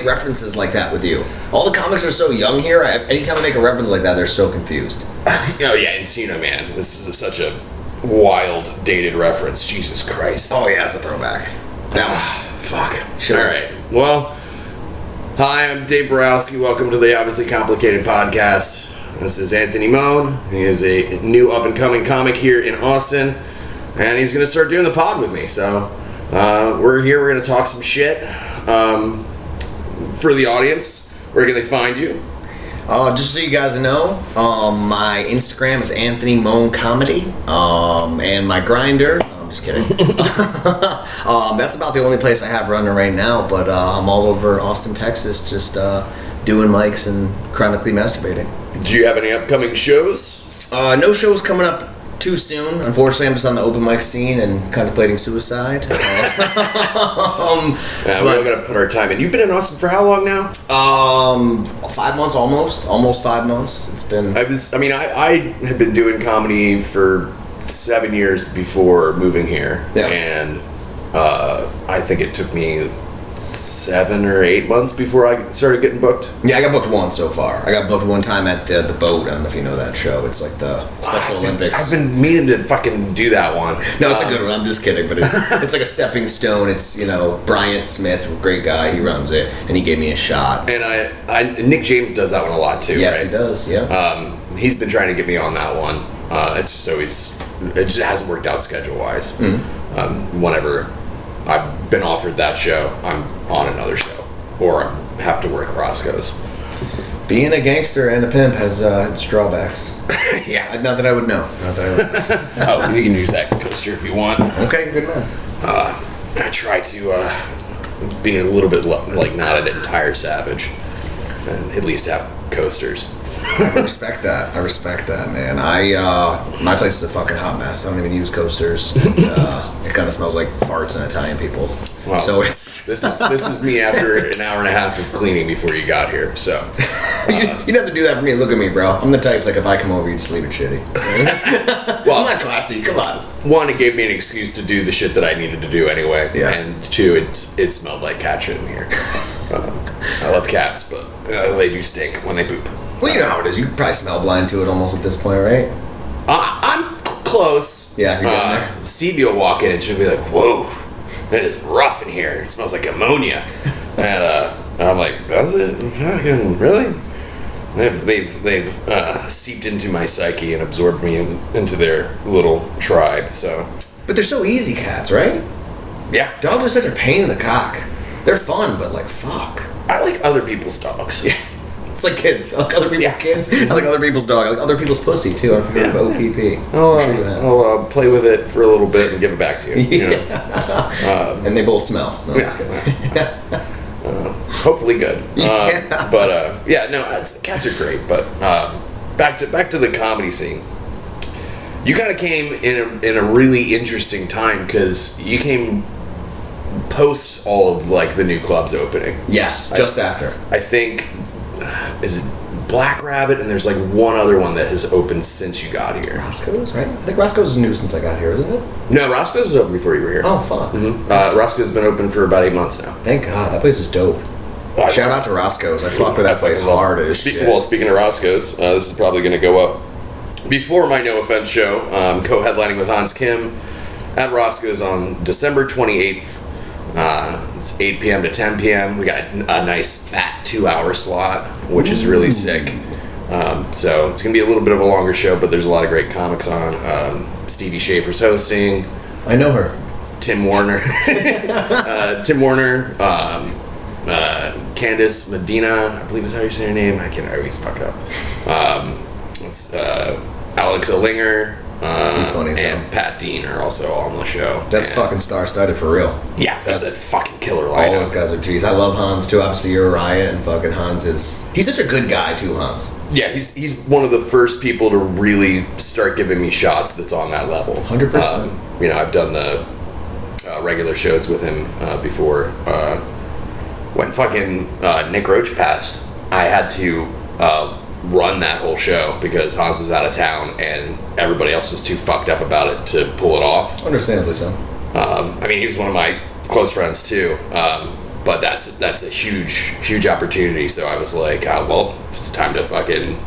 references like that with you. All the comics are so young here. Anytime I make a reference like that, they're so confused. Oh yeah, Encino Man. This is such a wild, dated reference. Jesus Christ. Oh yeah, it's a throwback. Fuck. Sure. All right. Well, hi, I'm Dave Borowski. Welcome to the Obviously Complicated podcast. This is Anthony Mone. He is a new up-and-coming comic here in Austin, and he's going to start doing the pod with me. So we're here. We're going to talk some shit. For the audience, where can they find you? Just so you guys know, my Instagram is Anthony Mone Comedy, and my Grindr. No, I'm just kidding. That's about the only place I have running right now. But I'm all over Austin, Texas, just doing mics and chronically masturbating. Do you have any upcoming shows? No shows coming up too soon. Unfortunately, I'm just on the open mic scene and contemplating suicide. We're all gonna put our time in. You've been in Austin for how long now? 5 months almost 5 months. It's been. I had been doing comedy for 7 years before moving here, and I think it took me 7 or 8 months before I started getting booked. Yeah, I got booked once so far. I got booked one time at the boat. I don't know if you know that show. It's like the Special Olympics. I've been meaning to fucking do that one. No, it's a good one. I'm just kidding, but it's like a stepping stone. It's Bryant Smith, great guy. He runs it, and he gave me a shot. And Nick James does that one a lot too. Yes, right? He does. Yeah. He's been trying to get me on that one. It just hasn't worked out schedule wise. Mm-hmm. Whenever I've been offered that show, I'm on another show, or I have to work Roscoe's. Being a gangster and a pimp has its drawbacks. Yeah. Not that I would know. Oh, you can use that coaster if you want. Okay, good man. I try to be a little bit like not an entire savage, and at least have coasters. I respect that, man. My place is a fucking hot mess. I don't even use coasters. It kind of smells like farts and Italian people. Well, so it's this is me after an hour and a half of cleaning before you got here. So you don't have to do that for me. Look at me, bro. I'm the type like if I come over, you just leave it shitty. Well, I'm not classy. Come on. One, it gave me an excuse to do the shit that I needed to do anyway. Yeah. And two, it smelled like cat shit in here. I love cats, but they do stink when they poop. Well, you know how it is. You probably smell blind to it almost at this point, right? I'm close. Yeah, you're getting there. Stevie will walk in and she'll be like, "Whoa, it is rough in here. It smells like ammonia." And I'm like, "Does it? Really?" They've seeped into my psyche and absorbed me into their little tribe. So, but they're so easy, cats, right? Yeah, dogs are such a pain in the cock. They're fun, but like fuck. I like other people's dogs. Yeah. It's like kids. I like other people's kids. I like other people's dog. I like other people's pussy too. I forget of OPP. I'll play with it for a little bit and give it back to you. Yeah. And they both smell. No, just kidding. Hopefully good. Cats are great. But back to the comedy scene. You kind of came in a really interesting time because you came post all of like the new clubs opening. Yes, just after. I think. Is it Black Rabbit? And there's like one other one that has opened since you got here. Roscoe's, right? I think Roscoe's is new since I got here, isn't it? No, Roscoe's was open before you were here. Oh, fuck. Mm-hmm. Roscoe's been open for about 8 months now. Thank God. That place is dope. Shout out to Roscoe's. I fuck with that place hard as shit. Well, speaking of Roscoe's, this is probably going to go up before my No Offense show, co-headlining with Hans Kim at Roscoe's on December 28th. It's 8 p.m. to 10 p.m. We got a nice fat 2-hour slot, which is really sick. So it's going to be a little bit of a longer show, but there's a lot of great comics on. Stevie Schafer's hosting. I know her. Tim Warner. Candace Medina, I believe is how you say her name. I always fuck it up. Alex Olinger. He's funny, and Pat Dean are also on the show. That's fucking star-studded for real. Yeah, that's a fucking killer lineup. All those guys are G's. I love Hans too. Obviously, you're a riot, and fucking Hans he's such a good guy too, Hans. Yeah, he's one of the first people to really start giving me shots that's on that level. 100%. I've done the regular shows with him before. When fucking Nick Roach passed, I had to run that whole show because Hans was out of town and everybody else was too fucked up about it to pull it off. Understandably so. He was one of my close friends too. But that's a huge opportunity. So I was like, oh, well, it's time to fucking,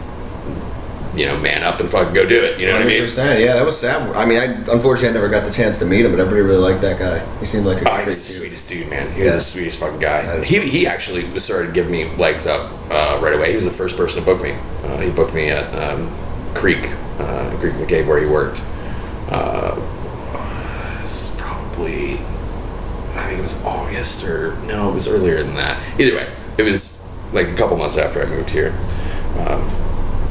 man up and fucking go do it. You know what I mean? 100%. Yeah, that was sad. I mean, unfortunately I never got the chance to meet him, but everybody really liked that guy. He seemed like a he was the sweetest dude, man. He was the sweetest fucking guy. He actually started giving me legs up right away. He was the first person to book me. He booked me at Creek McCabe, where he worked. It's probably, I think it was August, or no, it was earlier than that. Either way, it was like a couple months after I moved here.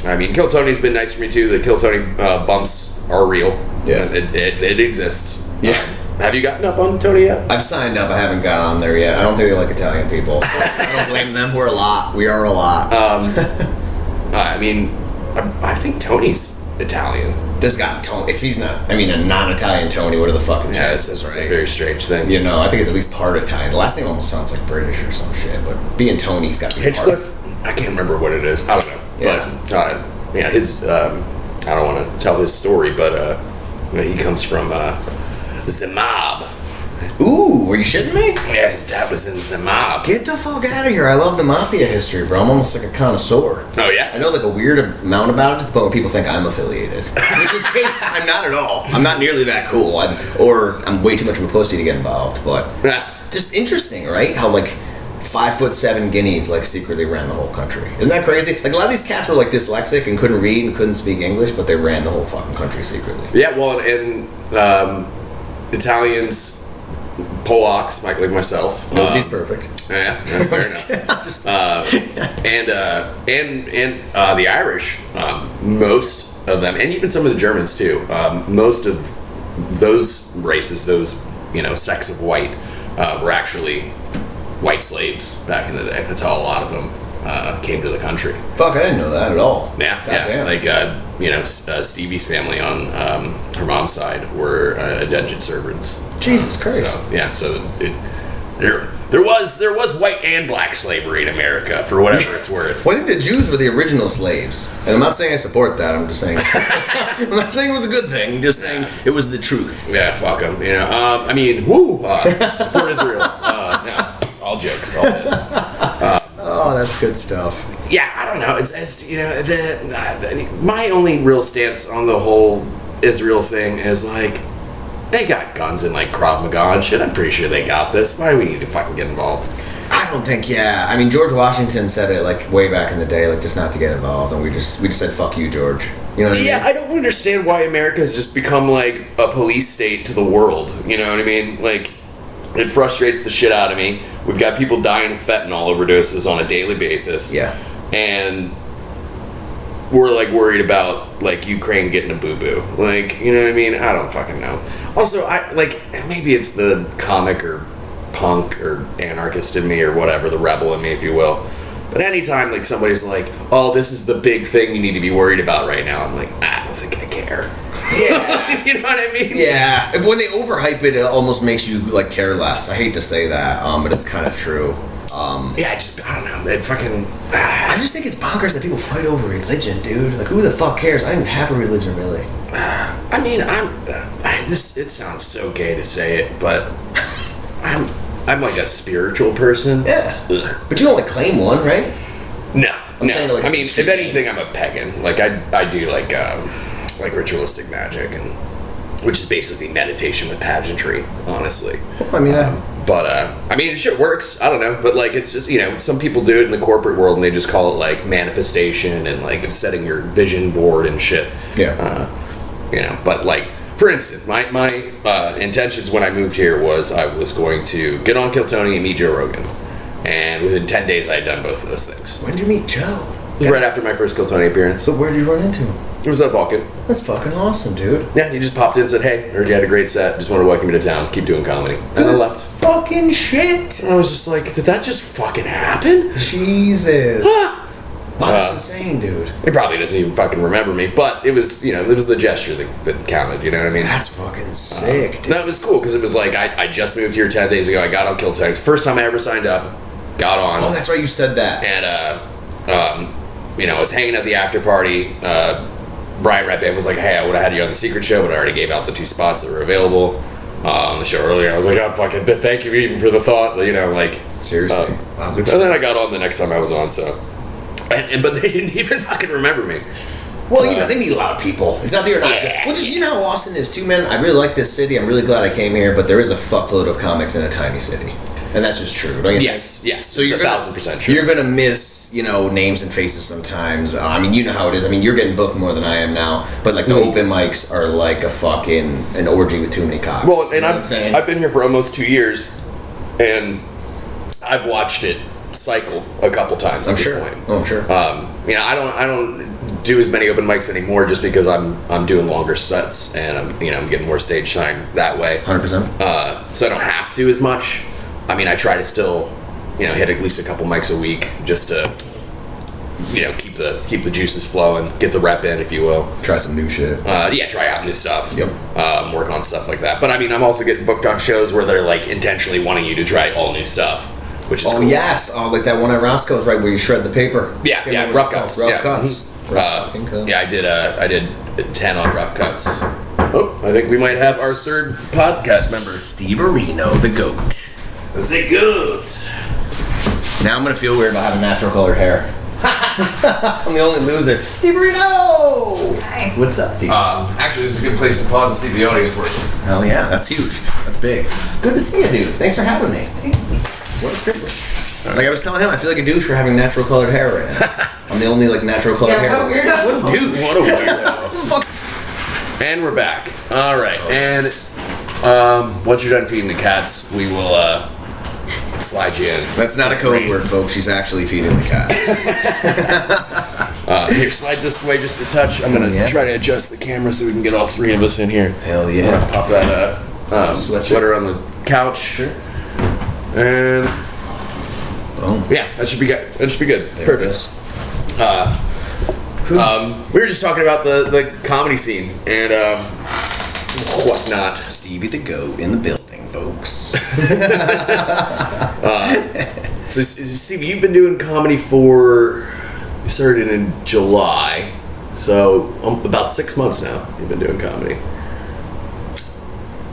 I mean, Kill Tony's been nice for me too. The Kill Tony bumps are real. Yeah, it exists. Yeah. Have you gotten up on Tony yet? I've signed up. I haven't got on there yet. I don't think they like Italian people. I don't blame them. We're a lot. We are a lot. I mean, I think Tony's Italian. This guy, Tony, if he's not, a non-Italian Tony, what are the fucking chances, it's right? a very strange thing. I think it's at least part Italian. The last name almost sounds like British or some shit, but being Tony's got to be Hinchcliffe? I can't remember what it is. I don't know. Yeah. But, his, I don't want to tell his story, but he comes from the mob. Ooh, were you shitting me? Yeah, his dad was in the mob. Get the fuck out of here. I love the mafia history, bro. I'm almost like a connoisseur. Oh, yeah? I know like a weird amount about it to the point where people think I'm affiliated. I'm not at all. I'm not nearly that cool. I'm way too much of a pussy to get involved. But just interesting, right? How like 5'7" guineas like secretly ran the whole country. Isn't that crazy? Like a lot of these cats were like dyslexic and couldn't read and couldn't speak English, but they ran the whole fucking country secretly. Yeah, well, and Italians, Polacks, like myself. Nobody's perfect. Yeah, fair enough. And the Irish, most of them, and even some of the Germans too. Most of those races, those sects of white, were actually white slaves back in the day. That's how a lot of them came to the country. Fuck, I didn't know that at all. Yeah, Goddamn. like Stevie's family on her mom's side were indentured servants. Jesus Christ. So there was white and black slavery in America, for whatever it's worth. Well, I think the Jews were the original slaves, and I'm not saying I support that. I'm just saying I'm not saying it was a good thing. I'm just saying it was the truth. Yeah, fuck them. Support Israel. No, all jokes, all bits. Oh, that's good stuff. Yeah, I don't know. It's my only real stance on the whole Israel thing is like, they got guns in like Krav Maga and shit. I'm pretty sure they got this. Why do we need to fucking get involved? I don't think. Yeah, George Washington said it like way back in the day, like just not to get involved, and we just said fuck you, George. You know what I mean? Yeah, I don't understand why America has just become like a police state to the world. You know what I mean? Like, it frustrates the shit out of me. We've got people dying of fentanyl overdoses on a daily basis. Yeah. And we're like worried about like Ukraine getting a boo-boo. Like, you know what I mean? I don't fucking know. Also, maybe it's the comic or punk or anarchist in me or whatever, the rebel in me, if you will. But anytime like somebody's like, oh, this is the big thing you need to be worried about right now, I'm like, I don't think I care. Yeah. You know what I mean? Yeah. When they overhype it, it almost makes you like care less. I hate to say that, but it's kind of true. I don't know. It fucking. I just think it's bonkers that people fight over religion, dude. Like, who the fuck cares? I didn't have a religion, really. It sounds so gay to say it, but I'm like a spiritual person. Yeah. Ugh. But you don't like claim one, right? No. Saying, like, if anything, I'm a pagan. Like I do like ritualistic magic, and which is basically meditation with pageantry, honestly. Shit works. I don't know, but like it's just some people do it in the corporate world and they just call it like manifestation and like setting your vision board and shit. Yeah. But like for instance, my intentions when I moved here was I was going to get on Kill Tony and meet Joe Rogan, and within 10 days I had done both of those things. When did you meet Joe? It was right after my first Kill Tony appearance. So where did you run into him? It was at Vulcan. That's fucking awesome, dude. Yeah, he just popped in and said, hey, heard you had a great set. Just want to welcome you to town. Keep doing comedy. And I left. Fucking shit. And I was just like, did that just fucking happen? Jesus. Wow, that's insane, dude. He probably doesn't even fucking remember me, but it was, it was the gesture that counted, you know what I mean? That's fucking sick, dude. That was cool, because it was like, I just moved here 10 days ago. I got on Kill Tony. First time I ever signed up. Got on. Oh, that's right, you said that. And, I was hanging at the after party. Brian Redband was like, hey, I would have had you on the secret show, but I already gave out the 2 spots that were available. on the show earlier. I was like, oh, fuck it. Thank you even for the thought, you know, like. Seriously. Wow, good. And then I got on the next time I was on, so. But they didn't even fucking remember me. Well, you know, they meet a lot of people. It's not that you're not. Yeah. Well, just, you know how Austin is too, man. I really like this city. I'm really glad I came here, but there is a fuckload of comics in a tiny city. And that's just true, don't you think? Yes. So it's you're 1,000% true. You're gonna miss, you know, names and faces sometimes. I mean, you know how it is. I mean, you're getting booked more than I am now, but like the open mics are like an orgy with too many cops. Well, and you know I've been here for almost 2 years, and I've watched it cycle a couple times. I'm sure. Oh, I'm sure. You know, I don't do as many open mics anymore just because I'm doing longer sets and I'm getting more stage time that way. 100%. So I don't have to as much. I mean, I try to still, you know, hit at least a couple mics a week just to, you know, keep the juices flowing, get the rep in, if you will. Try some new shit. Try out new stuff. Yep. Work on stuff like that. But I mean, I'm also getting booked on shows where they're like intentionally wanting you to try all new stuff, which is cool. Yes. Oh, like that one at Roscoe's, right, where you shred the paper. Yeah. Rough cuts. Rough cuts. I did 10 on rough cuts. Oh, I think we might have our third podcast member, Steve Areno, the goat. The goat. Now I'm gonna feel weird about having natural colored hair. I'm the only loser. Steve Areno! Hi. What's up, dude? Actually, this is a good place to pause and see if the audio is working. Hell yeah, that's huge. That's big. Good to see you, dude. Thanks for having me. What a privilege. Like I was telling him, I feel like a douche for having natural colored hair right now. I'm the only like natural colored hair. What a weirdo. What a douche. What a weirdo. And we're back. All right. And once you're done feeding the cats, we will slide you in. That's not a code word, folks. She's actually feeding the cat. Here, slide this way just a touch. I'm gonna try to adjust the camera so we can get all three of us in here. Hell yeah. Pop that sweater on the couch. Sure. And boom. Yeah, that should be good. That should be good. There Perfect. We were just talking about the comedy scene and whatnot. Stevie the Goat in the building, folks. So, Stevie, you've been doing comedy you started in July, so about 6 months now you've been doing comedy.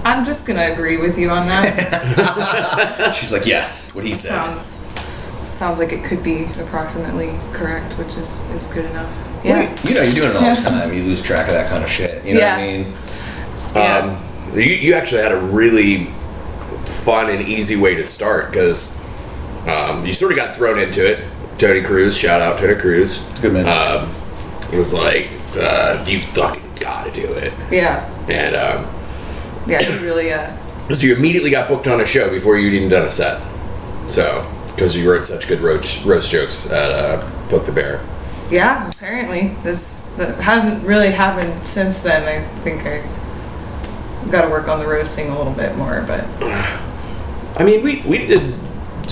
I'm just gonna agree with you on that. She's like, yes, what he said. Sounds like it could be approximately correct, which is good enough. Yeah. Yeah. You know, you're doing it all the time. You lose track of that kind of shit. You know what I mean? You actually had a really fun and easy way to start because you sort of got thrown into it. Tony Cruz, shout out Tony Cruz. Good man. It was like, you fucking gotta do it. Yeah. And yeah, he really. So you immediately got booked on a show before you'd even done a set. So because you wrote such good roast jokes at Poke the Bear. Yeah, apparently that hasn't really happened since then. I think I got to work on the roasting a little bit more, but I mean, we did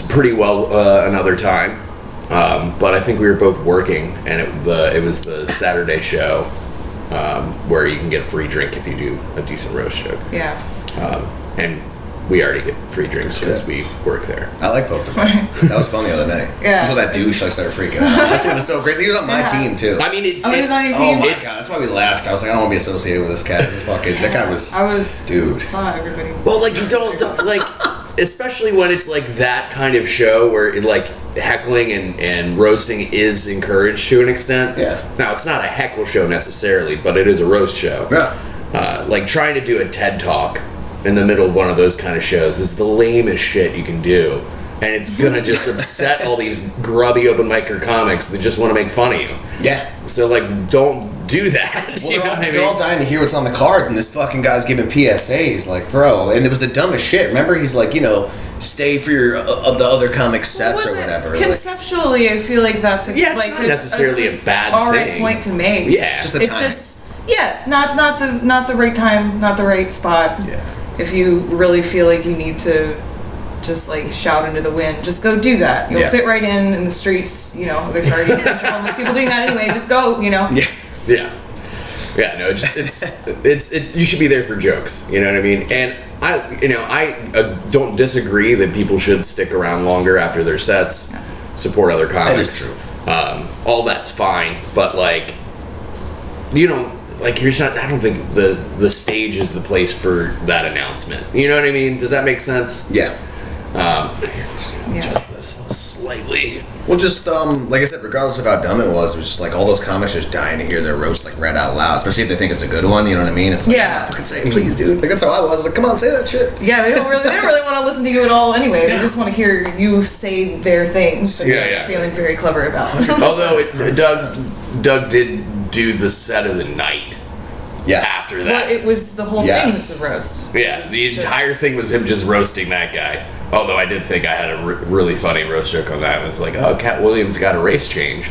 pretty well another time, but I think we were both working, and it was the Saturday show where you can get a free drink if you do a decent roast joke. Yeah. And we already get free drinks because we work there. I like Poke the Bear. That was fun the other night. Yeah. Until that douche started freaking out. This one was so crazy. He was on my team too. I mean, he was on your team? Oh my god, that's why we laughed. I was like, I don't want to be associated with this cat. That guy was. Dude. Saw everybody. Well, like you don't like, especially when it's like that kind of show where it like heckling and roasting is encouraged to an extent. Yeah. Now it's not a heckle show necessarily, but it is a roast show. Yeah. Like trying to do a TED Talk in the middle of one of those kind of shows is the lamest shit you can do, and it's gonna just upset all these grubby open micer comics that just want to make fun of you. Yeah. So like, don't do that. Well, they're all dying to hear what's on the cards, and this fucking guy's giving PSAs, like, bro. And it was the dumbest shit. Remember, he's like, you know, stay for your the other comic sets or whatever. Conceptually, I feel like that's it's not necessarily a bad thing. Point to make. Yeah, just the time. Not the right time, not the right spot. Yeah. If you really feel like you need to just like shout into the wind, just go do that. You'll fit right in the streets. You know, there's already a bunch of homeless people doing that anyway. Just go. You know. Yeah. No, it's you should be there for jokes. You know what I mean? And I don't disagree that people should stick around longer after their sets, support other comics. That is true. All that's fine, but like, you don't. like you're not. I don't think the stage is the place for that announcement. You know what I mean? Does that make sense? Yeah. Adjust this slightly. Well, just like I said, regardless of how dumb it was just like all those comics just dying to hear their roast like read out loud, especially if they think it's a good one. You know what I mean? It's like, Yeah. fucking say it, please, dude. Like that's how I was. Like, come on, say that shit. Yeah, they don't really want to listen to you at all anyway. They just want to hear you say their things that they're just feeling very clever about. Although Doug did do the set of the night. Yes. After that. Well, it was the whole thing was the roast. Yeah, the entire thing was him just roasting that guy. Although I did think I had a really funny roast joke on that. It was like, oh, Cat Williams got a race change.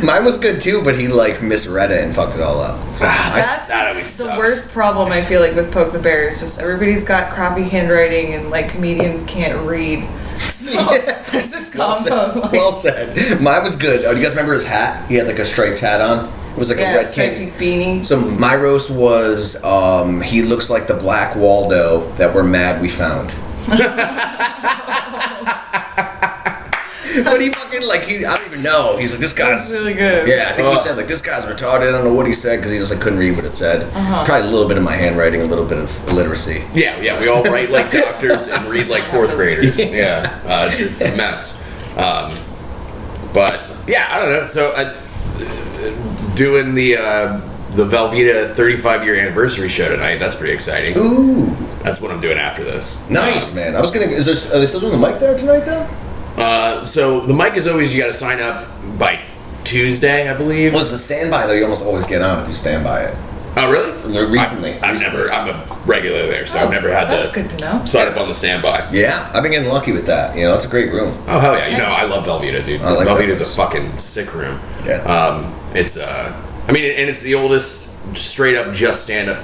Mine was good too, but he like misread it and fucked it all up. That's the worst problem I feel like with Poke the Bear is just everybody's got crappy handwriting and like comedians can't read. So there's this combo. Well said. Mine was good. Oh, do you guys remember his hat? He had like a striped hat on. It was like a red striped beanie. So my roast was he looks like the Black Waldo that we're mad we found. But he fucking I don't even know. He's like, this guy's That's really good. Yeah, I think he said like this guy's retarded. I don't know what he said because he just like couldn't read what it said. Probably a little bit of my handwriting, a little bit of illiteracy. Yeah, we all write like doctors and read like fourth graders. Yeah, it's a mess. But yeah, I don't know. So doing the Velveeta 35-year anniversary show tonight. That's pretty exciting. Ooh, that's what I'm doing after this. Nice, man. I was gonna. Are they still doing the mic there tonight though? So the mic is always you got to sign up by Tuesday, I believe. Well, it's the standby though. You almost always get on if you stand by it. Oh, really? Recently. I'm a regular there, so I've never had that's good to know. sign up on the standby. Yeah, I've been getting lucky with that. You know, it's a great room. Oh, hell yeah. You know, I love Velveeta, dude. I like Velveeta's a fucking sick room. Yeah. It's, and it's the oldest straight up just stand-up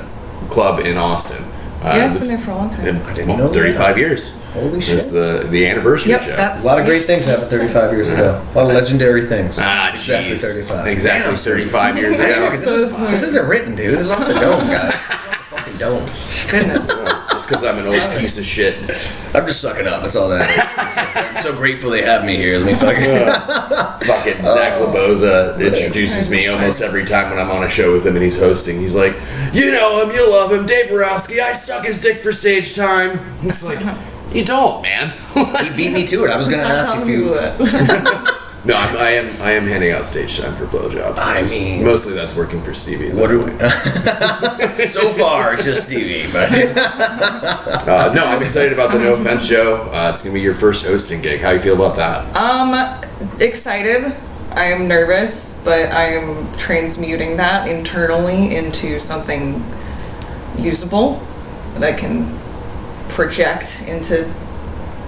club in Austin. It's been there for a long time. I didn't know 35 years. Holy shit. It's the anniversary show. A lot of great things happened 35 years ago. A lot of legendary things. Exactly 35. Exactly 35 years ago. This isn't written, dude. This is off the dome, guys. This is off the fucking dome. Goodness. Just because I'm an old piece of shit. I'm just sucking up. That's all that is. I'm so grateful they have me here. Let me fucking... Fucking Zach LaBoza introduces me almost every time when I'm on a show with him and he's hosting. He's like, you know him, you love him, Dave Borowski. I suck his dick for stage time. It's like, you don't, man. He beat me to it. I was going to ask if you... No, I am handing out stage time for blowjobs. I mean, mostly that's working for Stevie. What are we? So far, it's just Stevie, but no, I'm excited about the No Offense show. It's gonna be your first hosting gig. How you feel about that? Excited. I am nervous, but I am transmuting that internally into something usable that I can project into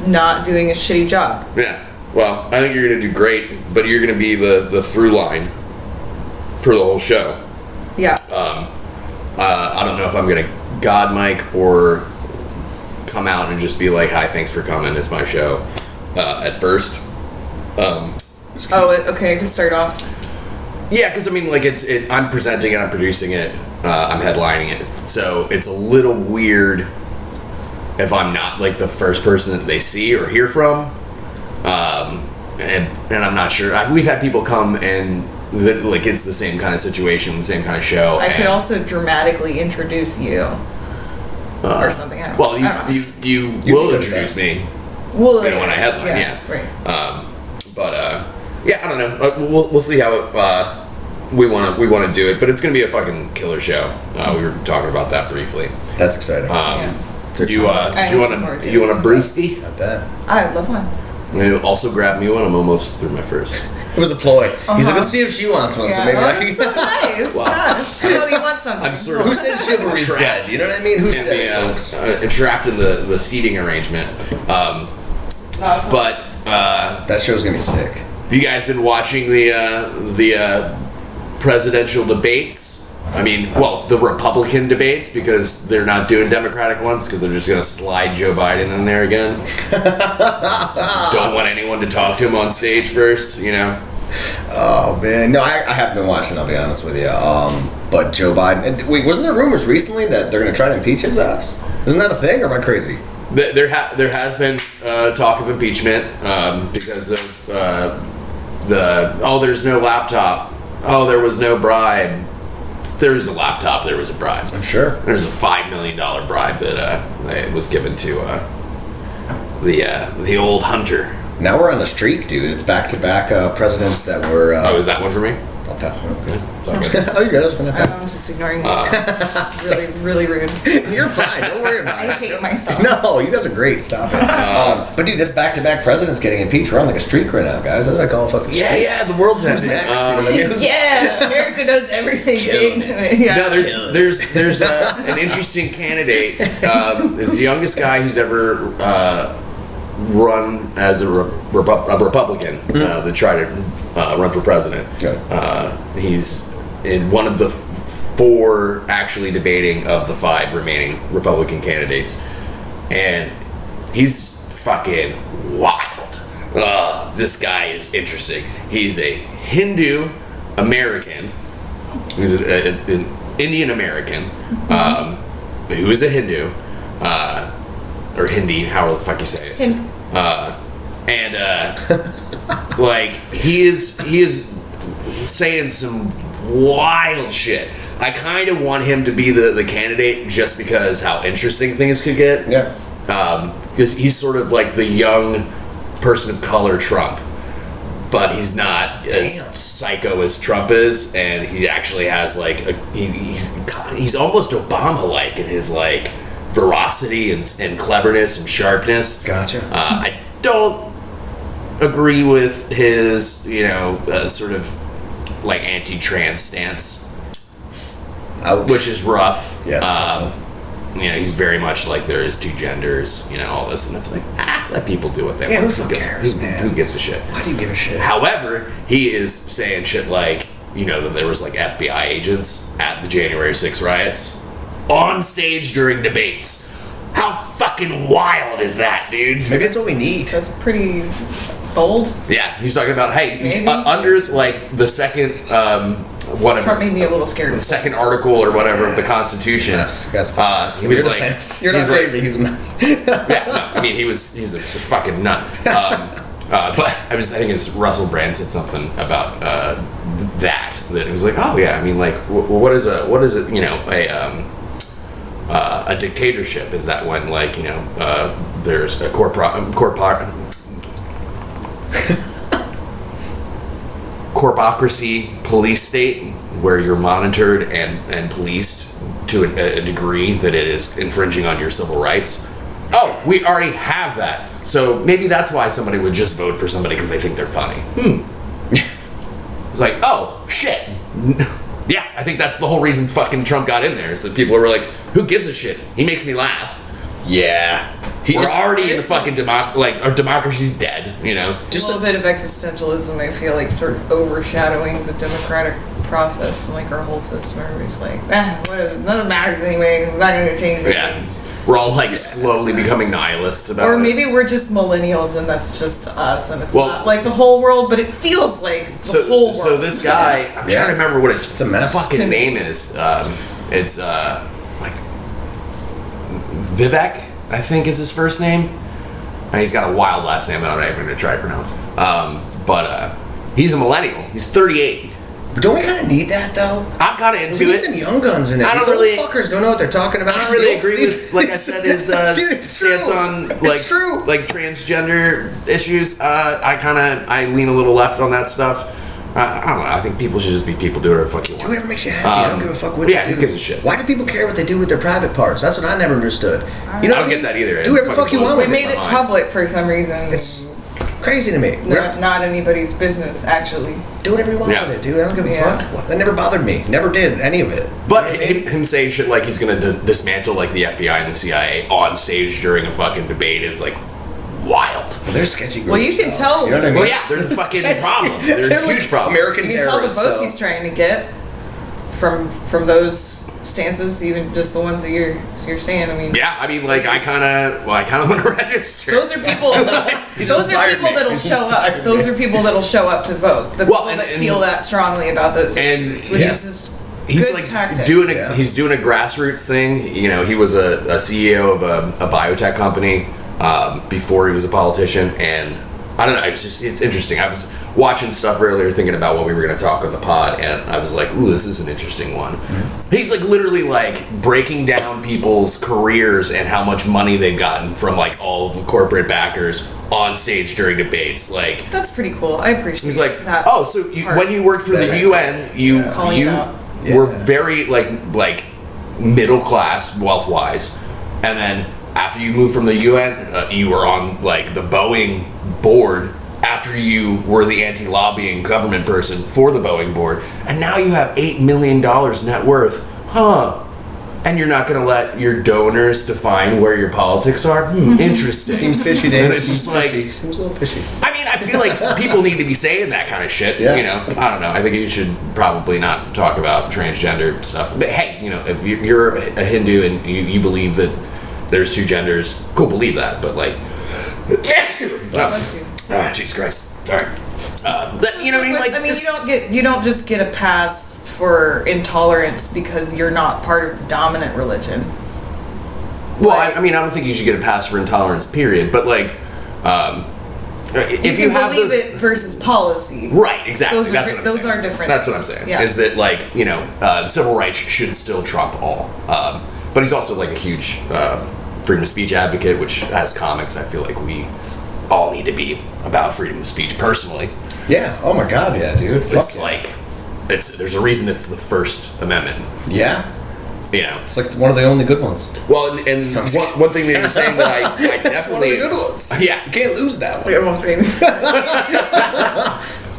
not doing a shitty job. Yeah. Well, I think you're going to do great, but you're going to be the through line for the whole show. Yeah. I don't know if I'm going to God mic or come out and just be like, hi, thanks for coming. It's my show at first. Okay, to start off. Yeah, because I'm presenting it, I'm producing it, I'm headlining it. So it's a little weird if I'm not like the first person that they see or hear from. And I'm not sure. We've had people come and it's the same kind of situation, the same kind of show. I could also dramatically introduce you or something. I don't know. You will introduce me. When I headline, yeah. Right. I don't know. We'll see how we want to do it, but it's gonna be a fucking killer show. We were talking about that briefly. That's exciting. Do you want a brewski? Not bad. I love one. Also grab me one. I'm almost through my first. It was a ploy. He's like, let's see if she wants one. So maybe I can. So nice. Wow. Yes. So you want something? I'm sort of Who said chivalry's dead? You know what I mean? Who said it, folks? Trapped in the seating arrangement. That show's gonna be sick. Have you guys been watching the presidential debates? The Republican debates, because they're not doing Democratic ones because they're just going to slide Joe Biden in there again. Don't want anyone to talk to him on stage first, you know? Oh, man. No, I haven't been watching, I'll be honest with you. But Joe Biden... Wait, wasn't there rumors recently that they're going to try to impeach his ass? Isn't that a thing, or am I crazy? There has been talk of impeachment because of there's no laptop. Oh, there was no bribe. there was a laptop, there was a bribe. I'm sure. There's a $5 million bribe that was given to the old Hunter. Now we're on the streak, dude. It's back-to-back presidents that were... oh, is that one for me? I'll pass. Okay. Oh, you're good. I was going to pass. I'm just ignoring you. Really rude. You're fine. Don't worry about it. I hate myself. No, you guys are great. Stop it. But dude, that's back-to-back presidents getting impeached. We're on like a streak right now, guys. That's what I call a fucking streak. Yeah, the world's Who's ending. next? You know what I mean? Yeah, America does everything. Yeah. No, there's an interesting candidate. Is the youngest guy who's ever run as a Republican that tried to run for president. Okay. He's in one of the 4 actually debating of the 5 remaining Republican candidates, and he's fucking wild. This guy is interesting. He's a Hindu American. He's an Indian American who is a Hindu, or Hindi, however the fuck you say it. Like he is saying some wild shit. I kind of want him to be the candidate just because how interesting things could get. Yeah. Because he's sort of like the young person of color Trump, but he's not as psycho as Trump is, and he actually has like he's almost Obama-like in his like veracity and cleverness and sharpness. Gotcha. I don't agree with his, sort of like anti-trans stance, Ouch. which is rough. Yeah, it's tough. He's very much like there is 2 genders, all this, and it's like, let people do what they want. Who the fuck cares, man? Who gives a shit? Why do you give a shit? However, he is saying shit like, that there was like FBI agents at the January 6th riots on stage during debates. How fucking wild is that, dude? Maybe that's what we need. That's pretty bold. Yeah, he's talking about, hey, Maybe. under like the second, whatever. Trump made me a little scared. The second article or whatever of the Constitution. Yes, guys. He was like, You're not he's crazy. Like, he's a mess. yeah, no, I mean, he's a fucking nut. But I think it's Russell Brand said something about that it was like, oh yeah, I mean, like, what is it? A dictatorship? Is that when like there's a corpocracy police state where you're monitored and policed to a degree that it is infringing on your civil rights? Oh, we already have that. So maybe that's why somebody would just vote for somebody because they think they're funny. It's like, oh, shit. Yeah, I think that's the whole reason fucking Trump got in there, is that people were like, who gives a shit? He makes me laugh. Yeah. We're already in the fucking our democracy's dead, Just a little bit of existentialism, I feel like, sort of overshadowing the democratic process and like our whole system. Everybody's like, whatever, nothing matters anyway. It's not going to change anything. Yeah. We're all like slowly becoming nihilists about it. Or maybe we're just millennials and that's just us and it's not like the whole world, but it feels like the whole world. So this guy, I'm trying to remember what his fucking name is. It's like Vivek, I think is his first name. And he's got a wild last name that I'm not even going to try to pronounce. But he's a millennial. He's 38. But don't we kind of need that, though? I'm kind of into we need it. some young guns in there. These old fuckers don't know what they're talking about. I don't really agree with, like I said, his Dude, stance on like transgender issues. I lean a little left on that stuff. I don't know. I think people should just be people. Do whatever the fuck you want. Do whatever makes you happy. I don't give a fuck what you do. Who gives a shit? Why do people care what they do with their private parts? That's what I never understood. I don't get that either. Do whatever the fuck you want with They it. made it public for some reason. It's crazy to me. Not anybody's business, actually. Do whatever you want with it, dude. I don't give a fuck. That never bothered me. Never did any of it. But him saying shit like he's gonna dismantle like the FBI and the CIA on stage during a fucking debate is like wild. Well, they're sketchy groups. Well, you can tell. You know what I mean? Well, yeah, they're the fucking problem. They're a huge problem. American You can tell the terrorists. votes he's trying to get from those stances, even just the ones that you're saying. I mean, yeah, I mean, like I kind of want to register. Those are people. That'll show up. Those are people that'll show up to vote. The people that feel that strongly about those issues, which is he's good like tactic. he's doing a grassroots thing. You know, he was a CEO of a biotech company before he was a politician, and I don't know. It's interesting. I was watching stuff earlier, thinking about what we were going to talk on the pod, and I was like, "Ooh, this is an interesting one." Mm-hmm. He's like literally like breaking down people's careers and how much money they've gotten from like all of the corporate backers on stage during debates. Like that's pretty cool. I appreciate. He's like, that. "Oh, so when you worked for the UN, you were very like middle class wealth wise, and then." After you moved from the UN, you were on like the Boeing board. After you were the anti-lobbying government person for the Boeing board, and now you have $8 million net worth, huh? And you're not going to let your donors define where your politics are? Interesting. Seems fishy, Dave. It's just like seems a little fishy. I mean, I feel like people need to be saying that kind of shit. Yeah. You know, I don't know. I think you should probably not talk about transgender stuff. But hey, you know, if you're a Hindu and you believe that there's two genders, cool, believe that, but like, Jesus Christ. All right. You know what I mean? Like, I mean, you don't just get a pass for intolerance because you're not part of the dominant religion. Well, I mean, I don't think you should get a pass for intolerance, period. But like, if you have believe those, it versus policy, right? Exactly. Those are different. That's what I'm saying. Yeah. Is that like, you know, civil rights should still trump all. But he's also like a huge freedom of speech advocate, which as comics, I feel like we all need to be about freedom of speech personally. Yeah. Oh my God. Yeah, dude. It's like, there's a reason it's the First Amendment. Yeah. You know, it's like one of the only good ones. Well, and one thing that you're saying that I definitely one of the good ones. Yeah, you can't lose that one. You're almost famous.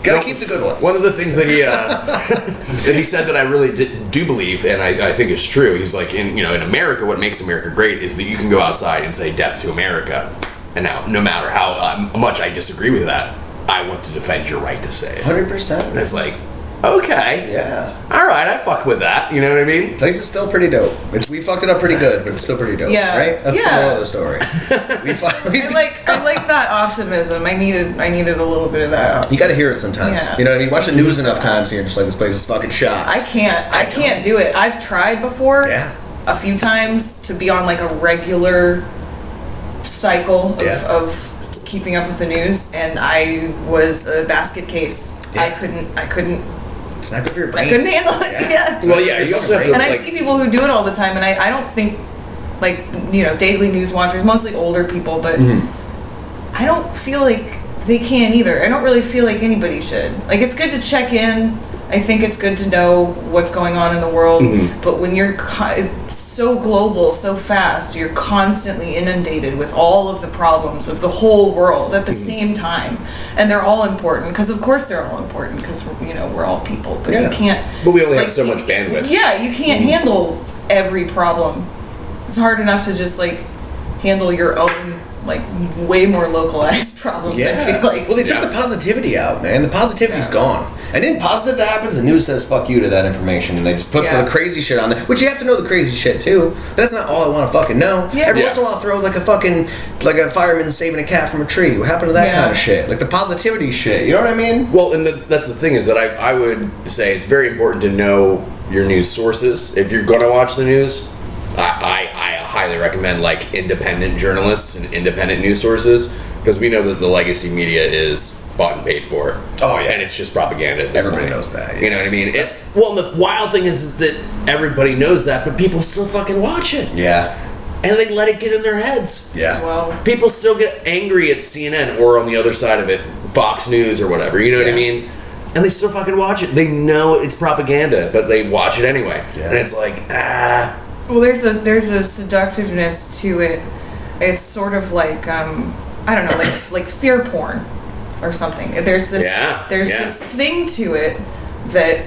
Gotta keep the good ones. One of the things that he that he said that I really do believe, and I think is true. He's like, in America, what makes America great is that you can go outside and say "Death to America," and now, no matter how much I disagree with that, I want to defend your right to say it. 100%. And it's like, okay, yeah, all right, I fuck with that. You know what I mean? Place is still pretty dope. We fucked it up pretty good, but it's still pretty dope. Yeah, right. That's the moral of the story. I like that optimism. I needed a little bit of that. You got to hear it sometimes. Yeah. You know what I mean? Watch the news enough times, and you're just like, this place is fucking shot. I can't do it. I've tried before. Yeah. A few times to be on like a regular cycle of keeping up with the news, and I was a basket case. Yeah. I couldn't. It's not good for your brain. I couldn't handle it. Yeah. Well, yeah. You also have to, and I see people who do it all the time, and I don't think, like, daily news watchers, mostly older people, but I don't feel like they can either. I don't really feel like anybody should. Like, it's good to check in. I think it's good to know what's going on in the world, but when you're it's so global, so fast, you're constantly inundated with all of the problems of the whole world at the same time, and they're all important, because of course they're all important, because we're all people, but you can't. But we only have so much bandwidth. Yeah, you can't handle every problem. It's hard enough to just like handle your own, like, way more localized problems. Yeah. I feel like. Well, they took the positivity out, man. The positivity's gone. And then positive that happens, the neuse says fuck you to that information, and they just put the crazy shit on there, which you have to know the crazy shit too. But that's not all I want to fucking know. Yeah. Every once in a while I'll throw like a fireman saving a cat from a tree. What happened to that kind of shit? Like the positivity shit. You know what I mean? Well, and that's the thing, is that I would say it's very important to know your news sources. If you're going to watch the news, I highly recommend like independent journalists and independent news sources, because we know that the legacy media is bought and paid for. Oh yeah, and it's just propaganda at this Everybody point. knows that. Yeah. You know what I mean? It's the wild thing is that everybody knows that, but people still fucking watch it. Yeah. And they let it get in their heads. Yeah. Well, people still get angry at CNN, or on the other side of it, Fox News or whatever. You know what I mean? And they still fucking watch it. They know it's propaganda, but they watch it anyway. Yeah. And it's like, Well, there's a seductiveness to it. It's sort of like I don't know, like fear porn or something. There's this this thing to it that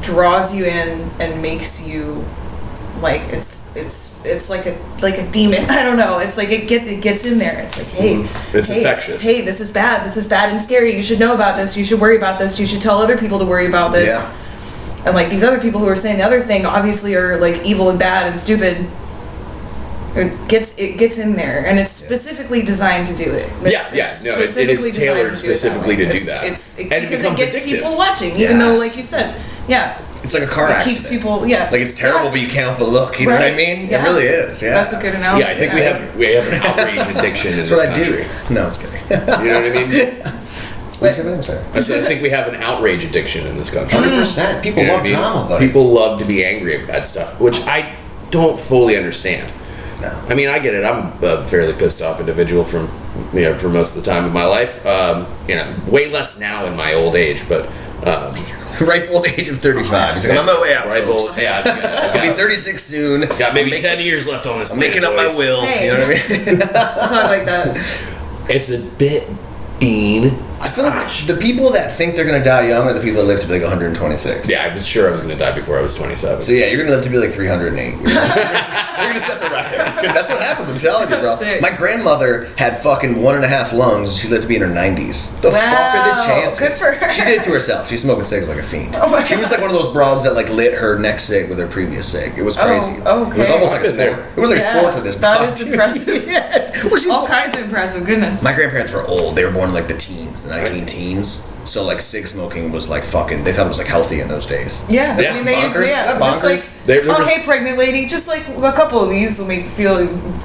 draws you in and makes you like it's like a demon. I don't know. It's like it gets in there. It's like, hey, it's infectious. Hey, this is bad. This is bad and scary. You should know about this. You should worry about this. You should tell other people to worry about this. Yeah. And like these other people who are saying the other thing obviously are like evil and bad and stupid. It gets in there, and it's specifically designed to do it. It is tailored specifically to do that. And it becomes addictive. People watching, even though, like you said, It's like a car it accident. keeps people, yeah. Like, it's terrible, but you can't help but look. You know what I mean? Yeah. It really is. Yeah. That's a good analogy. Yeah, I think we have an outrage addiction in That's this what I country. do. No, it's kidding. You know what I mean? What's your name, sir? I said I think we have an outrage addiction in this country. 100%. People You know love what I mean? drama, buddy. People love to be angry about stuff, which I don't fully understand. No. I mean, I get it. I'm a fairly pissed off individual for most of the time of my life. Way less now in my old age, but Ripe old age of 35. He's like, I'm on my way out. ripe folks. old. Yeah, I'll be 36 soon. got maybe 10 years left on this. I'm making up my boys. will. Hey. You know what I mean? Talk like that. It's a bit bean. I feel like the people that think they're gonna die young are the people that live to be like 126. Yeah, I was sure I was going to die before I was 27. So yeah, you're gonna live to be like 308. You're gonna set the record. It's good. That's what happens. I'm telling you, bro. Sick. My grandmother had fucking 1.5 lungs. She lived to be in her 90s. The fuck are the Wow, chances? good for her. She did it to herself. She's smoking cigs like a fiend. Oh my She was like one of those broads that like lit her next cig with her previous cig. It was crazy. Oh, okay. It was almost like a I've been sport. there. It was like a Yeah, sport to this. that broad, is dude. impressive. Yeah. Well, she's All kinds of impressive. Goodness. My grandparents were old. They were born in like the teens, the 19 teens. So like cig smoking was like fucking. They thought it was like healthy in those days. Yeah, Yeah, I mean, they bonkers. usually, yeah, That just bonkers. There like, was- hey, pregnant lady, just like a couple of these will make you feel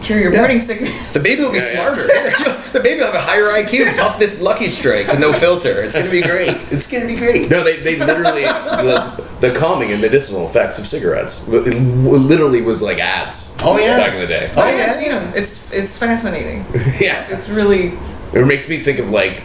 cure your Yeah. morning sickness. The baby will be Yeah, yeah. smarter. The baby will have a higher IQ. Puff this Lucky Strike with no filter. It's gonna be great. It's gonna be great. No, they literally the calming and medicinal effects of cigarettes. It literally was like ads. Oh, yeah. back in the day. Oh, I yeah. haven't seen them. It's fascinating. Yeah, It's really it makes me think of like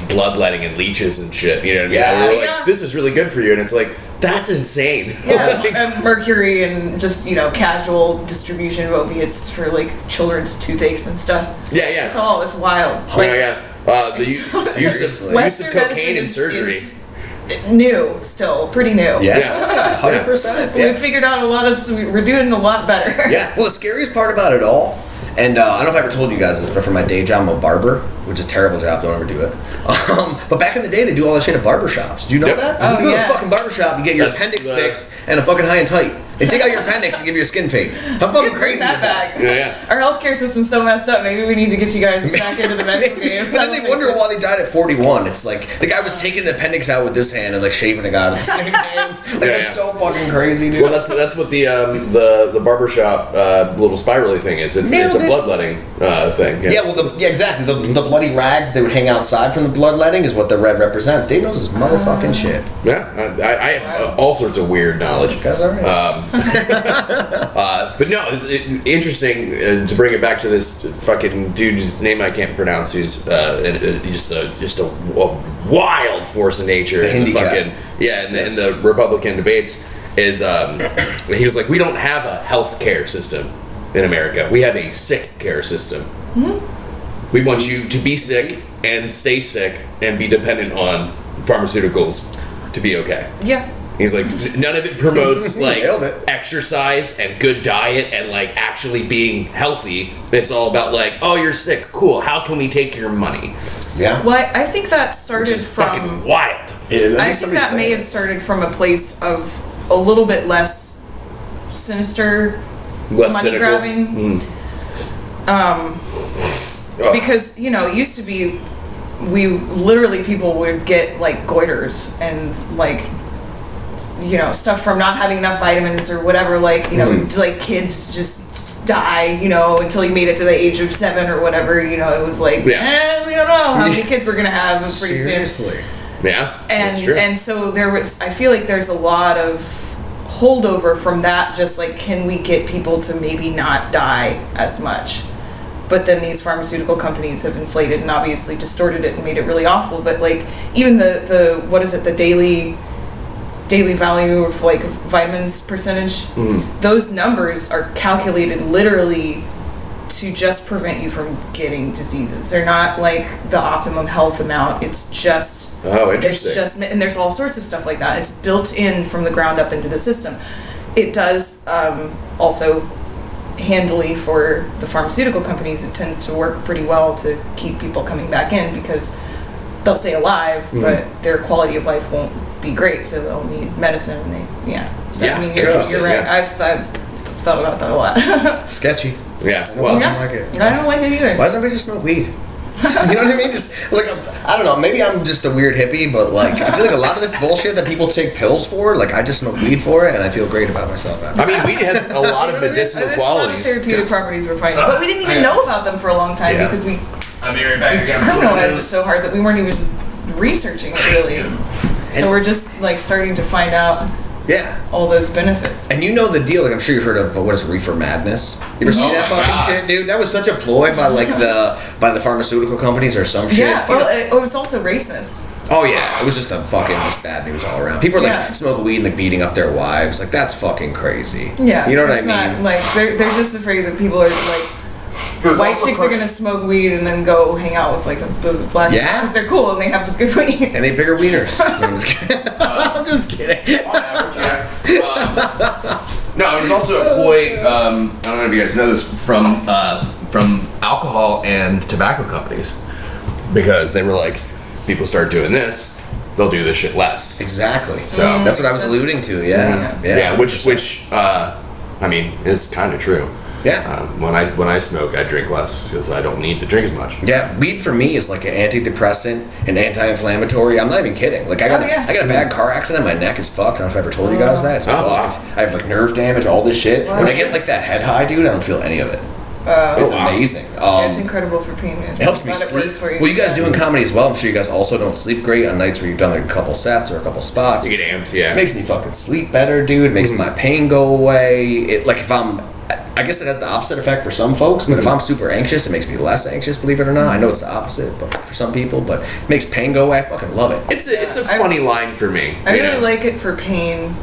bloodletting and leeches and shit. You know what I mean? Yes. Where we're Yeah. like, this is really good for you, and it's like that's insane. yeah, Like, and mercury and just casual distribution of opiates for like children's toothaches and stuff. yeah, It's yeah. all it's wild. Oh, yeah. The It's use so use seriously. of Western cocaine in medicine surgery. is new still, pretty new. Yeah, 100%. We figured out a lot of. We're doing a lot better. Yeah. Well, the scariest part about it all, and I don't know if I ever told you guys this, but for my day job, I'm a barber, which is a terrible job. Don't ever do it. But back in the day, they do all that shit at barbershops. Do you know Yep. that? Oh, You go to yeah. a fucking barbershop, you get your That's appendix the- fixed and a fucking high and tight. They take out your appendix and give you a skin fade. How fucking Bring crazy that is that? back. Yeah, yeah. Our healthcare system's so messed up. Maybe we need to get you guys back into the medical game. But then they wonder why they died at 41. It's like the guy was taking the appendix out with this hand and like shaving a guy with the same hand. Like Yeah, that's yeah. so fucking crazy, dude. Well, that's what the barbershop little spirally thing is. It's Nailed a it. bloodletting thing. yeah, well, exactly. The bloody rags they would hang outside from the bloodletting is what the red represents. Dave knows his motherfucking shit. Yeah, I have all sorts of weird knowledge. You guys alright? But no, it's interesting to bring it back to this fucking dude's name I can't pronounce. Who's just a wild force of nature. The in the handicap. in the Republican debates is he was like, we don't have a health care system in America. We have a sick care system. We want you to be sick and stay sick and be dependent on pharmaceuticals to be okay. Yeah. He's like, none of it promotes like Nailed it. exercise and good diet and like actually being healthy. It's all about like, oh, you're sick, cool. How can we take your money? Yeah. Well, I think that started Which is from. fucking wild. I think that may have started from a place of a little bit less sinister Less money cynical. grabbing. Ugh. Because it used to be, people would get like goiters and like stuff from not having enough vitamins or whatever. Like like kids just die until you made it to the age of 7 or whatever. It was like we don't know how many kids we're gonna have pretty soon. Seriously. Yeah, that's true. And so I feel like there's a lot of holdover from that, just like, can we get people to maybe not die as much? But then these pharmaceutical companies have inflated and obviously distorted it and made it really awful. But like even the what is it, the daily value of like vitamins percentage, those numbers are calculated literally to just prevent you from getting diseases. They're not like the optimum health amount. It's just interesting. It's just, and there's all sorts of stuff like that. It's built in from the ground up into the system. It does also handily for the pharmaceutical companies. It tends to work pretty well to keep people coming back in because they'll stay alive, but their quality of life won't be great, so they'll need medicine. And Yeah, I mean, you're right. yeah. I've thought about that a lot. Sketchy. Yeah, Well, well, I don't like it. I don't like it either. Why doesn't everybody just smoke weed? You know what I mean? Just like I don't know. Maybe I'm just a weird hippie, but like I feel like a lot of this bullshit that people take pills for, like I just smoke weed for it, and I feel great about myself after. I mean, weed has a lot of medicinal There's a lot of qualities. therapeutic properties we're finding, but we didn't even know about them for a long time because we I'll be right back. criminalized it so hard that we weren't even researching it really. So we're just like starting to find out all those benefits. And you know the deal, like I'm sure you've heard of what is reefer madness. You ever see that fucking shit, dude? That was such a ploy by like the pharmaceutical companies or some shit. Yeah, well, it was also racist. Oh yeah, it was just just bad news all around. People are like smoking weed and like beating up their wives. Like that's fucking crazy. Yeah, you know what I it's mean? Not, like they're just afraid that people are like white chicks are gonna smoke weed and then go hang out with like the black chicks because they're cool and they have the good weed and they have bigger wieners. I'm just kidding. I'm just kidding. On average, yeah. No, it was also a ploy. I don't know if you guys know this from alcohol and tobacco companies, because they were like, people start doing this, they'll do this shit less. Exactly. So that's what I was alluding to. Yeah. Which I mean is kind of true. Yeah. When I smoke, I drink less because I don't need to drink as much. Yeah, weed for me is like an antidepressant, an anti-inflammatory. I'm not even kidding. Like I got a bad car accident. My neck is fucked. I don't know if I ever told you guys that. It's fucked. I have like nerve damage, all this shit. When I get like that head high, dude, I don't feel any of it. It's amazing. It's incredible for pain management. It helps me sleep. Well, you guys doing comedy as well. I'm sure you guys also don't sleep great on nights where you've done like a couple sets or a couple spots. You get amped, yeah. It makes me fucking sleep better, dude. It makes my pain go away. It like if I guess it has the opposite effect for some folks, but if I'm super anxious, it makes me less anxious, believe it or not. I know it's the opposite, but for some people, but it makes pain go away. I fucking love it. It's a funny line for me. I really like it for pain.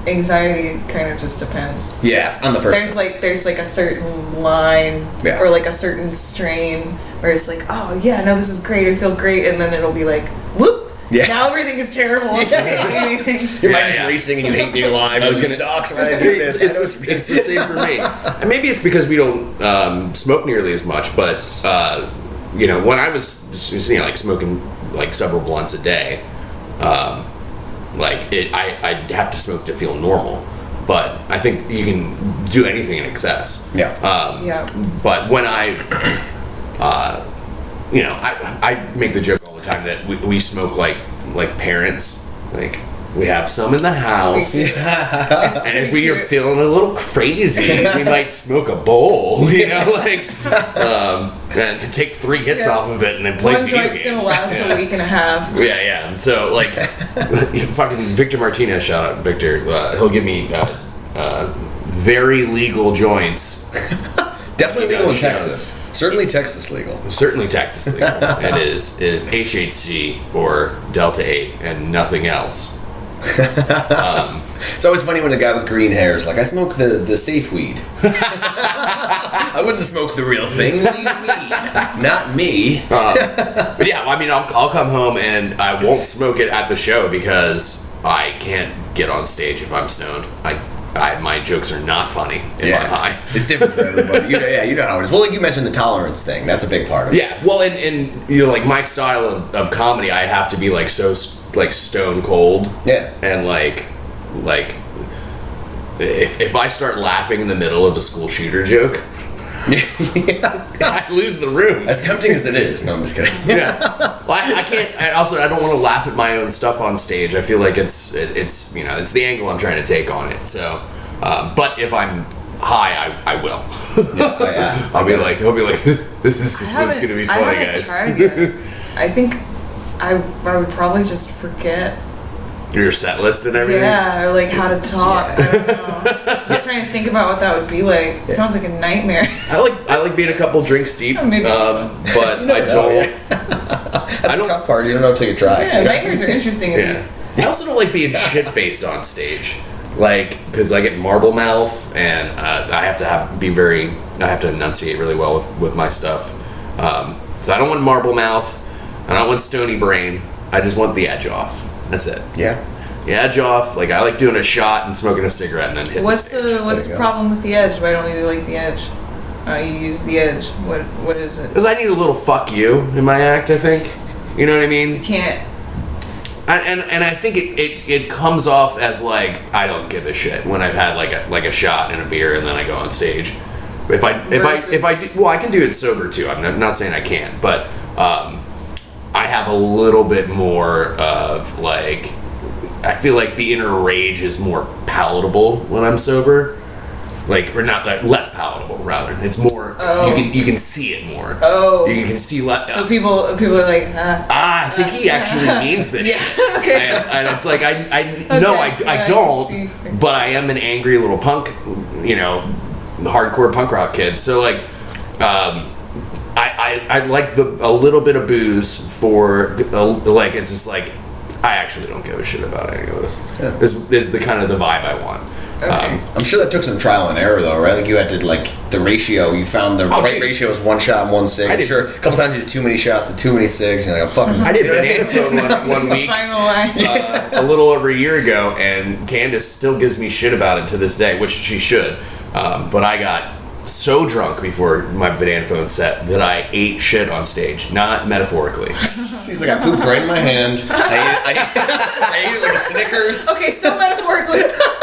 Anxiety kind of just depends. Yeah, on the person. There's like a certain line or like a certain strain where it's like, oh yeah, no, this is great, I feel great, and then it'll be like, whoop. Yeah. Now everything is terrible. Your mind is racing and you hate being alive. It sucks when I do this. It's the same for me. And maybe it's because we don't smoke nearly as much, but when I was like smoking like several blunts a day, I'd have to smoke to feel normal. But I think you can do anything in excess. Yeah. But when I make the joke all the time that we smoke like parents. Like we have some in the house, and if we are feeling a little crazy, we might smoke a bowl, and take 3 hits off of it and then play video games. One joint's gonna last a week and a half. Yeah. So like, fucking Victor Martinez, shout out Victor. He'll give me very legal joints. Definitely legal in Texas. Certainly Texas legal. Certainly Texas legal. It is HHC or Delta 8 and nothing else. It's always funny when a guy with green hair is like, I smoke the safe weed. I wouldn't smoke the real thing. Leave me. Not me. But yeah, I mean, I'll come home and I won't smoke it at the show because I can't get on stage if I'm stoned. My jokes are not funny if I'm high. It's different for everybody. You know how it is. Well, like you mentioned the tolerance thing. That's a big part of it. Yeah. Well, and like my style of comedy, I have to be like so like stone cold. Yeah. And like if I start laughing in the middle of a school shooter joke, I lose the room. As tempting as it is. No, I'm just kidding. Yeah. Well, I can't. I don't want to laugh at my own stuff on stage. I feel like it's it's the angle I'm trying to take on it. So, but if I'm high, I will. I'll be like, this is what's gonna be funny, guys. Tried yet. I think I would probably just forget your set list and everything. Yeah, or like how to talk. I don't know. Just trying to think about what that would be like. It sounds like a nightmare. I like being a couple drinks deep. But I don't. That's the tough part. You don't know until you try. Yeah, nightmares are interesting. I also don't like being shit faced on stage, because I get marble mouth and I have to enunciate really well with my stuff. So I don't want marble mouth. I don't want stony brain. I just want the edge off. That's it. Yeah. The edge off. Like I like doing a shot and smoking a cigarette and then hitting What's the stage. What's the problem with the edge? Why don't you like the edge? You use the edge. What is it? Because I need a little fuck you in my act. I think. You know what I mean? You can't. And I think it comes off as like I don't give a shit when I've had like a shot and a beer and then I go on stage. If I well, I can do it sober too. I'm not saying I can't, but I have a little bit more of like, I feel like the inner rage is more palatable when I'm sober. Like, or not, like, less palatable rather. It's more, you can see it more. Oh. You can see So people are like, I think he actually means this shit. Okay. And it's like, I don't, but I am an angry little punk, hardcore punk rock kid. So like, I like a little bit of booze for, like, it's just like, I actually don't give a shit about any of this. Yeah. This is the kind of the vibe I want. Okay. I'm sure that took some trial and error, though, right? Like you had to, like, the ratio. You found the right ratio was 1 shot and 1 cig. I'm sure a couple times you did too many shots and too many cigs. And you're like, I'm fucking. I did banana phone one week, a little over a year ago, and Candace still gives me shit about it to this day, which she should. But I got so drunk before my banana phone set that I ate shit on stage, not metaphorically. He's like, I pooped right in my hand. I ate it like a Snickers. Okay, still metaphorically.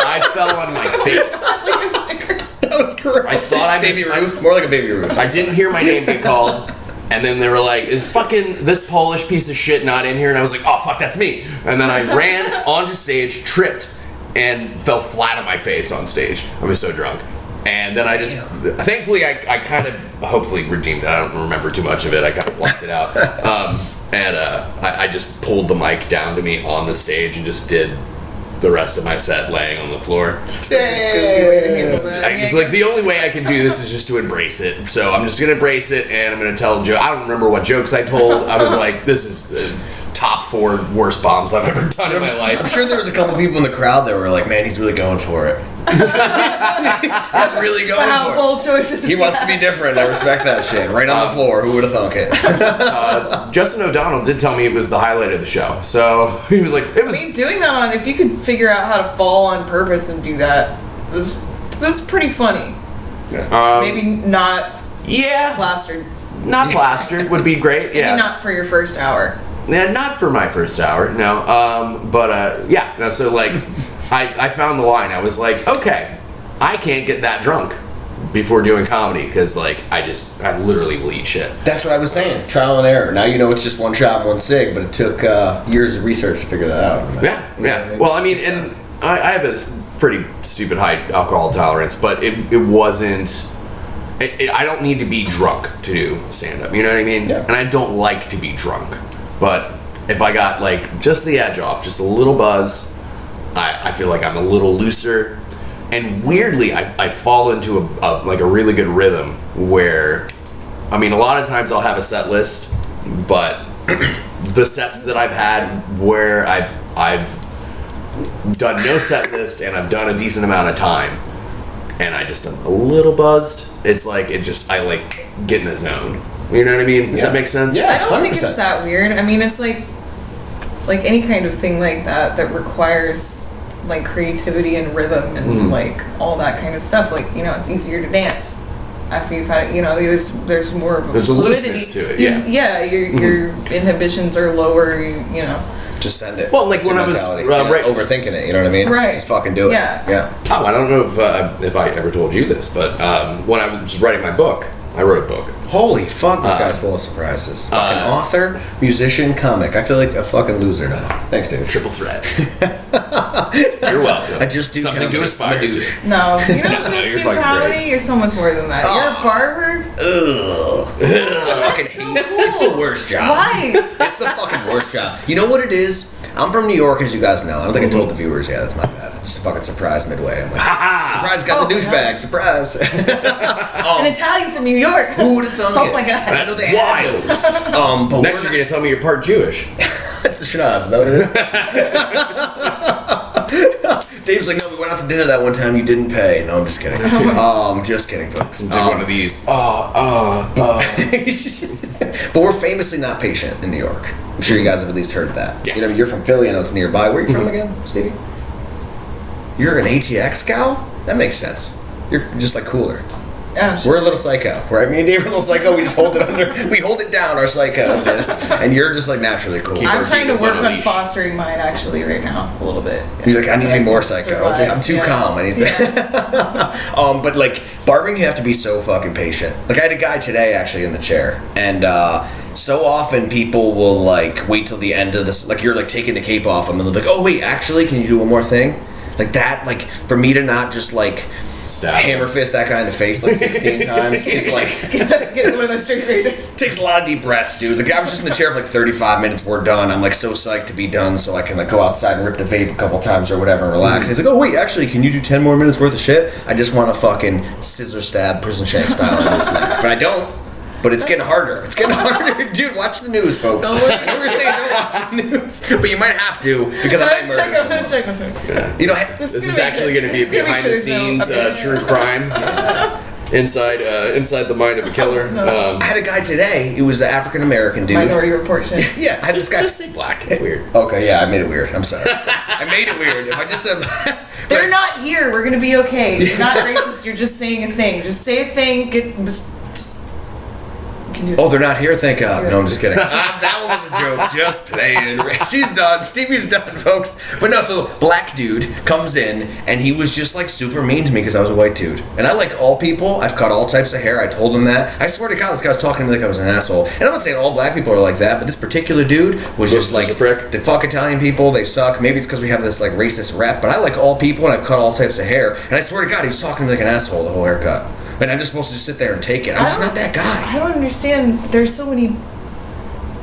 I fell on my face. Like a Snickers. That was correct. I thought I Baby Ruth, more like a Baby Ruth. I didn't hear my name get called, and then they were like, "Is fucking this Polish piece of shit not in here?" And I was like, "Oh fuck, that's me!" And then I ran onto stage, tripped, and fell flat on my face on stage. I was so drunk. And then I just, thankfully, I kind of, hopefully redeemed it. I don't remember too much of it. I kind of blocked it out. I just pulled the mic down to me on the stage and just did the rest of my set laying on the floor. It's like, the only way I can do this is just to embrace it. So I'm just going to embrace it, and I'm going to tell I don't remember what jokes I told. I was like, this is top 4 worst bombs I've ever done in my life. I'm sure there was a couple people in the crowd that were like, man, he's really going for it. He's really going for it. Bold choices. He wants to be different. I respect that shit. Right on the floor. Who would have thunk it? Justin O'Donnell did tell me it was the highlight of the show. So he was like, it was. I mean, doing that on, if you could figure out how to fall on purpose and do that, was pretty funny. Yeah. Maybe not plastered. Not plastered would be great. Yeah. Maybe not for your first hour. Yeah, not for my first hour, no. So like, I found the line. I was like, okay, I can't get that drunk before doing comedy because, like, I literally will eat shit. That's what I was saying. Trial and error. Now you know it's just 1 shot, 1 cig, but it took years of research to figure that out. Yeah. Well, I mean, and I have a pretty stupid high alcohol tolerance, but it wasn't. I don't need to be drunk to do stand-up. You know what I mean? Yeah. And I don't like to be drunk. But if I got, like, just the edge off, just a little buzz, I feel like I'm a little looser. And weirdly, I fall into a really good rhythm where, I mean, a lot of times I'll have a set list, but the sets that I've had where I've done no set list and I've done a decent amount of time, and I just am a little buzzed, it's like, I like get in the zone. You know what I mean? Does that make sense? Yeah, I don't 100%. think it's that weird. I mean, it's like any kind of thing like that requires like creativity and rhythm and like all that kind of stuff. Like, it's easier to dance after you've had it. There's more of a fluidity. Looseness to it. Yeah. Your inhibitions are lower. Just send it. Well, like it's when I was overthinking it, you know what I mean? Right. Just fucking do it. Yeah. Oh, I don't know if I ever told you this, but when I was writing my book, I wrote a book. Holy fuck, this guy's full of surprises. Fucking author, musician, comic. I feel like a fucking loser now. Thanks, dude. Triple threat. You're welcome. I just do something to aspire to. No, you don't No, just you're do fucking comedy. great. You're so much more than that. You're a barber. Ugh. I fucking hate it. It's the worst job. Why? It's the fucking worst job. You know what it is? I'm from New York, as you guys know. I don't think I told the viewers. Yeah, that's my bad. Just a fucking surprise midway. I'm like, surprise, guy's a douchebag. Surprise. An Italian from New York. Who would have thunk it? Oh my god. I know they have those. But Next, you're gonna tell me you're part Jewish. That's the schnoz. Is that what it is? Dave's like, no, we went out to dinner that one time. You didn't pay. No, I'm just kidding. Just kidding, folks. Do one of these. But we're famously not patient in New York. I'm sure you guys have at least heard of that. Yeah. You're from Philly. I know it's nearby. Where are you from again, Stevie? You're an ATX gal? That makes sense. You're just like cooler. Oh, sure. We're a little psycho, right? Me and Dave are a little psycho. We just hold it down, our psycho-ness. And you're just like naturally cool. I'm trying to demons work on a on leash. fostering mine actually right now a little bit. You're like, I need to be more psycho. Survive. I'm too calm. I need to. But like barbering, you have to be so fucking patient. Like I had a guy today actually in the chair, and so often people will like wait till the end of this. Like you're like taking the cape off them, and they're like, oh wait, actually, can you do one more thing? Like that. Like for me to not just like. Hammer fist that guy in the face like 16 times. It's like get one of those straight razors. takes a lot of deep breaths, dude. The guy was just in the chair for like 35 minutes. We're done. I'm like so psyched to be done, so I can like go outside and rip the vape a couple times or whatever and relax. He's like, oh wait, actually, can you do 10 more minutes worth of shit? I just want to fucking scissor stab prison shank style into his neck, but I don't. But it's getting harder. It's getting harder. Dude, watch the news, folks. I know we're saying don't watch the news, but you might have to because I might murder someone. Yeah. You know, This is actually going to be a behind-the-scenes true crime inside the mind of a killer. I had a guy today. He was an African American dude. Minority Report shit. Yeah, I had this guy. Just say black. It's weird. Okay, yeah, I made it weird. I'm sorry. I made it weird. If I just said. They're not here. We're gonna be okay. You're not racist. You're just saying a thing. Just say a thing. Oh, they're not here? Thank God. No, I'm just kidding. That one was a joke. Just playing. She's done. Stevie's done, folks. But no, so black dude comes in, and he was just like super mean to me because I was a white dude. And I like all people. I've cut all types of hair. I told him that. I swear to God, this guy was talking to me like I was an asshole. And I'm not saying all black people are like that, but this particular dude was just like, the fuck Italian people, they suck. Maybe it's because we have this like racist rep, but I like all people, and I've cut all types of hair. And I swear to God, he was talking to me like an asshole the whole haircut. And I'm just supposed to just sit there and take it. I'm just not that guy. I don't understand. There's so many.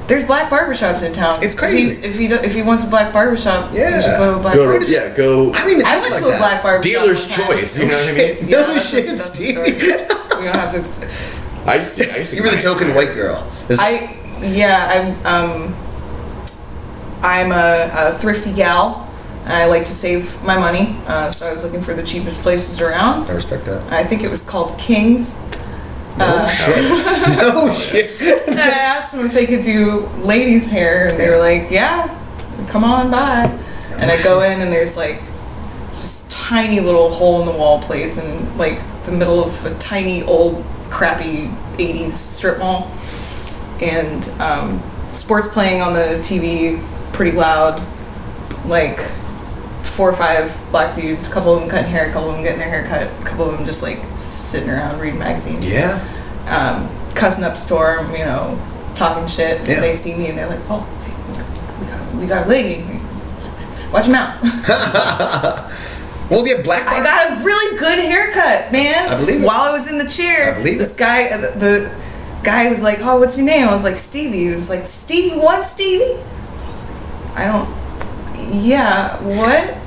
There's black barbershops in town. It's crazy. If he wants a black barbershop, Yeah. he should go to a black barbershop. I mean, I went to a black barbershop. Dealer's one time. choice. You know what I mean? Yeah, No shit, that's a Stevie. story. We don't have to. I used to. You were the token white girl. I'm a thrifty gal. I like to save my money, so I was looking for the cheapest places around. I respect that. I think it was called King's. No shit. No shit. And I asked them if they could do ladies' hair, and they were like, "Yeah, come on by." And I go in, and there's like just tiny little hole in the wall place in like the middle of a tiny old crappy 80s strip mall, and sports playing on the TV pretty loud, like 4 or 5 black dudes, a couple of them cutting hair, a couple of them getting their hair cut, a couple of them just like sitting around reading magazines. Yeah. Cussing up a storm, you know, talking shit. Yeah. They see me and they're like, "Oh, hey, we got a lady. Watch him out." Well, yeah, black. I got a really good haircut, man. I believe it. While I was in the chair, I believe this it. guy, the guy was like, "Oh, what's your name?" I was like, "Stevie." He was like, "Stevie what, Stevie?" I was like, "I don't. Yeah, what?"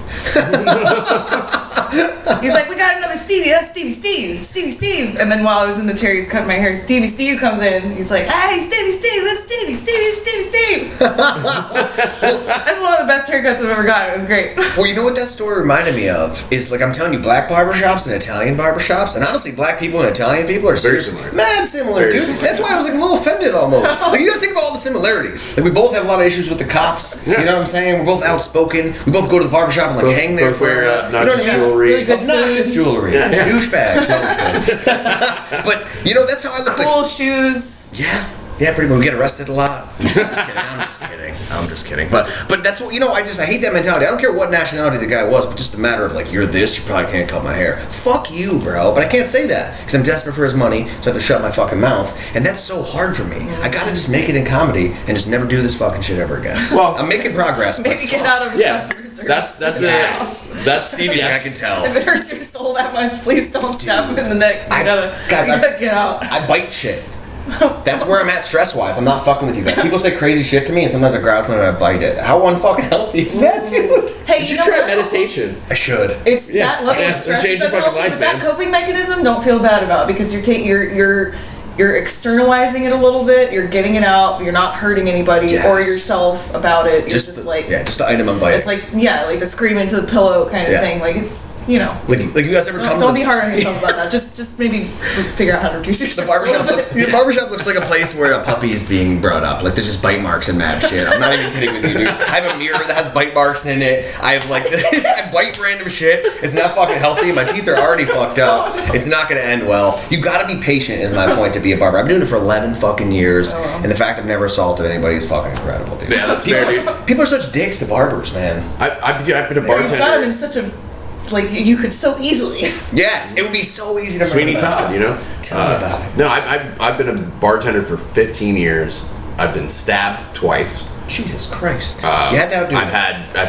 He's like, "We got another Stevie. That's Steve. And then while I was in the chair, he's cutting my hair. Steve comes in. He's like, "Hey, Steve, that's Steve." That's one of the best haircuts I've ever gotten. It was great. Well, you know what that story reminded me of is like I'm telling you, black barbershops and Italian barbershops, and honestly, black people and Italian people are Very seriously similar. mad similar, Very dude. similar. That's why I was like a little offended almost. Like you gotta think about all the similarities. Like we both have a lot of issues with the cops. Yeah. You know what I'm saying? We're both outspoken. We both go to the barbershop and like Both- hang there both wear, forever. obnoxious you know what I mean? jewelry. Really good Obnoxious food. jewelry. Yeah. Douchebags. No, I'm just kidding. But you know that's how I look. Cool Like, shoes. yeah, pretty much. We get arrested a lot. I'm just kidding. But that's what, you know, I hate that mentality. I don't care what nationality the guy was, but just a matter of like, you're this, you probably can't cut my hair. Fuck you, bro. But I can't say that because I'm desperate for his money, so I have to shut my fucking mouth. And that's so hard for me. I gotta just make it in comedy and just never do this fucking shit ever again. Well, I'm making progress. but Maybe get fuck. out of Yeah, customer service. that's Stevie's like, I can If tell. it hurts your soul that much, please don't stab him in the neck. You gotta get out. I bite shit. That's where I'm at stress-wise. I'm not fucking with you guys. People say crazy shit to me, and sometimes I grab something and I bite it. How unfucking healthy is that, dude? Hey, You should know try what? meditation. I should. It's Yeah. that level Yeah, of stress. change your that fucking level- life, that man. coping mechanism, don't feel bad about because you're you're externalizing it a little bit. You're getting it out. You're not hurting anybody or yourself about it. You're just just the item I'm biting. It's like like the scream into the pillow kind of thing. Like it's you guys ever come? Don't be hard on yourself about that. Just maybe figure out how to reduce yourself. The barbershop looks like a place where a puppy is being brought up. Like there's just bite marks and mad shit. I'm not even kidding with you, dude. I have a mirror that has bite marks in it. I have I bite random shit. It's not fucking healthy. My teeth are already fucked up. It's not gonna end well. You gotta be patient is my point to be a barber. I've been doing it for 11 fucking years, and the fact I've never assaulted anybody is fucking incredible, dude. Yeah, that's fair, dude. People are such dicks to barbers, man. I've been a bartender. You've got him in such a you could so easily. Yes, it would be so easy to Sweeney Todd, you know. Tell me about it. No, I've been a bartender for 15 years. I've been stabbed twice. Jesus Christ! You had to outdo I've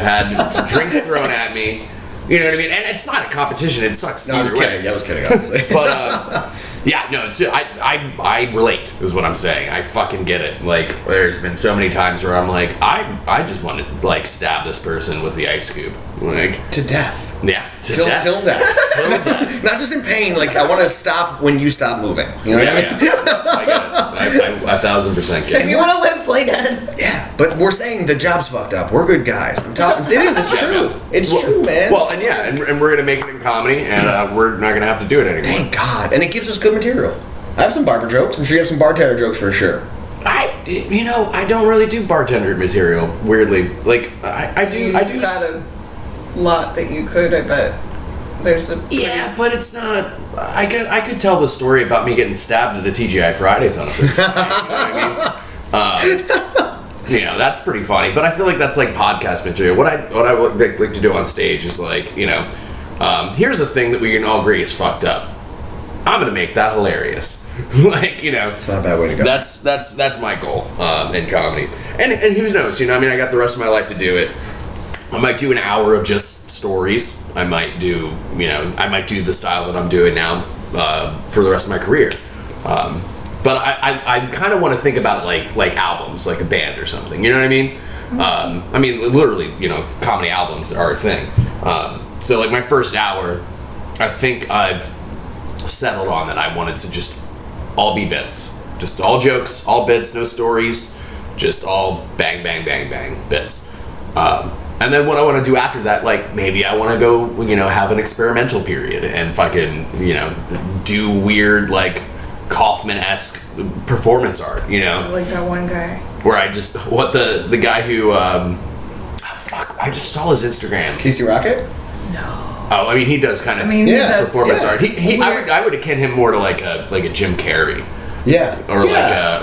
had drinks thrown at me. You know what I mean? And it's not a competition. It sucks. No, I was kidding. Obviously. But yeah, no. I relate. Is what I'm saying. I fucking get it. Like, there's been so many times where I'm like, I just want to stab this person with the ice scoop, to death. Yeah, till death. Till death. Not just in pain. Like I want to stop when you stop moving. You know what I mean? Yeah. I get it. I 1000% get it. If you want to live, play dead. Yeah, but we're saying the job's fucked up. We're good guys. I'm talking. It is. It's true. It's true, man. Well, and we're gonna make it in comedy, and we're not gonna have to do it anymore. Thank God. And it gives us good material. I have some barber jokes. I'm sure you have some bartender jokes for sure. I don't really do bartender material. Weirdly, I do. You've got a lot that you could. I bet there's a but it's not. I could tell the story about me getting stabbed at a TGI Fridays on a Thursday. You know what I mean? That's pretty funny. But I feel like that's like podcast material. What I would like to do on stage is here's a thing that we can all agree is fucked up. I'm gonna make that hilarious. It's not a bad way to go. That's my goal in comedy. And who knows? I got the rest of my life to do it. I might do an hour of just stories. I might do the style that I'm doing now for the rest of my career. But I kind of want to think about it like albums, like a band or something. You know what I mean? Mm-hmm. Literally, comedy albums are a thing. So like my first hour, I think I've settled on that I wanted to just all be bits. Just all jokes, all bits, no stories, just all bang, bang, bang, bang bits. And then what I want to do after that, maybe I want to go, have an experimental period and fucking, do weird, Kaufman-esque performance art, Like that one guy. Where the guy who, I just stole his Instagram. Casey Rocket? No. Oh, he does kind of performance art. I would akin him more to like a Jim Carrey. Yeah. Or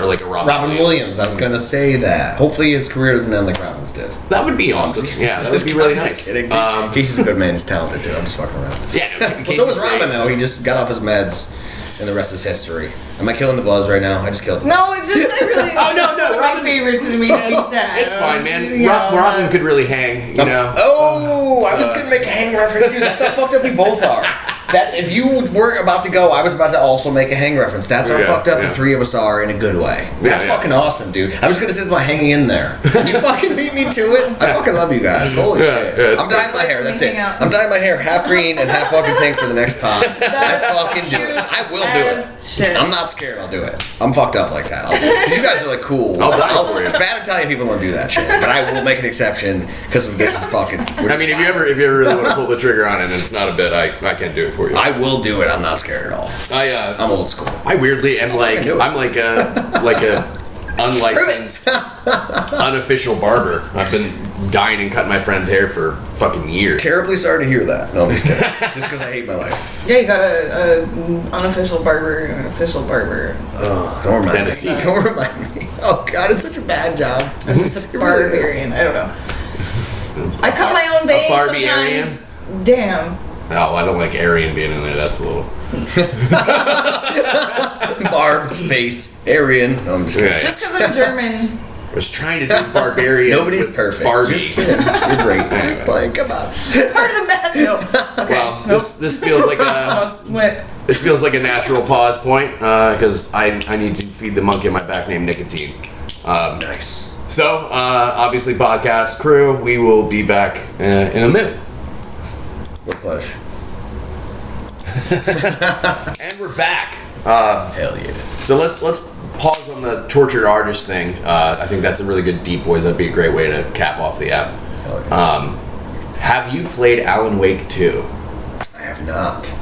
like a Robin Williams. I was gonna say that. Hopefully his career doesn't end like Robin's did. That would be awesome. Yeah, that would be really nice. Kidding. Casey's a good man. He's talented too. I'm just fucking around. Yeah. Well, so was Robin though. He just got off his meds, and the rest is history. Am I killing the buzz right now? I just killed him. No, I really. Oh no, Robin favors it makes me sad. It's fine, man. Robin could really hang. Oh, I was gonna make a hang reference, dude. That's how fucked up we both are. That if you weren't about to go, I was about to also make a hang reference. That's how fucked up the three of us are in a good way. That's fucking awesome, dude. I was gonna say my hanging in there. You fucking beat me to it. I fucking love you guys. Holy shit. I'm dyeing my hair. That's it. I'm dyeing my hair half green and half fucking pink for the next pod. Let's fucking do it. I will do it. Shit. I'm not scared. I'll do it. I'm fucked up like that. I'll do it. You guys are cool. I'll die for you. Fat Italian people don't do that shit, but I will make an exception because this is fucking. If you ever really want to pull the trigger on it and it's not a bit, I can't do it for you. I will do it. I'm not scared at all. I'm old school. I weirdly am I'm like a unlicensed, unofficial barber. I've been dyeing and cutting my friend's hair for fucking years. Terribly sorry to hear that. No, I'm just kidding. Just because I hate my life. Yeah, you got a unofficial barber and an official barber. Oh, don't remind me. Don't remind me. Oh God, it's such a bad job. I'm just a barbarian. I don't know. I cut my own bangs sometimes. Damn. Oh, I don't like Aryan being in there. That's a little. Barb, space, Aryan. No, I'm just kidding. Just because I'm German. I was trying to do barbarian. Nobody's perfect. Barbie. Just kidding. You're great. Anyway. Just playing. Come on. Part of the math. No. Okay. Well, this feels like a. This feels like a natural pause point because I need to feed the monkey on my back named Nicotine. Nice. So obviously, podcast crew, we will be back in a minute. With pleasure. And we're back. Hell yeah. So let's pause on the tortured artist thing. I think that's a really good deep boys. That'd be a great way to cap off the app. Hell yeah. Have you played Alan Wake 2? I have not.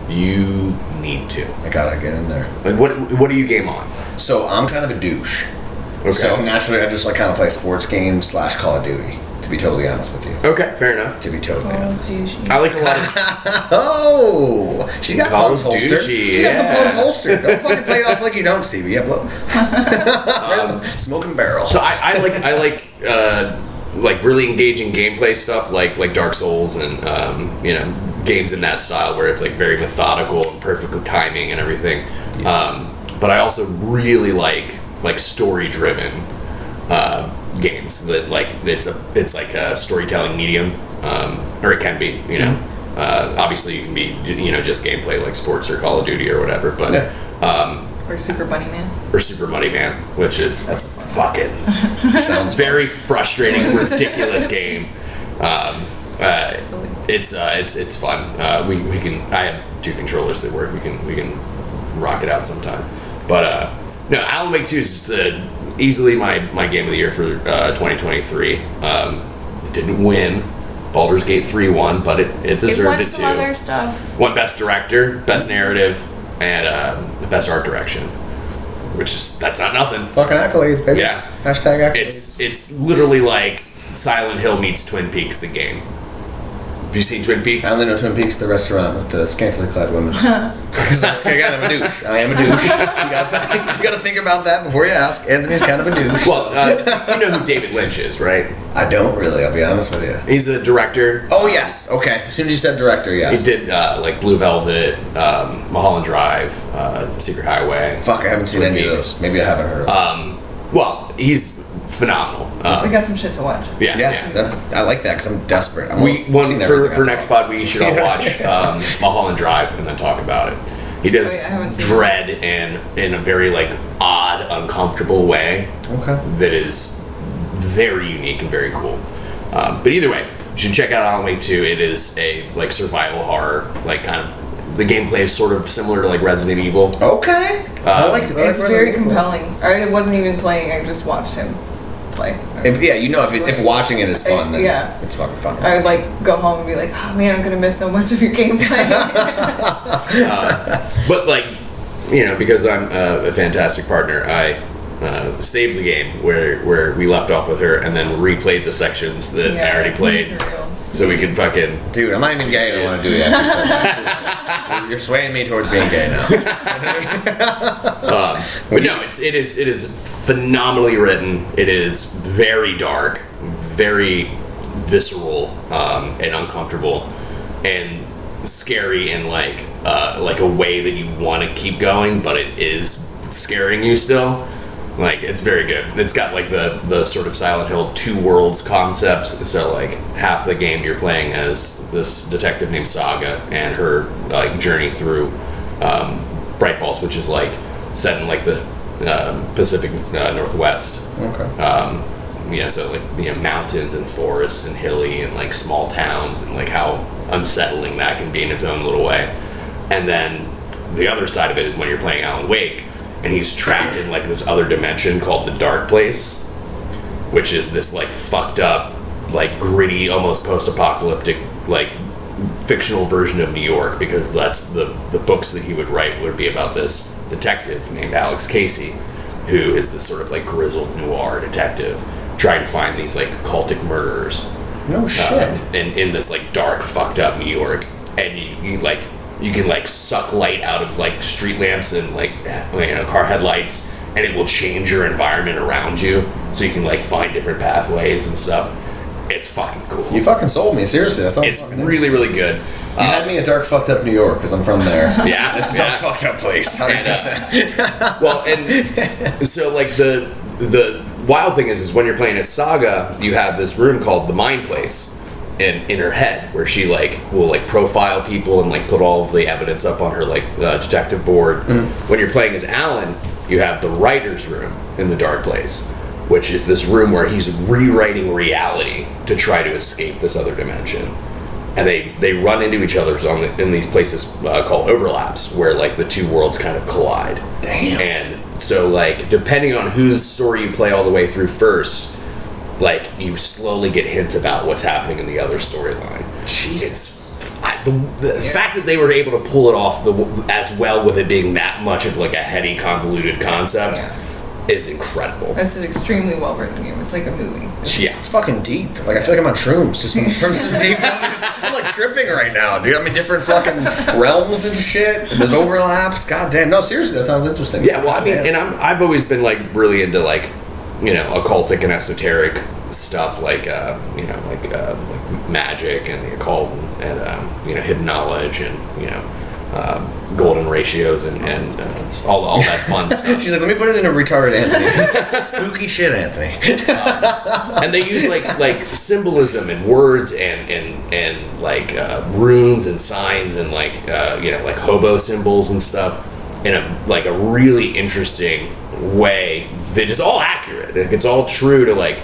You need to. I gotta get in there. Like, what do you game on? So I'm kind of a douche. Okay. So naturally, I just like kind of play sports games / Call of Duty. To be totally honest with you. Okay, fair enough. To be totally honest. I like a lot of. Oh, she got Call Plum's of holster. Duty, She got some yeah. Plum's holster. Don't fucking play it off like you don't, Stevie. Yeah, blow. Smoking barrel. So I like really engaging gameplay stuff like Dark Souls and games in that style where it's like very methodical and perfect timing and everything. But I also really like story driven games that like it's like a storytelling medium, or it can be. Obviously you can be just gameplay like sports or Call of Duty or whatever, but Or Super Bunny Man. which is That's fun. fucking sounds very frustrating, ridiculous game. It's fun. We can. I have 2 controllers that work. We can rock it out sometime. But no, Alan Wake 2 is just easily my game of the year for 2023. It didn't win. Baldur's Gate 3 won, but it deserved it some too. other stuff. Won Best Director, Best Narrative, and the Best Art Direction. That's not nothing. Fucking accolades, baby. Yeah. Hashtag accolades. It's literally like Silent Hill meets Twin Peaks, the game. Have you seen Twin Peaks? I only know Twin Peaks, the restaurant with the scantily clad women. Because again, I'm a douche. I am a douche. You gotta think about that before you ask. Anthony's kind of a douche. Well, you know who David Lynch is, right? I don't really. I'll be honest with you. He's a director. Oh yes. Okay. As soon as you said director, yes. He did like Blue Velvet, Mulholland Drive, Secret Highway. Fuck, I haven't seen Twin any of Peaks. those. Maybe I haven't heard of them. Well, he's phenomenal. We got some shit to watch. Yeah. I like that because I'm desperate. I'm For next pod, we should all watch Mulholland Drive and then talk about it. He does I haven't seen dread in a very like odd, uncomfortable way. Okay. That is very unique and very cool. But either way, you should check out Alan Wake 2. It is a like survival horror, like kind of. The gameplay is sort of similar to like Resident Evil. Okay. I like It's very compelling. I wasn't even playing. I just watched him play. If watching it is fun, then Yeah. it's fucking fun. I would like go home and be like, oh man, I'm gonna miss so much of your gameplay. But like, because I'm a fantastic partner, I saved the game where we left off with her, and then replayed the sections that I already played, so we can fucking. Dude, I'm not even gay. I don't want to do that. You're swaying me towards being gay now. But no, it is phenomenally written. It is very dark, very visceral, and uncomfortable, and scary in like a way that you want to keep going, but it is scaring you still. Like, it's very good. It's got like the sort of Silent Hill 2 worlds concept. So like half the game you're playing as this detective named Saga and her like journey through Bright Falls, which is like set in like the Pacific Northwest. Okay. So like mountains and forests and hilly and like small towns, and like how unsettling that can be in its own little way. And then the other side of it is when you're playing Alan Wake, and he's trapped in like this other dimension called the Dark Place, which is this like fucked up, like gritty, almost post-apocalyptic, like fictional version of New York, because that's the books that he would write would be about this detective named Alex Casey, who is this sort of like grizzled noir detective trying to find these like cultic murderers. No shit. In this like dark, fucked up New York, and you can like suck light out of like street lamps and like car headlights, and it will change your environment around you, so you can like find different pathways and stuff. It's fucking cool. You fucking sold me, seriously. That's It's really, really good. You had me at dark, fucked up New York because I'm from there. Yeah, It's a dark, fucked up place. 100%. Well, and so like the wild thing is when you're playing as Saga, you have this room called the Mind Place in her head, where she like will like profile people and like put all of the evidence up on her like detective board. When you're playing as Alan, you have the writer's room in the Dark Place, which is this room where he's rewriting reality to try to escape this other dimension. and they run into each other in these places called overlaps, where like the two worlds kind of collide. Damn. And so like depending on whose story you play all the way through first, like you slowly get hints about what's happening in the other storyline. Jesus. The fact that they were able to pull it off as well with it being that much of like a heady, convoluted concept is incredible. It's an extremely well written game. It's like a movie. It's fucking deep. Like I feel like I'm on shrooms just from some deep. I'm like tripping right now, dude. I'm in different fucking realms and shit. There's overlaps. God damn. No, seriously, that sounds interesting. Yeah, well, I mean, and I've always been like really into like, you know, occultic and esoteric stuff, like like magic and the occult and you know, hidden knowledge and you know, golden ratios and all that fun stuff. She's like, let me put it in a retarded Anthony. Spooky shit, Anthony. And they use like symbolism and words and like runes and signs and like you know, like hobo symbols and stuff in a really interesting way that is all accurate. It's all true to like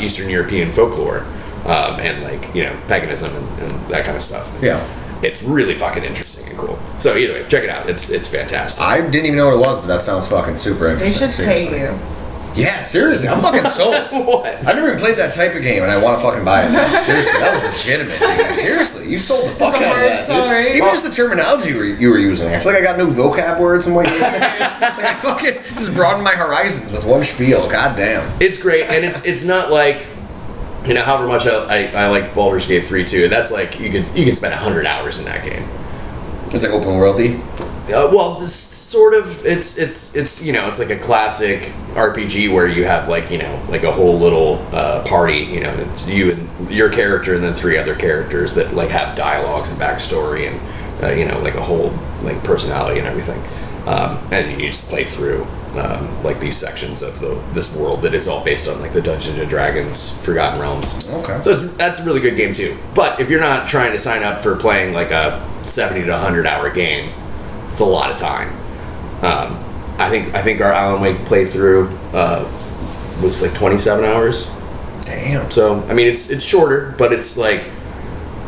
Eastern European folklore and like, you know, paganism and that kind of stuff. Yeah. It's really fucking interesting and cool. So either way, check it out. It's fantastic. I didn't even know what it was, but that sounds fucking super They interesting. should pay seriously. you. Yeah, seriously, I'm fucking sold. What? I never even played that type of game, and I want to fucking buy it now. Seriously, that was legitimate, dude. Seriously, you sold the fuck It's a out of hard that, story. dude. Even just the terminology you were using. I feel like I got new vocab words and what you were saying. Like I fucking just broadened my horizons with one spiel. God damn. It's great, and it's not like, you know, however much I like Baldur's Gate 3 too. That's like you can spend 100 hours in that game. It's like open worldy. Well, this sort of it's you know, it's like a classic RPG where you have like, you know, like a whole little party, you know, it's you and your character and then 3 other characters that like have dialogues and backstory and you know, like a whole like personality and everything, and you just play through like these sections of this world that is all based on like the Dungeons and Dragons Forgotten Realms. Okay. So that's a really good game too. But if you're not trying to sign up for playing like a 70 to 100 hour game, it's a lot of time. I think our Alan Wake playthrough was like 27 hours. Damn. So I mean, it's shorter, but it's like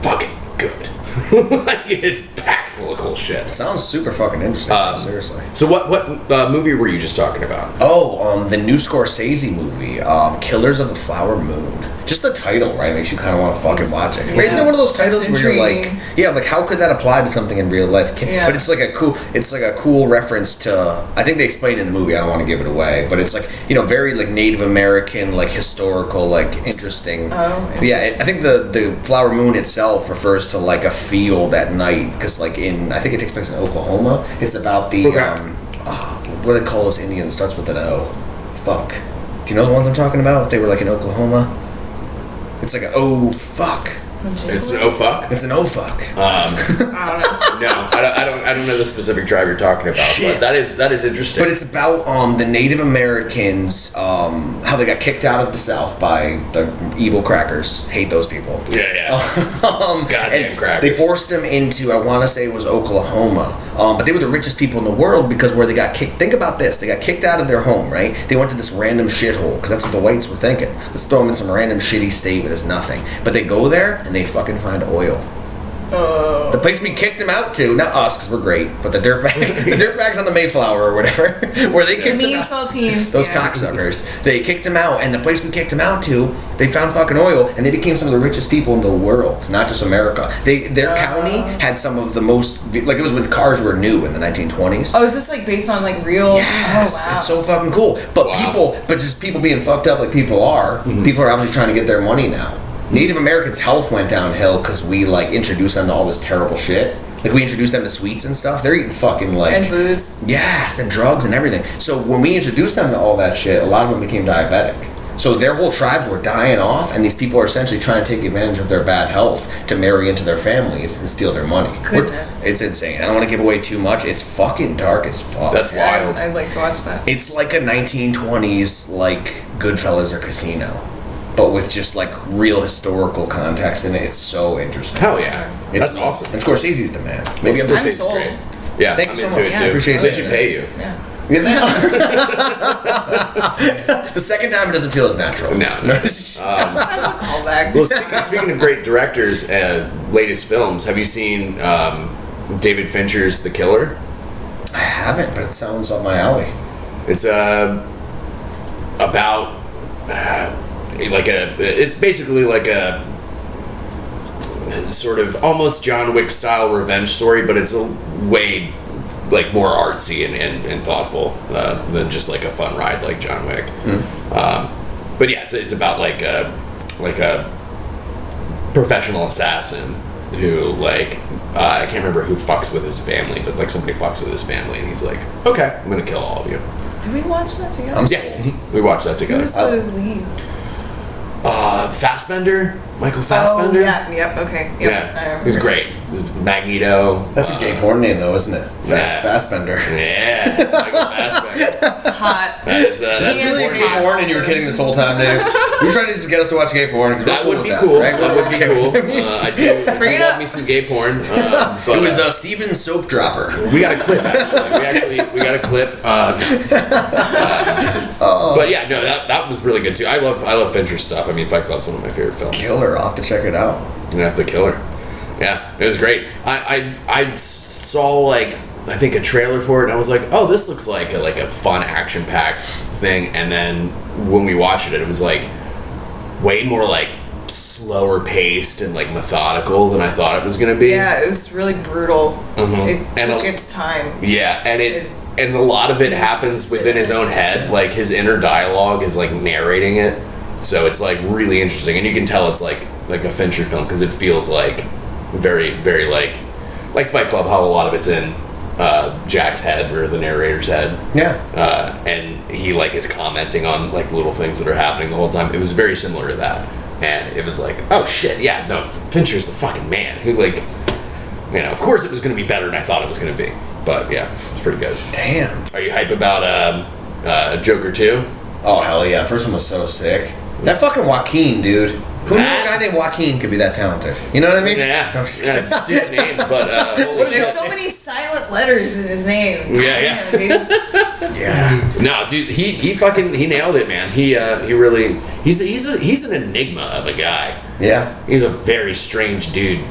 fucking good. Like, it's packed full of cool shit. Sounds super fucking interesting. Seriously. So what movie were you just talking about? Oh, the new Scorsese movie, Killers of the Flower Moon. Just the title, right, makes you kind of want to fucking watch it. Right? Isn't it one of those titles It's where you're like, intriguing. yeah, like how could that apply to something in real life? Yeah. But it's like a cool reference to. I think they explain in the movie. I don't want to give it away, but it's like, you know, very like Native American, like historical, like interesting. Oh. Yeah, I think the flower moon itself refers to like a field at night because like I think it takes place in Oklahoma. It's about the what do they call those Indians? It starts with an O. Fuck. Do you know the ones I'm talking about? They were like in Oklahoma. It's like fuck. It's an fuck. It's an fuck. I don't know. No, I don't know the specific tribe you're talking about. Shit. But that is interesting. But it's about the Native Americans, how they got kicked out of the South by the evil crackers. Hate those people. Yeah. Goddamn crackers. They forced them into, I want to say it was Oklahoma. But they were the richest people in the world because where they got kicked. Think about this. They got kicked out of their home, right? They went to this random shithole because that's what the whites were thinking. Let's throw them in some random shitty state where there's nothing. But they go there and they fucking find oil. The place we kicked them out to, not us because we're great, but the dirtbags on the Mayflower or whatever, where they kicked them Mean out. saltines. Those yeah. cocksuckers. They kicked them out, and the place we kicked them out to, they found fucking oil, and they became some of the richest people in the world, not just America. Their county had some of the most, like it was when cars were new in the 1920s. Oh, is this like based on like real? Yes, Oh, wow. it's so fucking cool. But just people being fucked up like people are, people are obviously trying to get their money now. Native Americans' health went downhill because we like introduced them to all this terrible shit. Like we introduced them to sweets and stuff. They're eating fucking like And booze. Yes, and drugs and everything. So when we introduced them to all that shit, a lot of them became diabetic. So their whole tribes were dying off, and these people are essentially trying to take advantage of their bad health to marry into their families and steal their money. Goodness. It's insane. I don't want to give away too much. It's fucking dark as fuck. That's wild. I'd like to watch that. It's like a 1920s like Goodfellas or Casino, but with just like real historical context in it. It's so interesting. Hell yeah. That's It's awesome. And Scorsese's the man. Maybe I'm I'm just sold. Yeah, Thank I'm you so into much. it Yeah, too. I appreciate They it. should pay you. Yeah. Yeah, they are. The second time it doesn't feel as natural. No. That's a callback. Well, speaking of great directors, latest films, have you seen David Fincher's The Killer? I haven't, but it sounds up my alley. It's about it's basically like a sort of almost John Wick style revenge story, but it's a way like more artsy and thoughtful than just like a fun ride like John Wick. But yeah, it's about like a professional assassin who like I can't remember who fucks with his family, but like somebody fucks with his family, and he's like, okay, I'm gonna kill all of you. Did we watch that together? Yeah, we watched that together. Who's the lead? Fassbender, Michael Fassbender. Oh, yeah, yep, okay. Yep, Yeah, he was great. Magneto. That's a gay porn name, though, isn't it? Fassbender. Yeah, Michael Fassbender. Hot. Is this really a gay porn, and you were kidding this whole time, Dave? You're trying to just get us to watch gay porn. That would be cool. Right? That would be cool. I do Bring it love up. me some gay porn. It was Steven Soap Dropper. We got a clip actually. We got a clip. But yeah, no, that was really good too. I love Fincher's stuff. I mean, Fight Club's one of my favorite films. Killer. I'll have to check it out. Yeah, The Killer. Yeah, it was great. I saw like I think a trailer for it, and I was like, oh, this looks like a fun action packed thing. And then when we watched it, it was like way more like slower paced and like methodical than I thought it was gonna be. Yeah, it was really brutal. It And took its time. Yeah, and a lot of it happens within his own head. Like his inner dialogue is like narrating it, so it's like really interesting, and you can tell it's like a Fincher film because it feels like very, very like Fight Club. How a lot of it's in Jack's head or the narrator's head. Yeah. And he like is commenting on like little things that are happening the whole time. It was very similar to that, and it was like, oh shit, yeah, no, Fincher's the fucking man. Who like, you know, of course it was going to be better than I thought it was going to be. But yeah, it's pretty good. Damn. Are you hype about Joker 2? Oh, hell yeah. The first one was so sick. That fucking Joaquin, dude. Who knew a guy named Joaquin could be that talented? You know what I mean? Yeah. No, I'm just Yeah, it's a stupid name, but holy There's shit. so many silent letters in his name. Yeah. Dude. Yeah. No, dude, he nailed it, man. He really he's an enigma of a guy. Yeah. He's a very strange dude.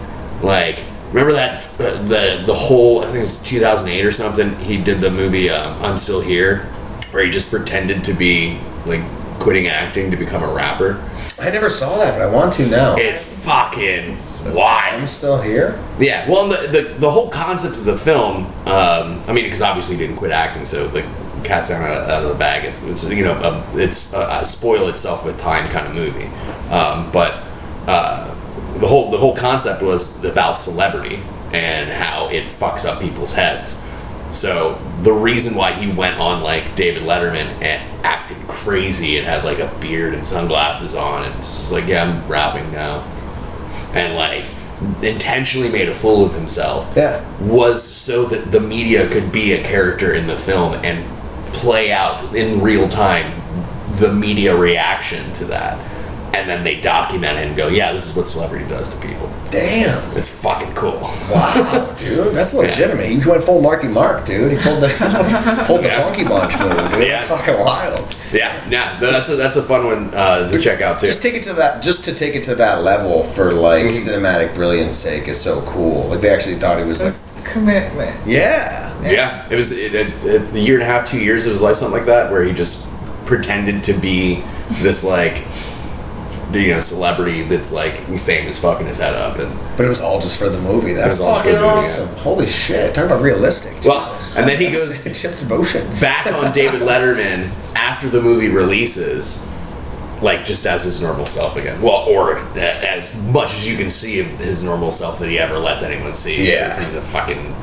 Like, remember that the whole, I think it was 2008 or something, he did the movie I'm Still Here, where he just pretended to be like quitting acting to become a rapper. I never saw that, but I want to now. It's fucking wild. I'm Still Here? Yeah, well, the whole concept of the film, I mean, because obviously he didn't quit acting, so the cat's out of the bag. It was, you know, it's a spoil itself with time kind of movie. But the whole concept was about celebrity and how it fucks up people's heads. So the reason why he went on like David Letterman and acted crazy and had like a beard and sunglasses on and just like, yeah, I'm rapping now, and like intentionally made a fool of himself, was so that the media could be a character in the film and play out in real time the media reaction to that. And then they document it and go, yeah, this is what celebrity does to people. Damn. It's fucking cool. Wow, dude. That's legitimate. He went full Marky Mark, dude. He pulled the Funky Bunch move, dude. Yeah. That's fucking wild. Yeah, that's a fun one to check out too. Just to take it to that level for like cinematic brilliance sake is so cool. Like they actually thought he was like Commitment. Yeah. It was it's the year and a half, 2 years of his life, something like that, where he just pretended to be this like, you know, celebrity that's like famous, fucking his head up, but it was all just for the movie. That's fucking awesome. Yeah. Holy shit! Talk about realistic. Well, Jesus. And then he goes just devotion back on David Letterman after the movie releases, like just as his normal self again. Well, or as much as you can see of his normal self that he ever lets anyone see. Yeah, because he's a fucking,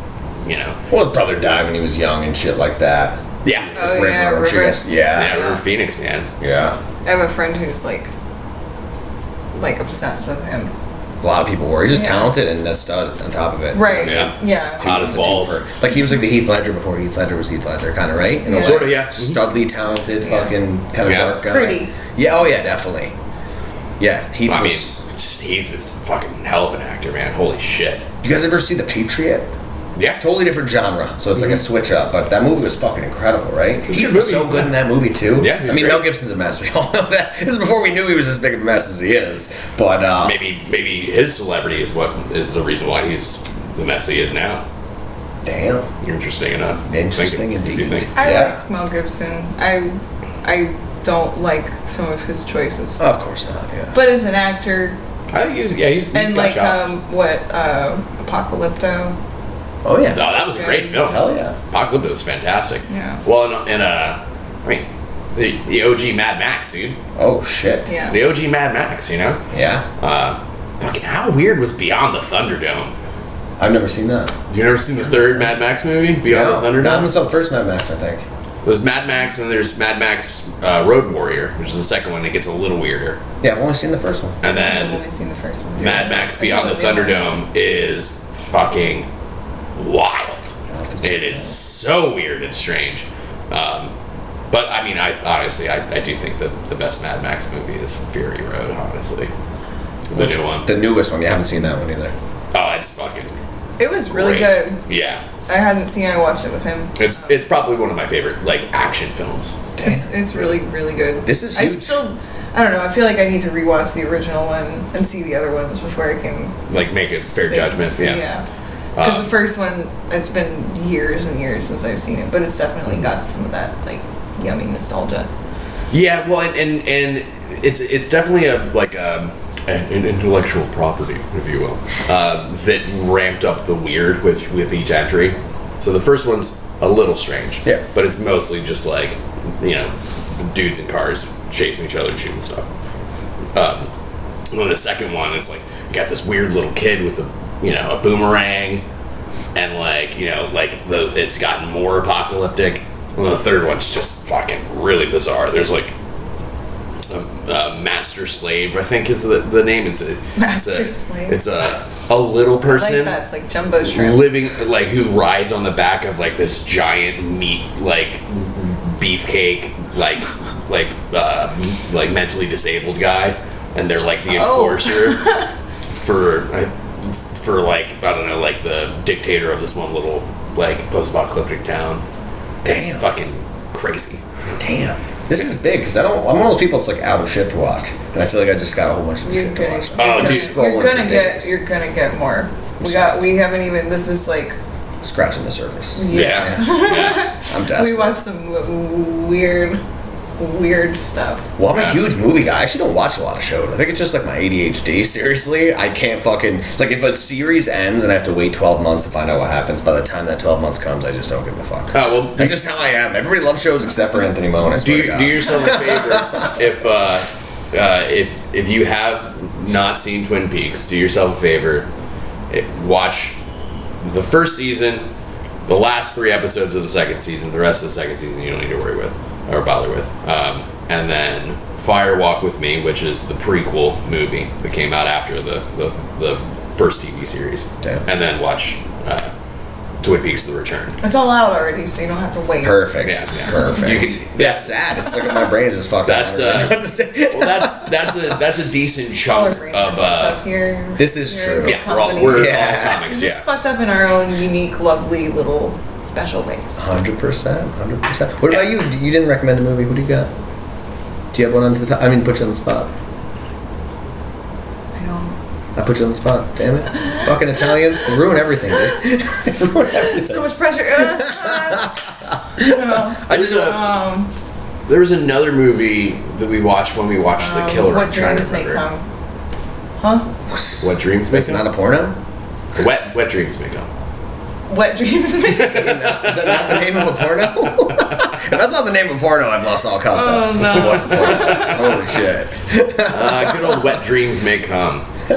you know. Well, his brother died when he was young and shit like that. Yeah. Oh, River. River Phoenix, man. Yeah. I have a friend who's like obsessed with him. A lot of people were. He's just talented and a stud on top of it. Right. Yeah. Hot as balls. Like he was like the Heath Ledger before Heath Ledger was Heath Ledger, kind of, right? Yeah. Sort of, yeah. Studly, talented, fucking kind of dark guy. Pretty. Yeah. Oh yeah, definitely. Yeah. Heath Heath is fucking hell of an actor, man. Holy shit. You guys ever see The Patriot? Yeah. Totally different genre, so it's like a switch up. But that movie was fucking incredible, right? was a He good was movie. so good in that movie too. Yeah, he was I mean, great. Mel Gibson's a mess. We all know that. This is before we knew he was as big of a mess as he is. But Maybe his celebrity is what is the reason why he's the mess he is now. damn, Interesting enough. interesting If you indeed. think. I Yeah. like Mel Gibson. I don't like some of his choices, Of course not. Yeah. but as an actor, I think he's and got like chops. Apocalypto. Oh yeah. No, that was a great film. Hell yeah. Apocalypse was fantastic. Yeah. Well, I mean, the OG Mad Max, dude. Oh shit. Yeah. The OG Mad Max, you know? Yeah. Fucking how weird was Beyond the Thunderdome? I've never seen that. You never seen the third Mad Max movie, Beyond the No, Thunderdome? it's the first Mad Max, I think. There's Mad Max and there's Mad Max Road Warrior, which is the second one that gets a little weirder. Yeah, I've only seen the first one. And I've then only seen the first one. Mad Max I Beyond saw the new one. Thunderdome is fucking wild. I'll have to check It is so weird and strange. But I mean, I do think that the best Mad Max movie is Fury Road, honestly. The new one. The newest one. You haven't seen that one either. Oh, it's fucking It was really great. good. Yeah. I hadn't seen it. I watched it with him. It's probably one of my favorite action films. It's really, really good. This is I huge. I don't know. I feel like I need to rewatch the original one and see the other ones before I can Make a fair say- judgment. Yeah. Yeah. Because the first one, it's been years and years since I've seen it, but it's definitely got some of that yummy nostalgia. Yeah, well, and it's definitely an intellectual property, if you will, that ramped up the weird with each entry. So the first one's a little strange, Yeah. but it's mostly just dudes in cars chasing each other and shooting stuff. And then the second one, it's you got this weird little kid with a boomerang, and it's gotten more apocalyptic. And the third one's just fucking really bizarre. There's master slave, I think is the name. Master slave. It's a little I person like that. It's like jumbo shrimp. living who rides on the back of this giant meat beefcake mentally disabled guy, and they're the enforcer for I don't know the dictator of this one little post-apocalyptic town. It's Damn. fucking crazy. Damn. This is big because I'm one of those people that's out of shit to watch, and I feel like I just got a whole bunch of You're shit to gonna, watch. Oh, you're dude. gonna, you're Scrolling gonna for get days. you're gonna get more. We haven't even. This is Scratching the surface. Yeah. I'm desperate. We watched some weird stuff. Well, I'm a huge movie guy. I actually don't watch a lot of shows. I think it's just my ADHD. Seriously, I can't fucking if a series ends and I have to wait 12 months to find out what happens. By the time that 12 months comes, I just don't give a fuck. Oh well, That's just how I am. Everybody loves shows except for Anthony Mone. I swear to God. do yourself a favor if you have not seen Twin Peaks, do yourself a favor. Watch the first season, the last 3 episodes of the second season. The rest of the second season you don't need to worry with or bother with. And then Fire Walk with Me, which is the prequel movie that came out after the first TV series. Damn. And then watch Twin Peaks: The Return. It's all out already, so you don't have to wait. Perfect. Yeah. Perfect. You can- That's sad. It's my brain is just fucked up. That's, I don't know what to say. Well, that's a decent All chunk our brains are of fucked up here. This is Here true. at the yeah. We're all company. Yeah. comics. We're just Yeah. fucked up in our own unique, lovely little special ways. 100%. 100%. What about you? You didn't recommend a movie. What do you got? Do you have one on the top? I mean, put you on the spot. I don't. I put you on the spot. Damn it. Fucking Italians. They ruin everything, dude. They ruin everything. So much pressure. I just There was another movie that we watched when we watched The Killer. What I'm trying to dreams may remember. come. Huh? What dreams may It's come? not a porno? Wet dreams may come. What dreams may come? Is that not the name of a porno? If that's not the name of a porno, I've lost all concept. Oh, no. What's a porno? Holy shit. Good old Wet Dreams May Come. It's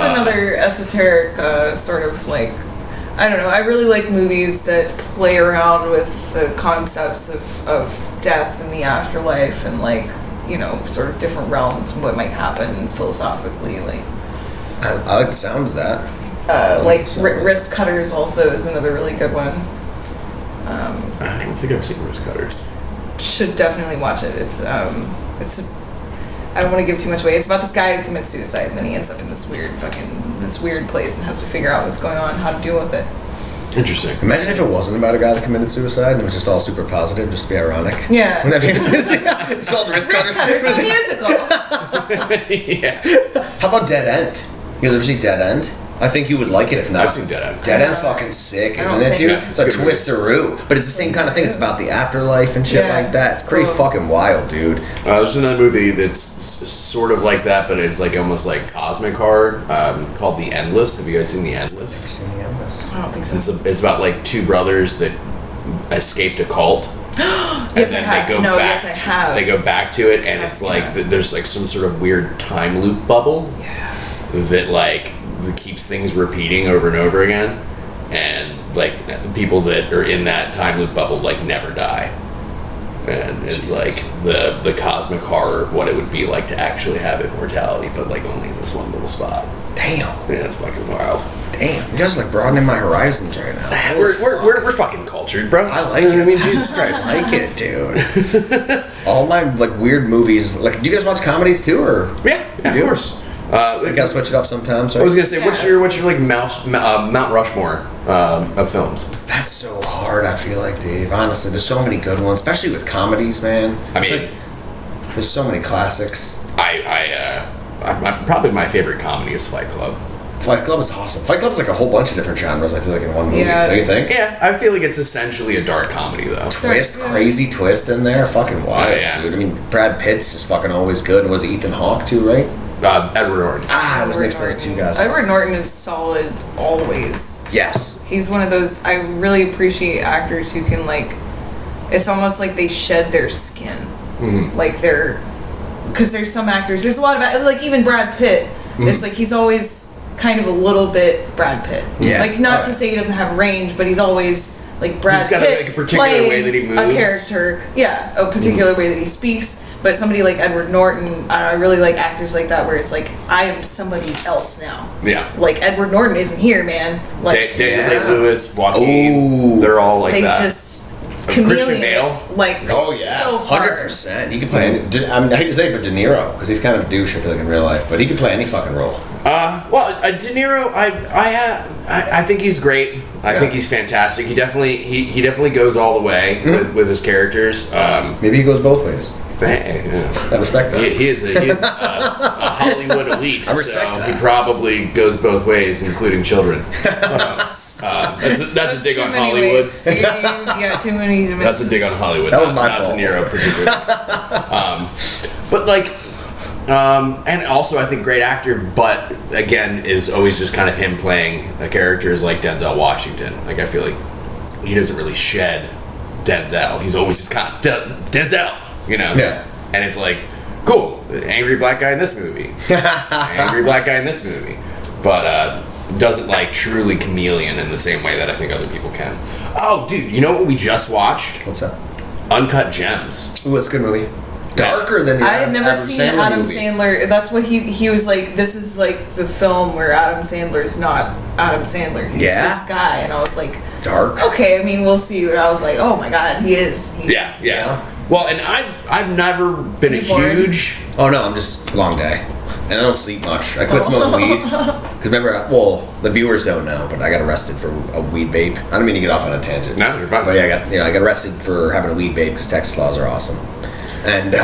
another esoteric sort of I don't know. I really like movies that play around with the concepts of death and the afterlife and sort of different realms and what might happen philosophically. I like the sound of that. Wrist Cutters also is another really good one. I don't think I've seen Wrist Cutters. Should definitely watch it. I don't want to give too much away. It's about this guy who commits suicide and then he ends up in this weird place and has to figure out what's going on, how to deal with it. Interesting. Imagine if it wasn't about a guy that committed suicide and it was just all super positive, just to be ironic. Yeah. Wouldn't that be, it's called Risk Cutters. It's a musical. Yeah. How about Dead End? You guys ever see Dead End? I think you would like it if not. I've seen Dead End. Dead End's fucking sick, I isn't don't it, think- dude? Yeah, It's a it's good twisteroo, but it's the same kind of thing. It's about the afterlife and shit Yeah. like that. It's pretty Cool. fucking wild, dude. There's another movie that's sort of like that, but it's like almost like cosmic horror, called The Endless. Have you guys seen The Endless? I don't think so. It's about like two brothers that escaped a cult. Yes, I have. No, yes, I have. They go back to it, and it's like Yeah. there's like some sort of weird time loop bubble Yeah. that like keeps things repeating over and over again, and like people that are in that time loop bubble like never die, and it's Jesus. like the cosmic horror of what it would be like to actually have immortality, but like only in this one little spot. Damn. Yeah, it's fucking wild. Damn. You guys are like broadening my horizons right now. We're fucking cultured, bro. I like it. I mean, Jesus Christ. I like it, dude. All my like weird movies. Like, do you guys watch comedies too, or Yeah, of do? course. I gotta switch it up sometimes? I was gonna say, what's Yeah. your like Mount Rushmore of films? That's so hard. I feel like, Dave. Honestly, there's so many good ones, especially with comedies, man. I It's mean, like, there's so many classics. Probably my favorite comedy is Fight Club. Fight Club is awesome. Fight Club's like a whole bunch of different genres. I feel like in one movie. Yeah. Don't you think? Yeah, I feel like it's essentially a dark comedy though. Twist, Yeah. crazy twist in there, fucking wild, Oh, yeah. dude. I mean, Brad Pitt's just fucking always good. And was it Ethan Hawke too, right? Edward Norton. I was mixing those two guys. Edward Norton is solid always. Yes. He's one of those. I really appreciate actors who can like. It's almost like they shed their skin, like they're. Because there's some actors. There's a lot of like even Brad Pitt. It's like he's always kind of a little bit Brad Pitt. Yeah. Like not Oh, to yeah. say he doesn't have range, but he's always like Brad He's got Pitt. a particular playing way that he a moves. character. Yeah, a particular way that he speaks. But somebody like Edward Norton, I really like actors like that where it's like I am somebody else now. Yeah. Like Edward Norton isn't here, man. Like Daniel Yeah. Day-Lewis, Joaquin, Ooh. they're all like they that. just Christian chameleon Bale? it, like Oh yeah, so hard. 100%. He could play. I mean, I hate to say it, but De Niro, because he's kind of a douche. I feel like in real life, but he could play any fucking role. De Niro, I think he's great. I think he's fantastic. He definitely goes all the way with his characters. Maybe he goes both ways. Yeah. I respect that. He is a Hollywood elite, I respect so that. he probably goes both ways, including children. That's a dig Too on many Hollywood. ways. Yeah, too many. That's a dig on Hollywood. That was my not fault. De Niro particularly. But like, and also I think great actor, but again is always just kind of him playing a character is like Denzel Washington. Like I feel like he doesn't really shed Denzel. He's always just kind of Denzel, you know? Yeah. And it's like, cool, angry black guy in this movie, angry black guy in this movie, but doesn't like truly chameleon in the same way that I think other people can. Oh, dude, you know what we just watched? What's that? Uncut Gems. Ooh, that's a good movie. Darker than the I had never Adam seen Sandler Adam movie. Sandler. That's what he was like. This is like the film where Adam Sandler's not Adam Sandler. He's Yeah? this guy, and I was like, Dark. okay. I mean, we'll see. But I was like, oh my god, he is. He's, Yeah. Well, and I've never been a You bored? huge. Oh no, I'm just long day, and I don't sleep much. I quit smoking weed because remember, well, the viewers don't know, but I got arrested for a weed vape. I don't mean to get off on a tangent. No, you're fine. But yeah, I got arrested for having a weed vape because Texas laws are awesome, and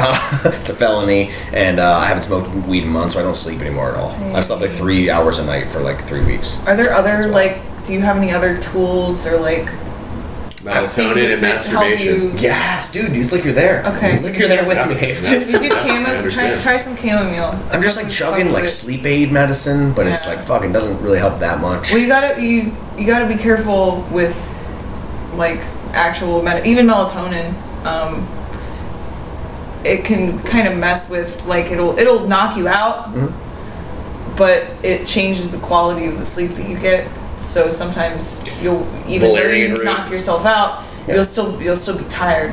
it's a felony, and I haven't smoked weed in months, so I don't sleep anymore at all. I've slept like 3 hours a night for like 3 weeks. Are there other That's why. like? Do you have any other tools or like? things Melatonin and that help masturbation. you- Yes, dude, it's like you're there. Okay. It's like you're there with Yeah. me. Yeah. You do I chamomile. understand. Try some chamomile. I'm just like chugging Fuck like with it. sleep aid medicine, but it's Yeah. like fucking doesn't really help that much. Well, you gotta be careful with like actual even melatonin. It can kind of mess with like it'll knock you out, but it changes the quality of the sleep that you get. So sometimes you'll even though Valerian you root. knock yourself out, Yeah. you'll still be tired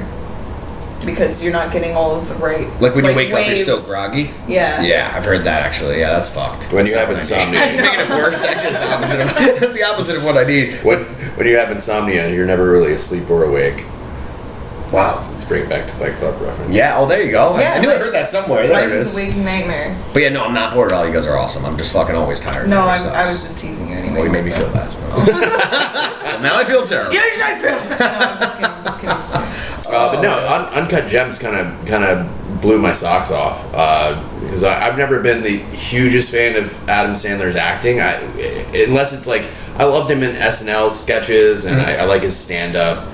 because you're not getting all of the right Like when you wake up, waves. you're still groggy. Yeah. Yeah, I've heard that actually. Yeah, that's fucked. When you That's have not what I need. insomnia. Making it worse. Actually, it's the opposite. That's the opposite of what I need. When you have insomnia, you're never really asleep or awake. Wow. Let's bring it back to Fight Club reference. Yeah, oh, there you go. Yeah, I knew I like, heard that somewhere. There Life it is is. a waking nightmare. But yeah, no, I'm not bored at all. You guys are awesome. I'm just fucking always tired. No, It I was sucks. just teasing you anyway. Well, you made me so. feel bad. Well, now I feel terrible. Yes, I feel. No, I'm just kidding. But no, Uncut Gems kind of blew my socks off because I've never been the hugest fan of Adam Sandler's acting. Unless it's like I loved him in SNL sketches and I like his stand up.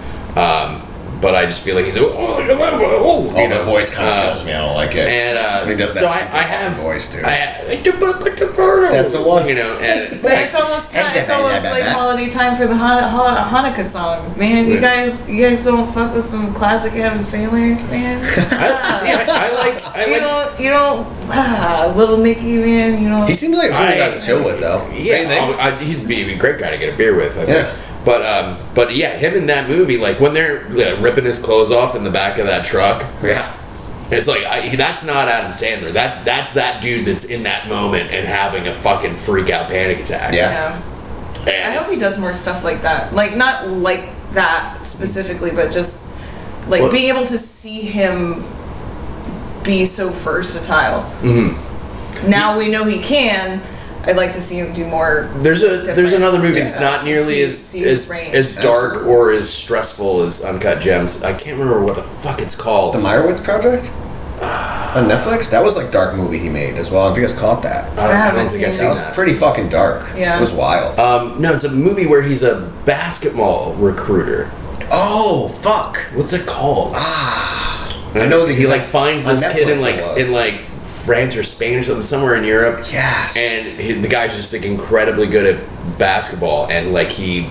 But I just feel like he's Oh, the voice kind of kills me. I don't like it. And he does that so stupid I have voice too. That's the one. you know. And But it's almost like holiday time for the Hanukkah song, man. You guys don't fuck with some classic Adam Sandler, man. You don't Little Nicky, man. You know. He seems like a cool guy to chill with, though. Yeah, he's a great guy to get a beer with, I think. Yeah. But yeah, him in that movie, like when they're ripping his clothes off in the back of that truck, Yeah. it's like that's not Adam Sandler. That's that dude that's in that moment and having a fucking freak out panic attack. Yeah. And I hope he does more stuff like that. Like not like that specifically, but just like being able to see him be so versatile. Mm-hmm. Now we know he can. I'd like to see him do more. There's another movie that's not nearly See his range. as dark or as stressful as Uncut Gems. I can't remember what the fuck it's called. The Meyerowitz Project? On Netflix? That was like a dark movie he made as well. I don't think you guys caught that. I haven't don't think I've seen seen That was that. pretty fucking dark. Yeah. It was wild. No, it's a movie where he's a basketball recruiter. Oh, fuck. What's it called? I know that he like finds on this kid in Netflix it was. like France or Spain or something, somewhere in Europe. Yes. And the guy's just like incredibly good at basketball, and like he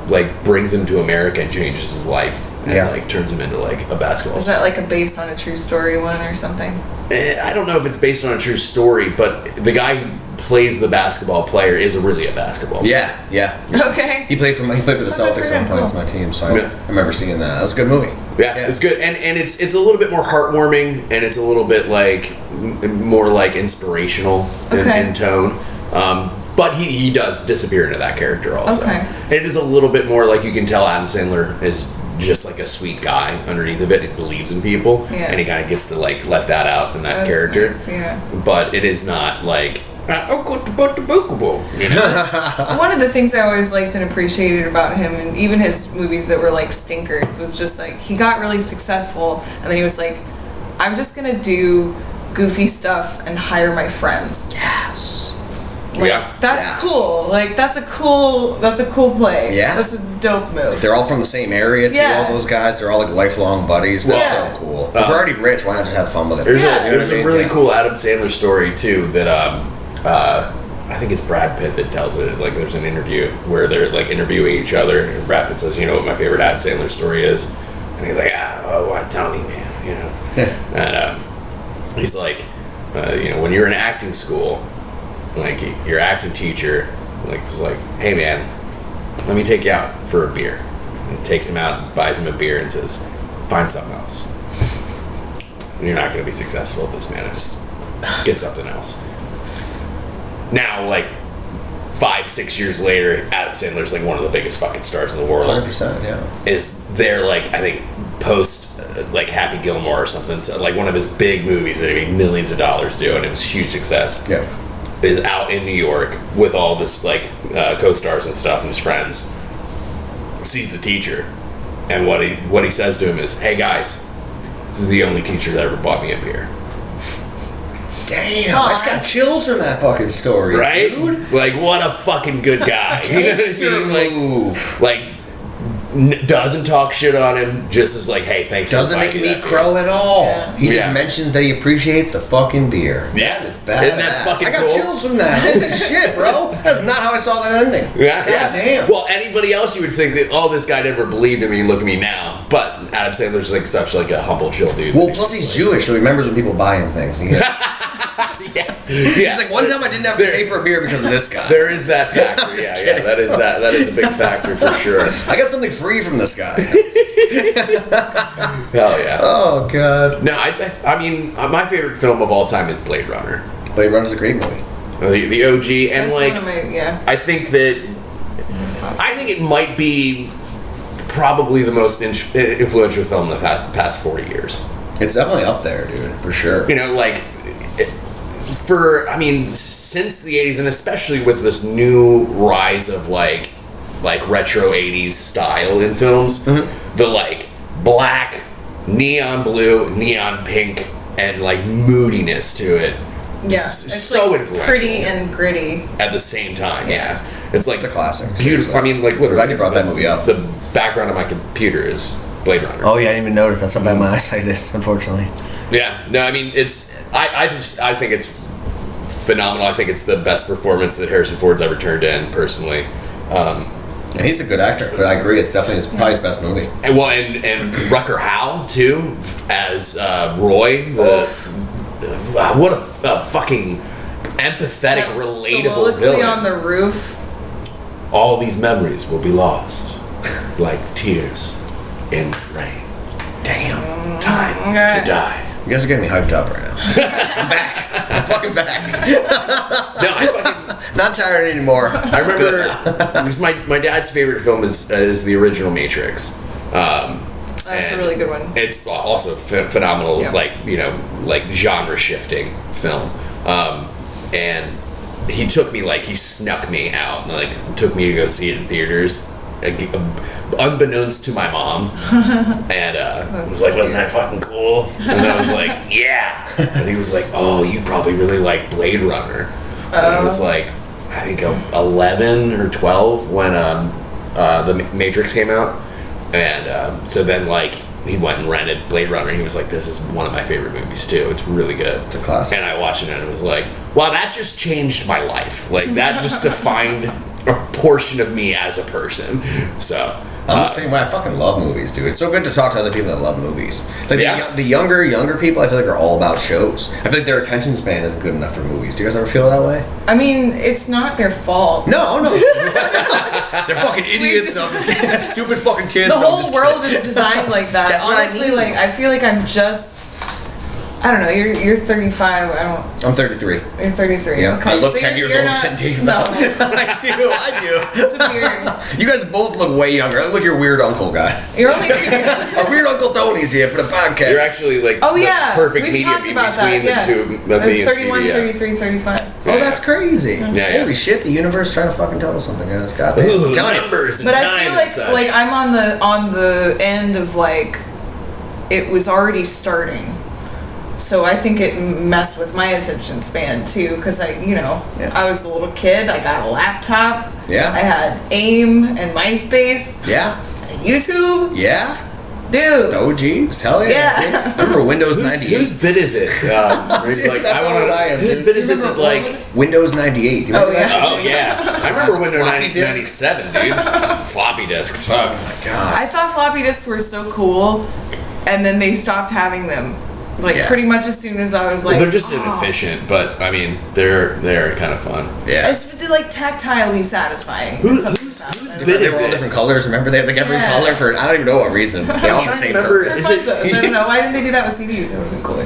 like brings him to America and changes his life, and like turns him into like a basketball. Is that like a based on a true story one or something? I don't know if it's based on a true story, but the guy who plays the basketball player is really a basketball player. Yeah. Okay. He played for the Celtics at one point. It's my team, so I remember seeing that. That was a good movie. Yeah, it's good, and it's a little bit more heartwarming, and it's a little bit like more like inspirational in tone. But he does disappear into that character also. Okay. It is a little bit more like you can tell Adam Sandler is just like a sweet guy underneath of it. He believes in people, and he kind of gets to like let that out in that character. Nice, yeah. But it is not like. You know? One of the things I always liked and appreciated about him, and even his movies that were like stinkers, was just like he got really successful, and then he was like, "I'm just gonna do goofy stuff and hire my friends." Yes. Like, that's cool. Like that's a cool play. Yeah. That's a dope move. They're all from the same area too. Yeah. All those guys. They're all like lifelong buddies. That's Yeah. so cool. We're already rich. Why not just have fun with it? There's Yeah. a really cool Adam Sandler story too that I think it's Brad Pitt that tells it. Like there's an interview where they're like interviewing each other, and Brad Pitt says, "You know what my favorite Adam Sandler story is?" And he's like, tell me, man. You know. And he's like, when you're in acting school, like your acting teacher, like was like, "Hey man, let me take you out for a beer." And takes him out, buys him a beer, and says, "Find something else. You're not going to be successful at this, man. Just get something else." Now, like 5-6 years later, Adam Sandler's like one of the biggest fucking stars in the world. 100%. Yeah. Is there like I think post like Happy Gilmore or something? So like one of his big movies that he made millions of dollars doing. It was a huge success. Yeah. Is out in New York with all this like co-stars and stuff and his friends. Sees the teacher, and what he says to him is, "Hey guys, this is the only teacher that ever bought me a beer." Damn, it's got chills from that fucking story, Right? dude. Like, what a fucking good guy. Gangster like, move. like doesn't talk shit on him, just is like, "Hey, thanks Doesn't for make him buying me eat that beer." crow at all. Yeah. He just Yeah. mentions that he appreciates the fucking beer. Yeah. That is bad. Isn't that fucking I got cool? chills from that. Holy shit, bro. That's not how I saw that ending. Yeah. God damn. Well, anybody else you would think that, oh, this guy never believed in me, look at me now. But Adam Sandler's like such like a humble, chill dude. Well, plus he's Jewish, so he remembers when people buy him things. Yeah. He's like, one time I didn't have to pay for a beer because of this guy. There is that factor. I'm just Yeah, kidding. that is a big factor for sure. I got something free from this guy. Hell yeah. Oh, God. No, I mean, my favorite film of all time is Blade Runner. Blade Runner's a great movie. The OG, and That's like, one of my, I think it might be probably the most influential film in the past 40 years. It's definitely up there, dude, for sure. You know, like, since the 80s, and especially with this new rise of, like retro 80s style in films, the, like, black, neon blue, neon pink, and, like, moodiness to it. Yeah, it's so like influential. pretty and gritty At the same time, yeah. It's like It's a classic. beautiful. I mean, like, literally. Glad you brought that movie up. The background of my computer is Blade Runner. Oh, yeah, I didn't even notice. That's how bad my eyesight is, unfortunately. Yeah, no, I mean, it's. I think it's phenomenal. I think it's the best performance that Harrison Ford's ever turned in, personally. And he's a good actor, but I agree, it's definitely probably his best movie. And Rucker Howell too, as Roy. What a fucking empathetic, that relatable soliloquy villain. on the roof. All these memories will be lost, like tears in rain. Damn, time to die. You guys are getting me hyped up right now. I'm back. I'm fucking back. No, I fucking. Not tired anymore. I remember because my dad's favorite film is the original Matrix. That's a really good one. It's also phenomenal, Yeah. like genre shifting film. And he took me, he snuck me out and took me to go see it in theaters, unbeknownst to my mom, and was like, "Wasn't that fucking cool?" And I was like, "Yeah." And he was like, "Oh, you probably really like Blade Runner." And I was like, I think 11 or 12 when the Matrix came out. And so then, he went and rented Blade Runner. And he was like, "This is one of my favorite movies too. It's really good. It's a classic." And I watched it, and it was like, "Wow, that just changed my life. That just defined a portion of me as a person." So I'm the same way. I fucking love movies, dude. It's so good to talk to other people that love movies. Yeah. The younger people, I feel like, are all about shows. I feel like their attention span isn't good enough for movies. Do you guys ever feel that way? I mean, it's not their fault. No. They're fucking idiots. No, I'm just kidding. Stupid fucking kids. The No, I'm whole just world kidding. is designed like that. That's what I Honestly, mean. I feel like I'm just. I don't know. You're 35. I'm 33. You're 33. Yeah, Okay, I look so 10 years you're older not- than Dave. No, I do. it's weird. You guys both look way younger. I look like your weird uncle, guys. You're only. Our weird Uncle Tony's here for the podcast. you're actually Oh the yeah, perfect we've medium talked about between that. the Yeah, two. Me and 31, Stevie, yeah. 33, 35. Oh, that's crazy. Yeah. Holy shit, the universe trying to fucking tell us something, guys. God damn. Ooh, I'm telling you. numbers and But time I feel and such. like I'm on the end of it was already starting. So I think it messed with my attention span too, because I was a little kid. I got a laptop. Yeah. I had AIM and MySpace. Yeah. And YouTube. Yeah. Dude. OGs. Hell yeah. Yeah. Dude. I remember Windows 98. Whose bit is it? Where he's Dude, that's how old I am, Whose dude. bit is You it that remember Windows 98. You remember Oh, that yeah. shit? Oh yeah, I remember Windows Floppy disks. 97, dude. Floppy disks. Fuck. Oh my god. I thought floppy disks were so cool, and then they stopped having them. Yeah. Pretty much as soon as I was like, They're just oh. inefficient, but I mean, they're kind of fun. Yeah. It's tactilely satisfying. Who's They bit were is all it? different colors. Remember, they had every Yeah. color for I don't even know what reason. They all have the trying to same remember- purpose. It's fun, though. I don't know. Why didn't they do that with CDs? That would have been cooler.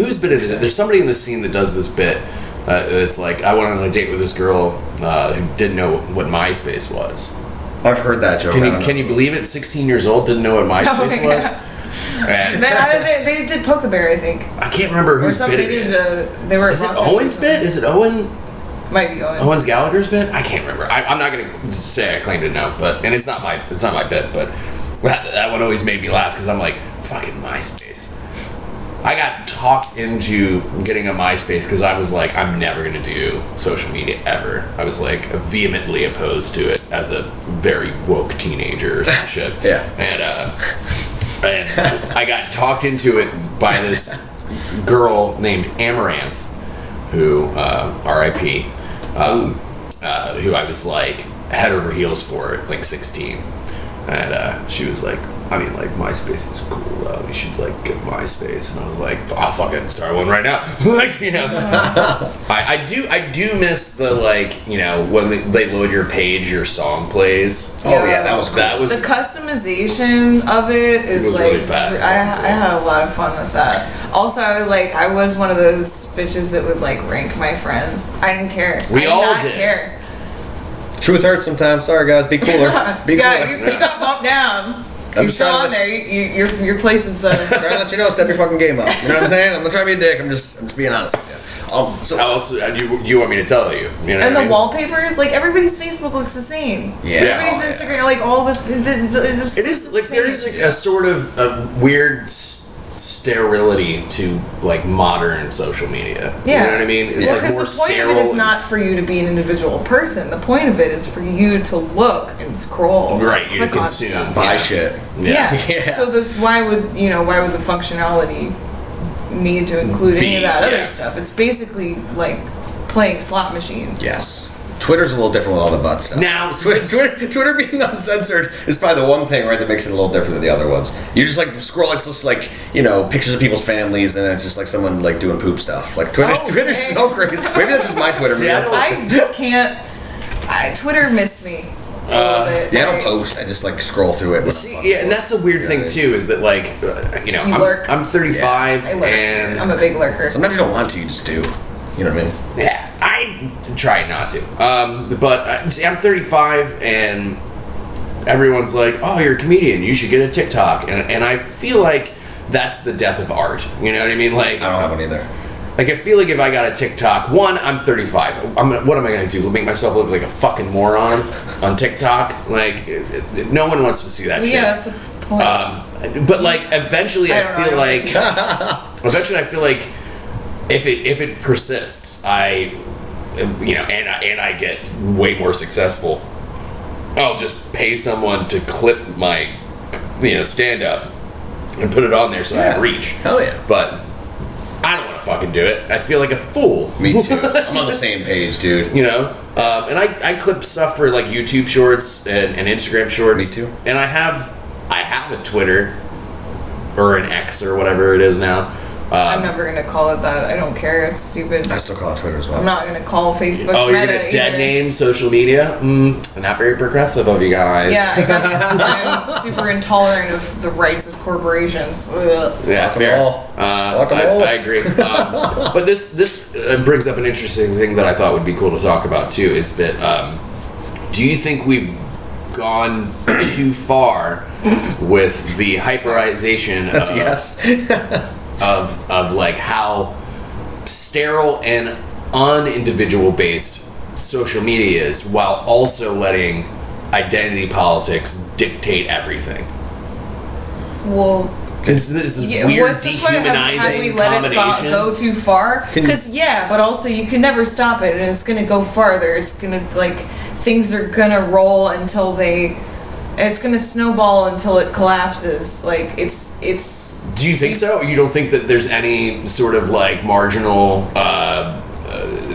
Whose bit is it? There's somebody in the scene that does this bit. It's like, I went on a date with this girl who didn't know what MySpace was. I've heard that joke. I don't Can know. you believe it? 16 years old, didn't know what MySpace Oh, was. yeah. And They did Poke the Bear, I think. I can't remember Or whose something. bit it is. They were. Is it Roscoe's Owen's or bit? something. Is it Owen? Might be Owen. Owen's Gallagher's bit? I can't remember. I'm not gonna say I claim to know, and it's not my bit, but that one always made me laugh because I'm like, fucking MySpace. I got talked into getting a MySpace because I was like, I'm never gonna do social media ever. I was like vehemently opposed to it as a very woke teenager or some shit. Yeah. And I got talked into it by this girl named Amaranth, who R.I.P. Who I was like head over heels for at like 16, and she was like, I mean, like, MySpace is cool. We should get MySpace, and I was like, I'll fucking start one right now. I do miss the when they load your page, your song plays. Oh yeah, that was cool. That was The customization of it is was really fat. I had a lot of fun with that. Also, I was one of those bitches that would rank my friends. I didn't care. We I all not did. Care. Truth hurts sometimes. Sorry guys, be cooler. Be Yeah, cooler. you got bump down. I'm You're just still trying on to- there. Your place is. Trying to let you know, step your fucking game up. You know what I'm saying? I'm not trying to be a dick. I'm just being honest with you. So How else you want me to tell you? You know And what I the mean? wallpapers, like everybody's Facebook looks the same. Yeah. Everybody's Instagram, like all the it just It is looks like the there is same. like a sort of a weird sterility to like modern social media. Yeah. You know what I mean? It's Well, like because more the point sterile. of it is not for you to be an individual person. The point of it is for you to look and scroll. Right, you click on consume. stuff. buy Yeah. shit. Yeah. Yeah. So why would the functionality need to include any of that Yeah. other stuff? It's basically like playing slot machines. Yes. Twitter's a little different with all the butt stuff. Now, so Twitter being uncensored is probably the one thing, right, that makes it a little different than the other ones. You just like scroll, it's just like, pictures of people's families, and then it's just like someone like doing poop stuff. Like Twitter's Oh, so crazy. Maybe that's just my Twitter. Yeah, Man. I can't. Twitter missed me a little bit. I don't post. I just like scroll through it. when I'm see, fucking yeah, and that's a weird thing too. Is that like, lurk. I'm 35, I lurk. and I'm a big lurker. Sometimes you don't want to, you just do. You know what I mean? yeah, I try not to. But see, I'm 35, and everyone's like, "Oh, you're a comedian. You should get a TikTok." And I feel like that's the death of art. You know what I mean? Like, I don't have one either. Like, I feel like if I got a TikTok, one, I'm 35. What am I going to do? Make myself look like a fucking moron on TikTok? Like, no one wants to see that shit. Yeah, that's the point. But like, eventually, I I don't feel know. like, if it persists, and I get way more successful, I'll just pay someone to clip my, stand up and put it on there so I have reach. Hell yeah. But I don't want to fucking do it. I feel like a fool. Me too. I'm on the same page, dude. And I clip stuff for like YouTube Shorts and Instagram Shorts. Me too. And I have a Twitter or an X or whatever it is now. I'm never gonna call it that. I don't care. It's stupid. I still call it Twitter as well. I'm not gonna call Facebook Oh, you're Meta gonna dead either. name social media? Not very progressive of you guys. Yeah, I'm super intolerant of the rights of corporations. Ugh. Yeah, Fuck 'em fair. all. Fuck 'em all. I agree. But this brings up an interesting thing that I thought would be cool to talk about too. Is that do you think we've gone too far with the hyperization That's a yes. of like how sterile and unindividual based social media is, while also letting identity politics dictate everything? Well, This is yeah, weird what's the point? Have we dehumanizing let it combination. go too far? Can you- Because but also you can never stop it, and it's gonna go farther. It's gonna things are gonna roll until it's gonna snowball until it collapses. Like it's. Do you think so? Or you don't think that there's any sort of like marginal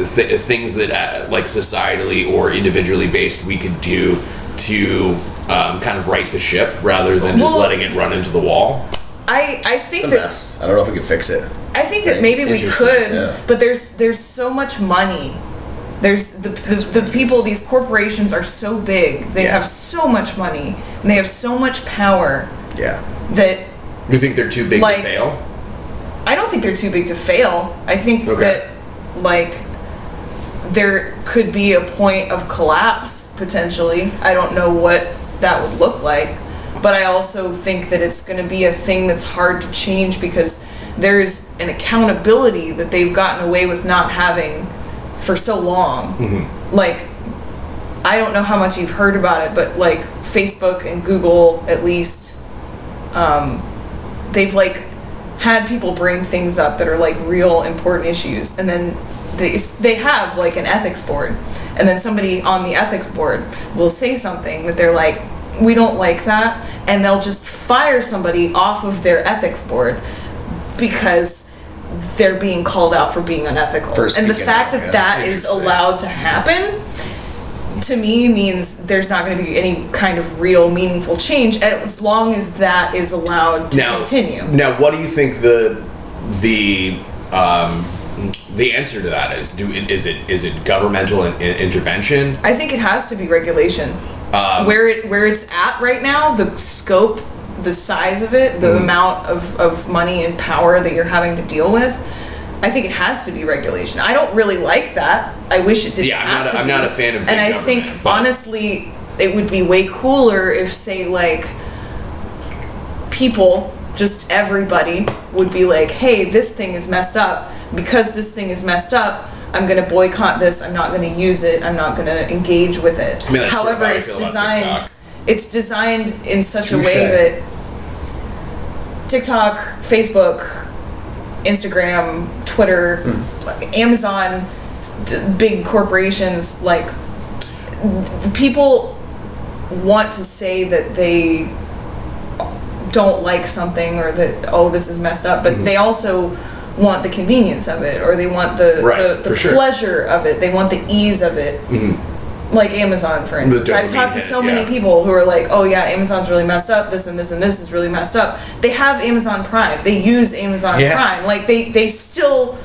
things that like societally or individually based we could do to kind of right the ship rather than just Well, letting it run into the wall? I think It's a that mess. I don't know if we can fix it. I think that maybe we Interesting, could, yeah. but there's so much money. There's the people. These corporations are so big. They Yeah. have so much money and they have so much power Yeah. that You think they're too big Like- to fail? I don't think they're too big to fail. I think Okay. that there could be a point of collapse potentially. I don't know what that would look like, but I also think that it's going to be a thing that's hard to change because there's an accountability that they've gotten away with not having for so long. Mm-hmm. Like, I don't know how much you've heard about it, but like Facebook and Google, at least, they've had people bring things up that are like real important issues, and then they have like an ethics board, and then somebody on the ethics board will say something that they're like, we don't like that, and they'll just fire somebody off of their ethics board because they're being called out for being unethical. For And the speaking fact out, that yeah. that is Interesting. allowed to happen, to me, means there's not going to be any kind of real meaningful change as long as that is allowed to continue. Now, what do you think the answer to that is? Is it governmental intervention? I think it has to be regulation. Where it's at right now, the scope, the size of it, the amount of money and power that you're having to deal with, I think it has to be regulation. I don't really like that. I wish it didn't Yeah, have to I'm be. not a fan of big And I government, think, but- honestly, it would be way cooler if, say, like, people, just everybody, would be like, hey, this thing is messed up. Because this thing is messed up, I'm going to boycott this. I'm not going to use it. I'm not going to engage with it. I mean, that's However, sort of how I it's feel about designed. TikTok. It's designed in such a Touche. way that TikTok, Facebook, Instagram, Twitter, Amazon, big corporations, like, people want to say that they don't like something or that, oh, this is messed up, but they also want the convenience of it, or they want the for sure. pleasure of it. They want the ease of it. Like Amazon, for instance. I've talked to so many people who are like, oh yeah, Amazon's really messed up, this and this and this is really messed up. They have Amazon Prime. They use Amazon Prime. Like, they still,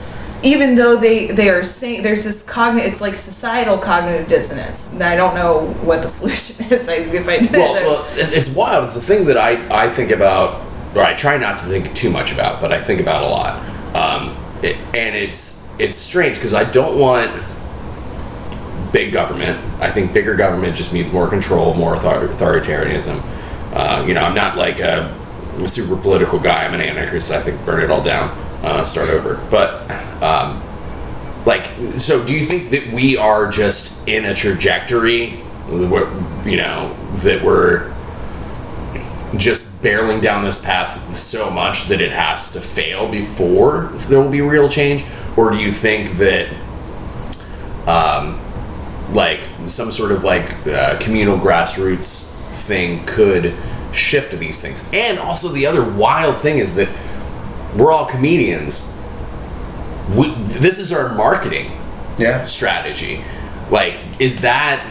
even though they are saying, there's this it's like societal cognitive dissonance. And I don't know what the solution is. If I did Well, it's wild. It's a thing that I think about, or I try not to think too much about, but I think about a lot. And it's strange because I don't want big government. I think bigger government just means more control, more authoritarianism. I'm not like a super political guy. I'm an anarchist. I think burn it all down, start over. But so do you think that we are just in a trajectory, that we're just barreling down this path so much that it has to fail before there will be real change? Or do you think that some sort of communal grassroots thing could shift to these things? And also the other wild thing is that we're all comedians. This is our marketing strategy. Is that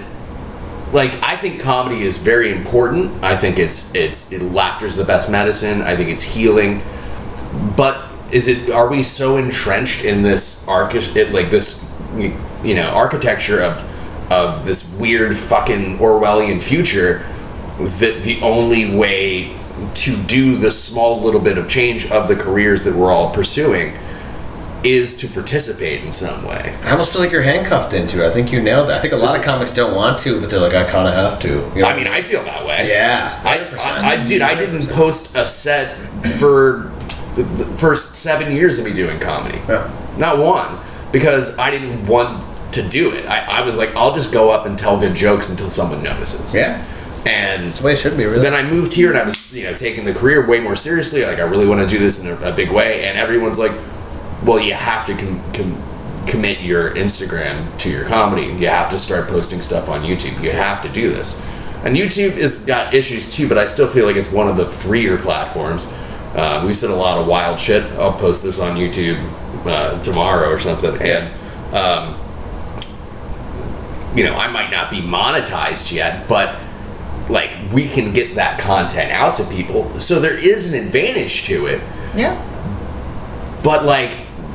I think comedy is very important. I think laughter's the best medicine. I think it's healing. But are we so entrenched in this architecture of this weird fucking Orwellian future that the only way to do the small little bit of change of the careers that we're all pursuing is to participate in some way? I almost feel like you're handcuffed into it. I think you nailed it. I think a lot of comics don't want to, but they're like, I kind of have to. You know? I mean, I feel that way. Yeah, 100%. I didn't post a set for the first 7 years of me doing comedy. Yeah. Not one, because I didn't want to do it. I was like, I'll just go up and tell good jokes until someone notices. Yeah. And that's the way it should be, really. Then I moved here and I was, taking the career way more seriously. Like, I really want to do this in a big way. And everyone's like, well, you have to commit your Instagram to your comedy. You have to start posting stuff on YouTube. You have to do this. And YouTube has got issues too, but I still feel like it's one of the freer platforms. We've said a lot of wild shit. I'll post this on YouTube tomorrow or something. And, I might not be monetized yet, but we can get that content out to people. So there is an advantage to it. Yeah. But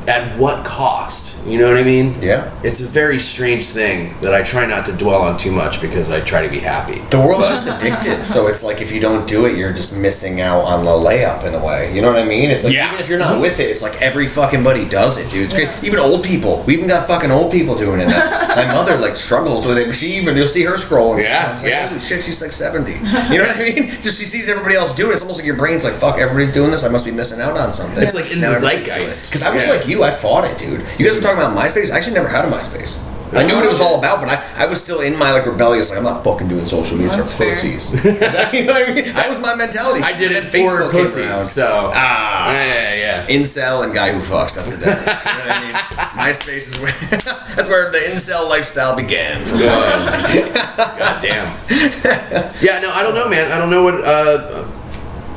at what cost? You know what I mean? Yeah. It's a very strange thing that I try not to dwell on too much because I try to be happy. The world's just addicted, so it's like if you don't do it, you're just missing out on the layup in a way. You know what I mean? It's like even if you're not with it, it's like every fucking buddy does it, dude. It's great. Even old people. We even got fucking old people doing it now. My mother struggles with it. You'll see her scrolling. Holy shit, she's 70. You know what I mean? Just she sees everybody else do it. It's almost like your brain's like, fuck, everybody's doing this. I must be missing out on something. It's in the zeitgeist. Because I was like you, I fought it, dude. You guys were talking about MySpace. I actually never had a MySpace. I knew what it was all about, but I was still in my rebellious, I'm not fucking doing social media for pussies. You know what I mean? That was my mentality. I did it for pussy, so yeah. Incel and guy who fucks. That's the difference. You know what I mean? MySpace is where that's where the incel lifestyle began. God damn. Yeah, no, I don't know, man. I don't know what.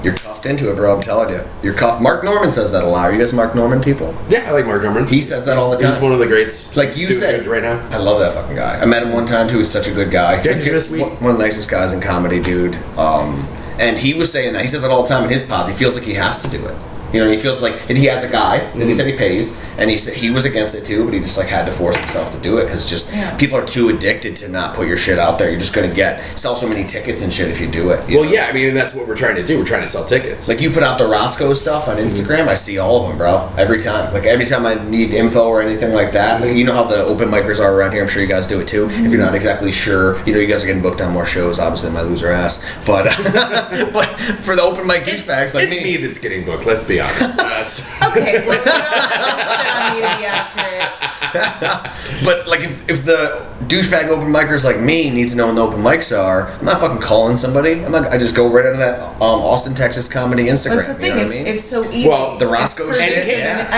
You're cuffed into it, bro. I'm telling you. You're cuffed. Mark Norman says that a lot. Are you guys Mark Norman people? Yeah, I like Mark Norman. He says that all the time. He's one of the greats. Like you said right now. I love that fucking guy. I met him one time too. He's such a good guy. He's one of the nicest guys in comedy, dude. And he was saying that. He says that all the time in his pods. He feels like he has to do it. He feels like, and he has a guy that he said he pays, and he said he was against it too, but he just like had to force himself to do it because just people are too addicted to not put your shit out there. You're just gonna sell so many tickets and shit if you do it. Well, yeah, I mean, and that's what we're trying to do. We're trying to sell tickets. Like you put out the Roscoe stuff on Instagram, I see all of them, bro. Every time. Like every time I need info or anything like that. Like, you know how the open micers are around here. I'm sure you guys do it too. If you're not exactly sure, you know, you guys are getting booked on more shows. Obviously, my loser ass. But but for the open mic douchebags like it's me that's getting booked. Let's be honest. Okay, well, we don't need to be accurate. But like if the douchebag open micers like me need to know when the open mics are, I'm not fucking calling somebody. I just go right onto that Austin, Texas comedy Instagram. That's the thing. You know what I mean? It's so easy. Well, the Roscoe shit.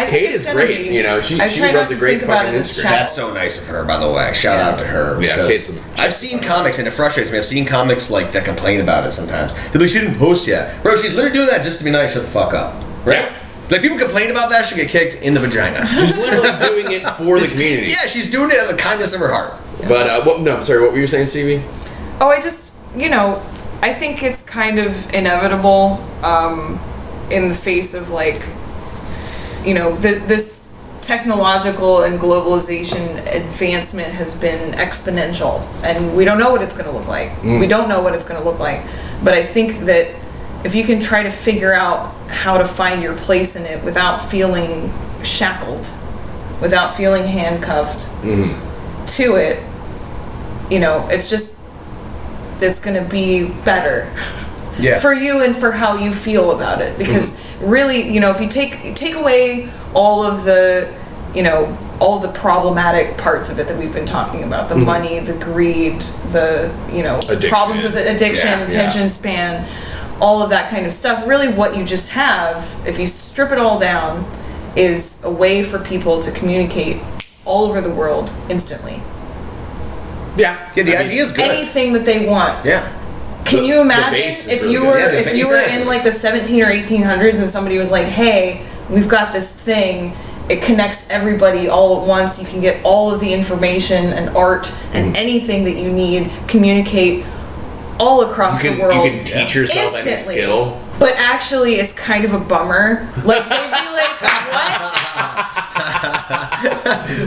Kate is great. You know, she runs a great fucking Instagram. That's so nice of her, by the way. Shout out to her. Yeah, because I've seen comics, and it frustrates me. I've seen comics like that complain about it sometimes. They're like, she didn't post yet. Bro, she's literally doing that just to be nice. Shut the fuck up. Right? Yeah. Like, people complain about that, she'll get kicked in the vagina. She's literally doing it for the community. Yeah, she's doing it out of the kindness of her heart. But, I'm sorry, what were you saying, Stevie? Oh, I think it's kind of inevitable in the face of, like, this technological and globalization advancement has been exponential, and we don't know what it's going to look like. We don't know what it's going to look like. But I think that if you can try to figure out how to find your place in it without feeling shackled, without feeling handcuffed to it, it's going to be better for you and for how you feel about it. Because really, if you take away all of the, all of the problematic parts of it that we've been talking about, the money, the greed, the, problems with the addiction, attention span, all of that kind of stuff, really what you just have, if you strip it all down, is a way for people to communicate all over the world instantly. Yeah, the idea is good. Anything that they want. Yeah. Can you imagine if you were exactly. in like the 17 or 1800s and somebody was like, hey, we've got this thing, it connects everybody all at once, you can get all of the information and art and anything that you need, communicate all across the world. You can teach yourself any skill. But actually, it's kind of a bummer. Like, they'd be like, what?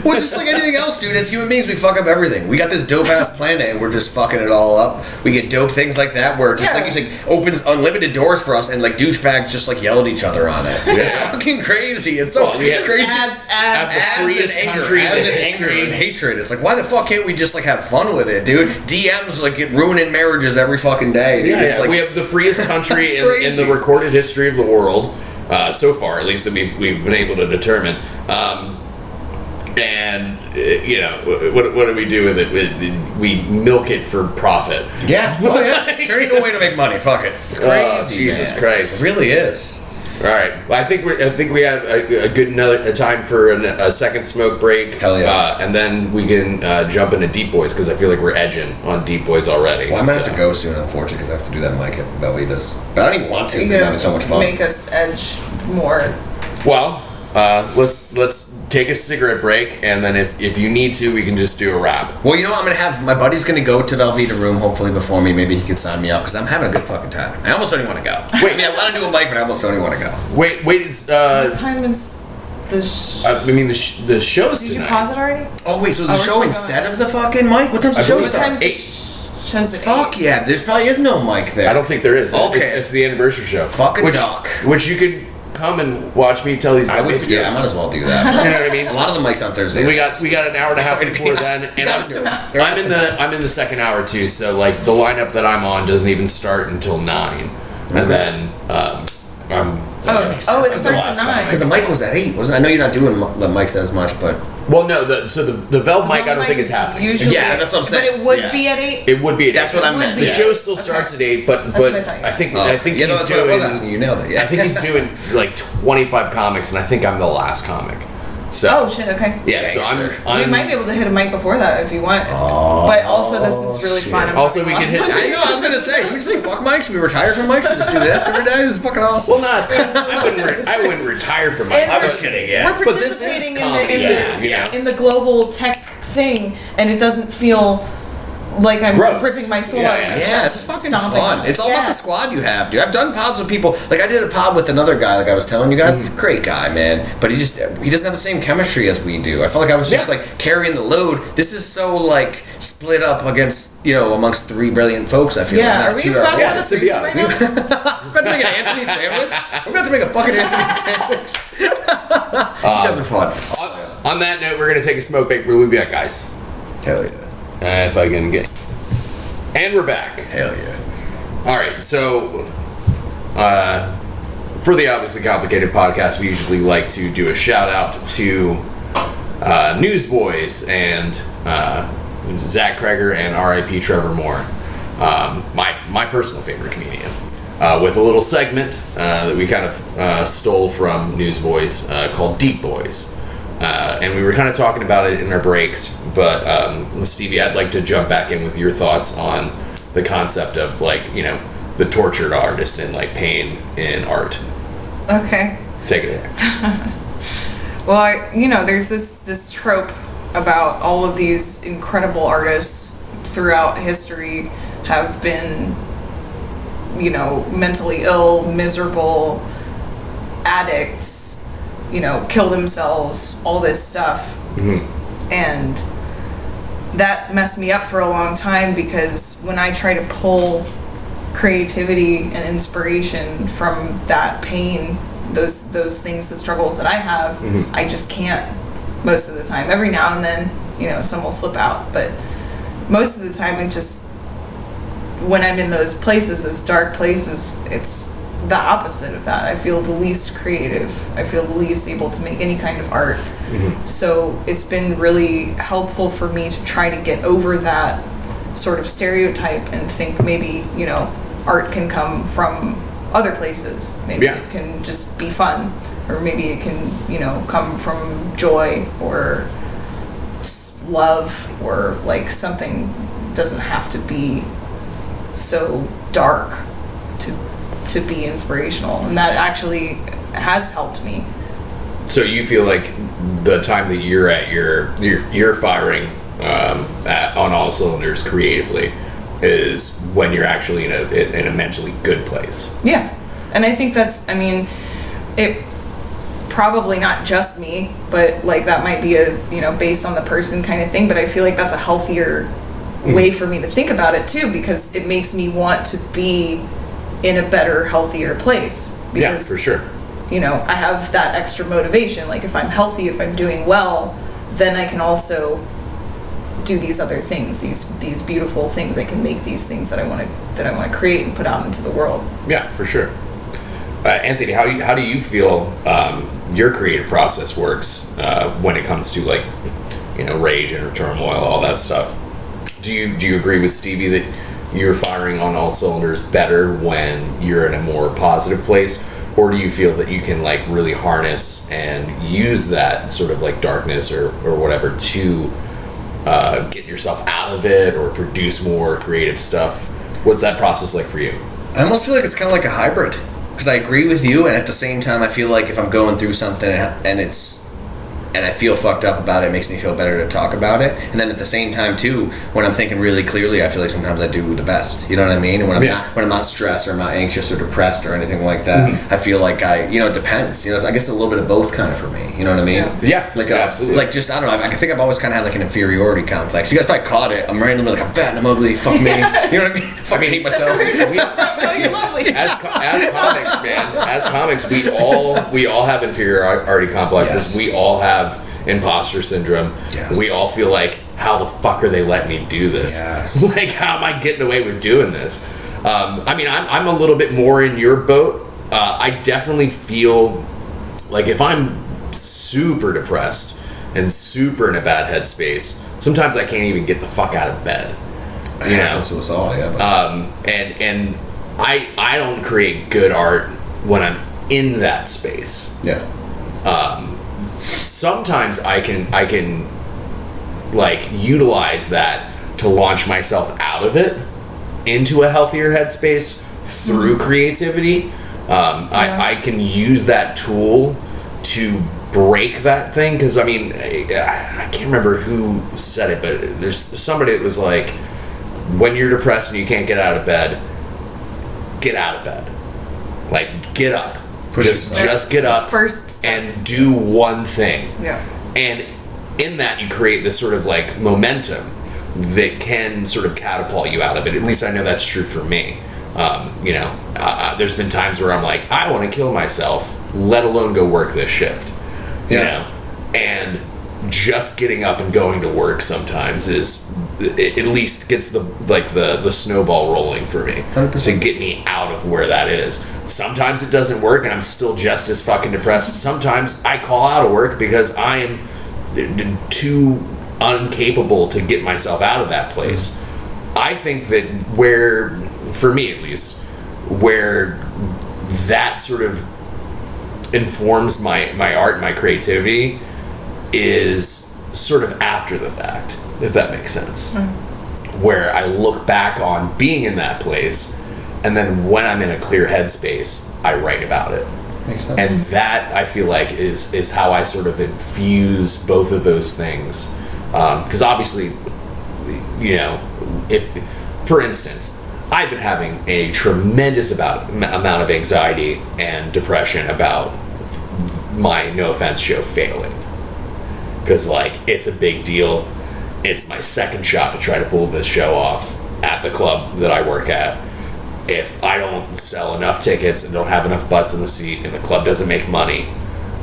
Well, just like anything else, dude, as human beings, we fuck up everything. We got this dope-ass planet, and we're just fucking it all up. We get dope things like that, where just like you said, opens unlimited doors for us, and like douchebags just like yell at each other on it. It's fucking crazy. It's so it's crazy. Adds the freest country adds an anger and hatred. It's like, why the fuck can't we just like have fun with it, dude? DMs like get ruining marriages every fucking day, dude. It's like, we have the freest country in the recorded history of the world, so far, at least that we've been able to determine. And what do we do with it? We milk it for profit. Yeah, there ain't no way to make money. Fuck it. It's crazy. Jesus Christ, it really is. All right, I think we have a good time for a second smoke break. Hell yeah! And then we can jump into Deep Boys because I feel like we're edging on Deep Boys already. Well, I'm gonna have to go soon, unfortunately, because I have to do that mic at Velveeta's. But I don't even want to. It's having so much fun. Make us edge more. Well, let's take a cigarette break, and then if you need to, we can just do a wrap. Well, I'm gonna have my buddy's gonna go to Velveeta room hopefully before me. Maybe he can sign me up because I'm having a good fucking time. I almost don't even want to go. Wait, I want to do a mic, but I almost don't even want to go. Wait, it's what time is the? The show's tonight. Did you pause it already? Oh wait, so the show instead of the fucking mic? What time's the show start? What time's 8? Shows at 8. Fuck yeah, there probably is no mic there. I don't think there is. Okay, it's the anniversary show. Fucking duck. Which you could come and watch me tell these. I would. Yeah, I might as well do that. You know what I mean? A lot of the mics on Thursday. And we got an hour and a half before then, and I'm in the second hour too. So like the lineup that I'm on doesn't even start until 9, and then I'm. It starts at 9. Because the mic was at 8, wasn't it? I know you're not doing the mics as much, but. Well, no. The Velv mic, I don't think it's happening. Usually, yeah, that's what I'm saying. But it would be at 8. It would be at 8. That's what I meant. The show still starts at 8, but I think that's he's what doing. I was asking. You nailed it. Yeah. I think he's doing like 25 comics, and I think I'm the last comic. So. Oh shit! Okay. Yeah. So I'm. We might be able to hit a mic before that if you want. But also, this is really fun. Also, we can hit. I know. I was gonna say, should we just fuck mics? Should we retire from mics and just do this every day? This is fucking awesome. Well, I wouldn't retire from mics. I was kidding. Yeah. We're participating in the global tech thing, and it doesn't feel like I'm Gross. ripping my soul Yeah, out of yeah. my Yeah, chest it's and fucking stomping fun. on it. It's all about the squad you have, dude. I've done pods with people. Like I did a pod with another guy, like I was telling you guys. Great guy, man. But he doesn't have the same chemistry as we do. I felt like I was just like carrying the load. This is so like split up against amongst three brilliant folks. I feel Yeah, like are we two about to yeah, have a it's a threesome yeah. right now? We're about to make an Anthony sandwich. We're about to make a fucking Anthony sandwich. You guys are fun. On that note, we're gonna take a smoke break. We'll be back, guys. Hell yeah. If I can get. And we're back. Hell yeah. All right, so for the Obviously Complicated podcast, we usually like to do a shout out to Newsboys and Zach Kreger and R.I.P. Trevor Moore, my personal favorite comedian, with a little segment that we kind of stole from Newsboys called Deep Boys. And we were kind of talking about it in our breaks, but Stevie, I'd like to jump back in with your thoughts on the concept of like, the tortured artist and like pain in art. Okay. Take it away. Well, there's this trope about all of these incredible artists throughout history have been, mentally ill, miserable, addicts, kill themselves, all this stuff. Mm-hmm. And that messed me up for a long time because when I try to pull creativity and inspiration from that pain, those things, the struggles that I have, Mm-hmm. I just can't most of the time. Every now and then, some will slip out, but most of the time when I'm in those places, those dark places, it's the opposite of that. I feel the least creative. I feel the least able to make any kind of art. Mm-hmm. So it's been really helpful for me to try to get over that sort of stereotype and think maybe, art can come from other places. Maybe it can just be fun, or maybe it can, come from joy or love, or like something doesn't have to be so dark to be inspirational, and that actually has helped me. So you feel like the time that you're at, you're firing on all cylinders creatively is when you're actually in a mentally good place. Yeah, and I think it probably not just me, but like that might be a based on the person kind of thing. But I feel like that's a healthier way for me to think about it too, because it makes me want to be in a better, healthier place. Because, for sure. I have that extra motivation. Like if I'm healthy, if I'm doing well, then I can also do these other things, these beautiful things. I can make these things that I want to create and put out into the world. Yeah, for sure. Anthony, how do you feel your creative process works when it comes to like rage and turmoil, all that stuff? Do you agree with Stevie that you're firing on all cylinders better when you're in a more positive place, or do you feel that you can like really harness and use that sort of like darkness or whatever to get yourself out of it or produce more creative stuff? What's that process like for you? I almost feel like it's kind of like a hybrid, because I agree with you, and at the same time I feel like if I'm going through something and I feel fucked up about it, it makes me feel better to talk about it. And then at the same time too, when I'm thinking really clearly, I feel like sometimes I do the best. You know what I mean? And when I'm not stressed or I'm not anxious or depressed or anything like that, I feel like it depends. I guess a little bit of both kind of for me. You know what I mean? Yeah. Like absolutely. Like just, I don't know. I think I've always kind of had like an inferiority complex. You guys probably caught it. I'm randomly like, I'm fat and I'm ugly. Fuck me. You know what I mean? Fucking hate myself. No, you're lovely. As comics, man, as comics, we all have inferiority complexes. Yes. We all have imposter syndrome. Yes. We all feel like, how the fuck are they letting me do this? Yes. Like, how am I getting away with doing this? I'm a little bit more in your boat. I definitely feel like if I'm super depressed and super in a bad headspace, sometimes I can't even get the fuck out of bed. It happens to us all, yeah. But. And I don't create good art when I'm in that space. Yeah. Sometimes I can like utilize that to launch myself out of it into a healthier headspace through creativity. I can use that tool to break that thing, because I can't remember who said it, but there's somebody that was like, when you're depressed and you can't get out of bed, get out of bed. Like, get up. Just get up First step. and do one thing. Yeah. And in that, you create this sort of like momentum that can sort of catapult you out of it. At least I know that's true for me. There's been times where I'm like, I want to kill myself, let alone go work this shift. You know? And just getting up and going to work sometimes at least gets the snowball rolling for me 100%. to get me out of where that is. Sometimes it doesn't work and I'm still just as fucking depressed. Sometimes I call out of work because I am too incapable to get myself out of that place. I think that for me at least, where that sort of informs my art and my creativity is sort of after the fact, if that makes sense. Where I look back on being in that place, and then when I'm in a clear headspace, I write about it. Makes sense. And that, I feel like, is how I sort of infuse both of those things. Because obviously, if, for instance, I've been having a tremendous amount of anxiety and depression about my No Offense show failing. Because, like, it's a big deal. It's my second shot to try to pull this show off at the club that I work at. If I don't sell enough tickets and don't have enough butts in the seat and the club doesn't make money,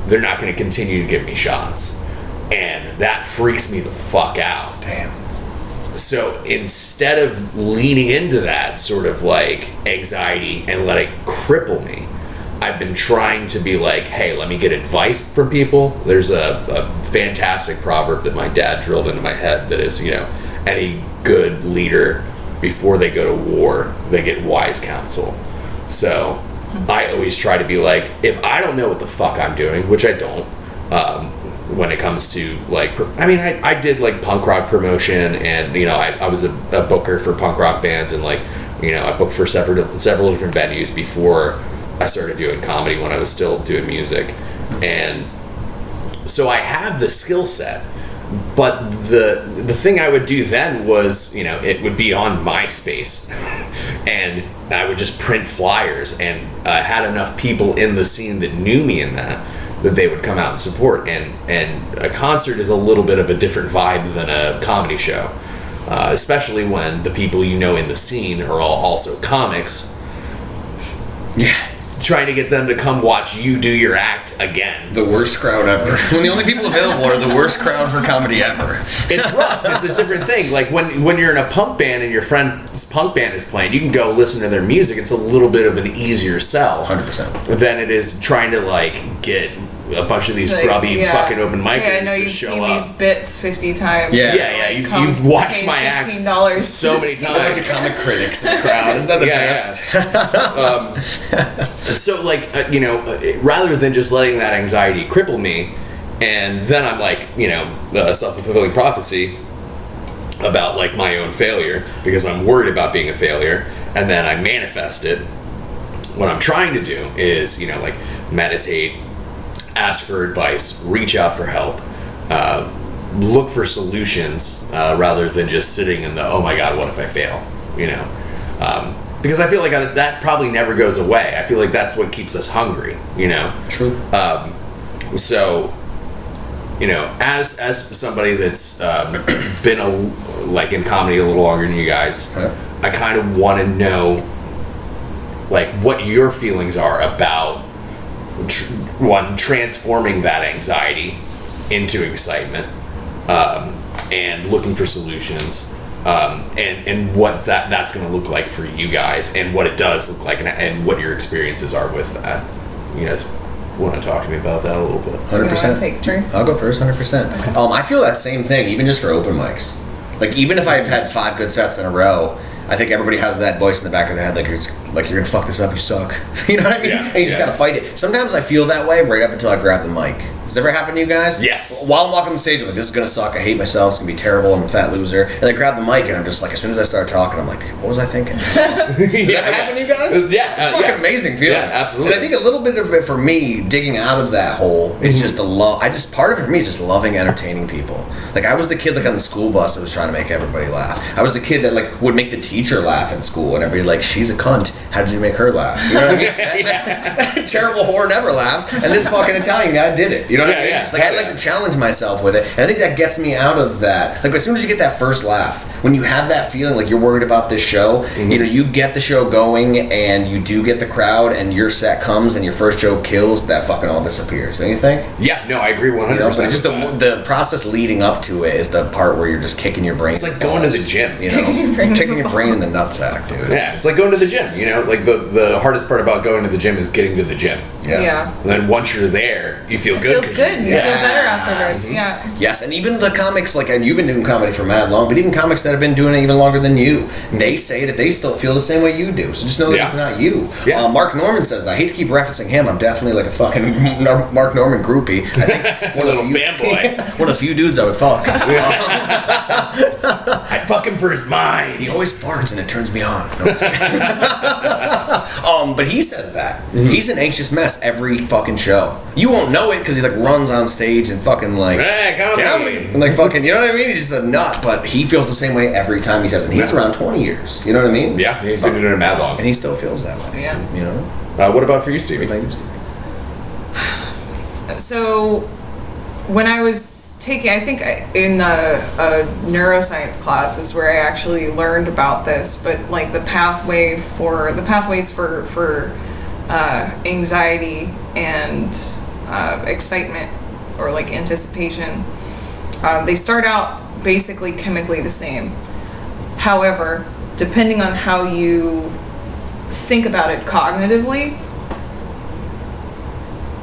they're not going to continue to give me shots. And that freaks me the fuck out. Damn. So instead of leaning into that sort of like anxiety and let it cripple me, I've been trying to be like, hey, let me get advice from people. There's a fantastic proverb that my dad drilled into my head that is, any good leader, before they go to war, they get wise counsel. So I always try to be like, if I don't know what the fuck I'm doing, which I don't, when it comes to like, I did like punk rock promotion, and I was a booker for punk rock bands, and like, I booked for several different venues before I started doing comedy when I was still doing music. And so I have the skill set, but the thing I would do then was, it would be on MySpace and I would just print flyers, and had enough people in the scene that knew me in that they would come out and support. And a concert is a little bit of a different vibe than a comedy show, especially when the people in the scene are all also comics. Yeah. Trying to get them to come watch you do your act again. The worst crowd ever. When the only people available are the worst crowd for comedy ever. It's rough. It's a different thing. Like when you're in a punk band and your friend's punk band is playing, you can go listen to their music. It's a little bit of an easier sell 100%. than it is trying to like get a bunch of these grubby fucking open micers I know to you've show seen up. these bits 50 times. Yeah. You've watched my acts $15 so many A bunch times. of comic critics in the crowd. Isn't that the best? So like rather than just letting that anxiety cripple me, and then I'm like a self-fulfilling prophecy about like my own failure because I'm worried about being a failure, and then I manifest it. What I'm trying to do is like meditate, ask for advice, reach out for help, look for solutions rather than just sitting in the, oh my god, what if I fail? Because I feel like that probably never goes away. I feel like that's what keeps us hungry, True. So, as somebody that's been in comedy a little longer than you guys, I kind of want to know like what your feelings are about transforming that anxiety into excitement, and looking for solutions, and what that's going to look like for you guys, and what it does look like, and what your experiences are with that. You guys want to talk to me about that a little bit? 100%. Take turns. I'll go first. 100%. I feel that same thing, even just for open mics. Like even if I've had 5 good sets in a row, I think everybody has that voice in the back of their head, Like, you're gonna fuck this up, you suck. You know what I mean? Yeah, And you just gotta fight it. Sometimes I feel that way right up until I grab the mic. Does that ever happen to you guys? Yes. While I'm walking on the stage, I'm like, this is gonna suck, I hate myself, it's gonna be terrible, I'm a fat loser. And I grab the mic and I'm just like, as soon as I start talking, I'm like, what was I thinking? This is awesome. Does that ever happen to you guys? Yeah. It's fucking amazing feeling. Yeah, absolutely. And I think a little bit of it for me, digging out of that hole, is just the love. Part of it for me is just loving entertaining people. Like, I was the kid, like, on the school bus that was trying to make everybody laugh. I was the kid that, like, would make the teacher laugh in school, and everybody like, she's a cunt. How did you make her laugh? You know what I mean? Terrible whore never laughs, and this fucking Italian guy did it. You know what I mean? Yeah. Like, I like to challenge myself with it, and I think that gets me out of that. Like, as soon as you get that first laugh, when you have that feeling like you're worried about this show, you know, you get the show going, and you do get the crowd, and your set comes, and your first joke kills, that fucking all disappears. Don't you think? Yeah, no, I agree 100%. You know, but it's just the process leading up to it is the part where you're just kicking your brain. It's like going to the gym. You know, kicking your brain in the nutsack, dude. Yeah, it's like going to the gym. You know, like the hardest part about going to the gym is getting to the gym. Yeah. And then once you're there, you feel good. Feels good. You feel better afterwards. Yeah. Yes, and even the comics, like, and you've been doing comedy for mad long, but even comics that have been doing it even longer than you, they say that they still feel the same way you do. So just know that it's not you. Yeah. Mark Norman says that. I hate to keep referencing him. I'm definitely like a fucking Mark Norman groupie. I think One little fanboy. One of the few dudes I would fuck. I fuck him for his mind. He always farts and it turns me on. No, but he says that. He's an anxious mess every fucking show. You won't know it because he like runs on stage and fucking like comedy. and like fucking, you know what I mean? He's just a nut, but he feels the same way every time he says it. And he's around 20 years. You know what I mean? Yeah, he's been doing it mad long. And he still feels that way. Yeah. You know? What about for you, Stevie? What about you, Stevie? So, when I was taking, I think in a neuroscience class is where I actually learned about this, but like the pathways for anxiety and excitement or like anticipation, they start out basically chemically the same. However, depending on how you think about it cognitively,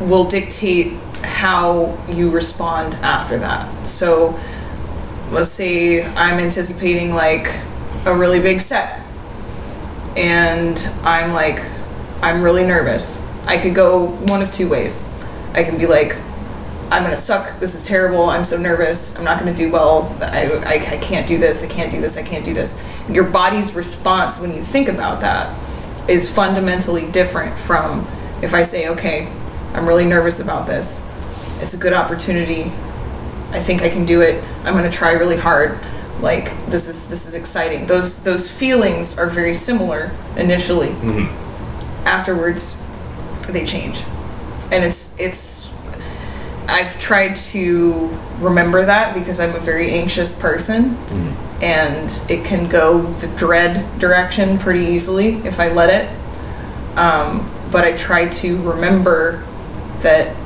will dictate how you respond after that. So let's say I'm anticipating like a really big set and I'm really nervous. I could go one of two ways. I can be like, I'm gonna suck, this is terrible, I'm so nervous, I'm not gonna do well, I can't do this, I can't do this, I can't do this. Your body's response when you think about that is fundamentally different from if I say, okay, I'm really nervous about this. It's a good opportunity. I think I can do it. I'm going to try really hard. Like, this is exciting. Those feelings are very similar initially. Mm-hmm. Afterwards, they change. And it's I've tried to remember that because I'm a very anxious person. Mm-hmm. And it can go the dread direction pretty easily if I let it. But I try to remember that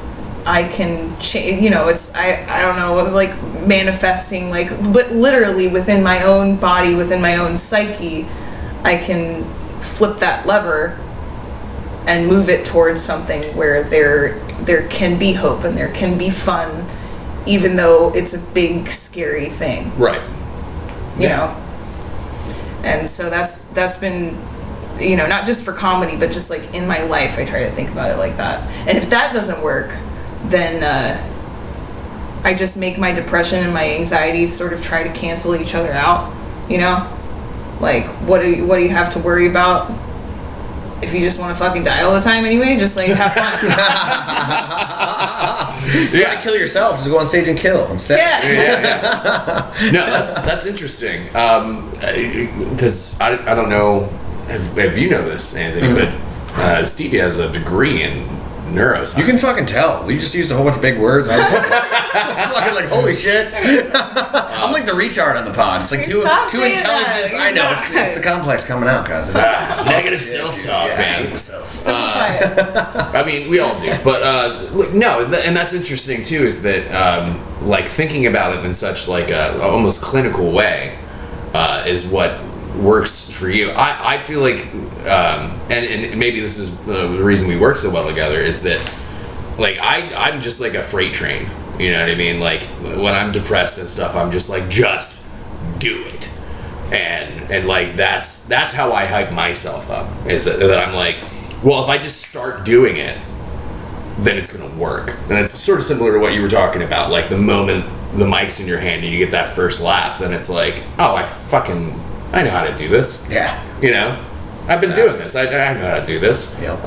I can change, you know, it's, I don't know, like manifesting, like, but literally within my own body, within my own psyche, I can flip that lever and move it towards something where there can be hope and there can be fun, even though it's a big, scary thing. Right. You know? And so that's been, you know, not just for comedy, but just like in my life, I try to think about it like that. And if that doesn't work, then I just make my depression and my anxiety sort of try to cancel each other out, you know? Like, what do you have to worry about if you just want to fucking die all the time anyway? Just like have fun. You gotta kill yourself, just go on stage and kill instead. Yeah. No, that's interesting. Because I don't know if you know this, Anthony, but Stevie has a degree in neuroscience. You can fucking tell. You just used a whole bunch of big words. I was fucking like, holy shit. I'm like the retard on the pod. It's like too intelligence. I know, it's the complex coming out, guys. Negative self-talk, man. I hate myself. Simplify it. I mean, we all do, but look, no, and that's interesting too. Is that like thinking about it in such like a almost clinical way is what works for you. I feel like, and maybe this is the reason we work so well together, is that like I'm just like a freight train. You know what I mean? Like when I'm depressed and stuff, I'm just like, just do it. and like that's how I hype myself up, is that I'm like, well, if I just start doing it, then it's gonna work. And it's sort of similar to what you were talking about, like the moment the mic's in your hand and you get that first laugh, then it's like, oh, I know how to do this. Yeah. You know, I've been doing this. I know how to do this. Yep.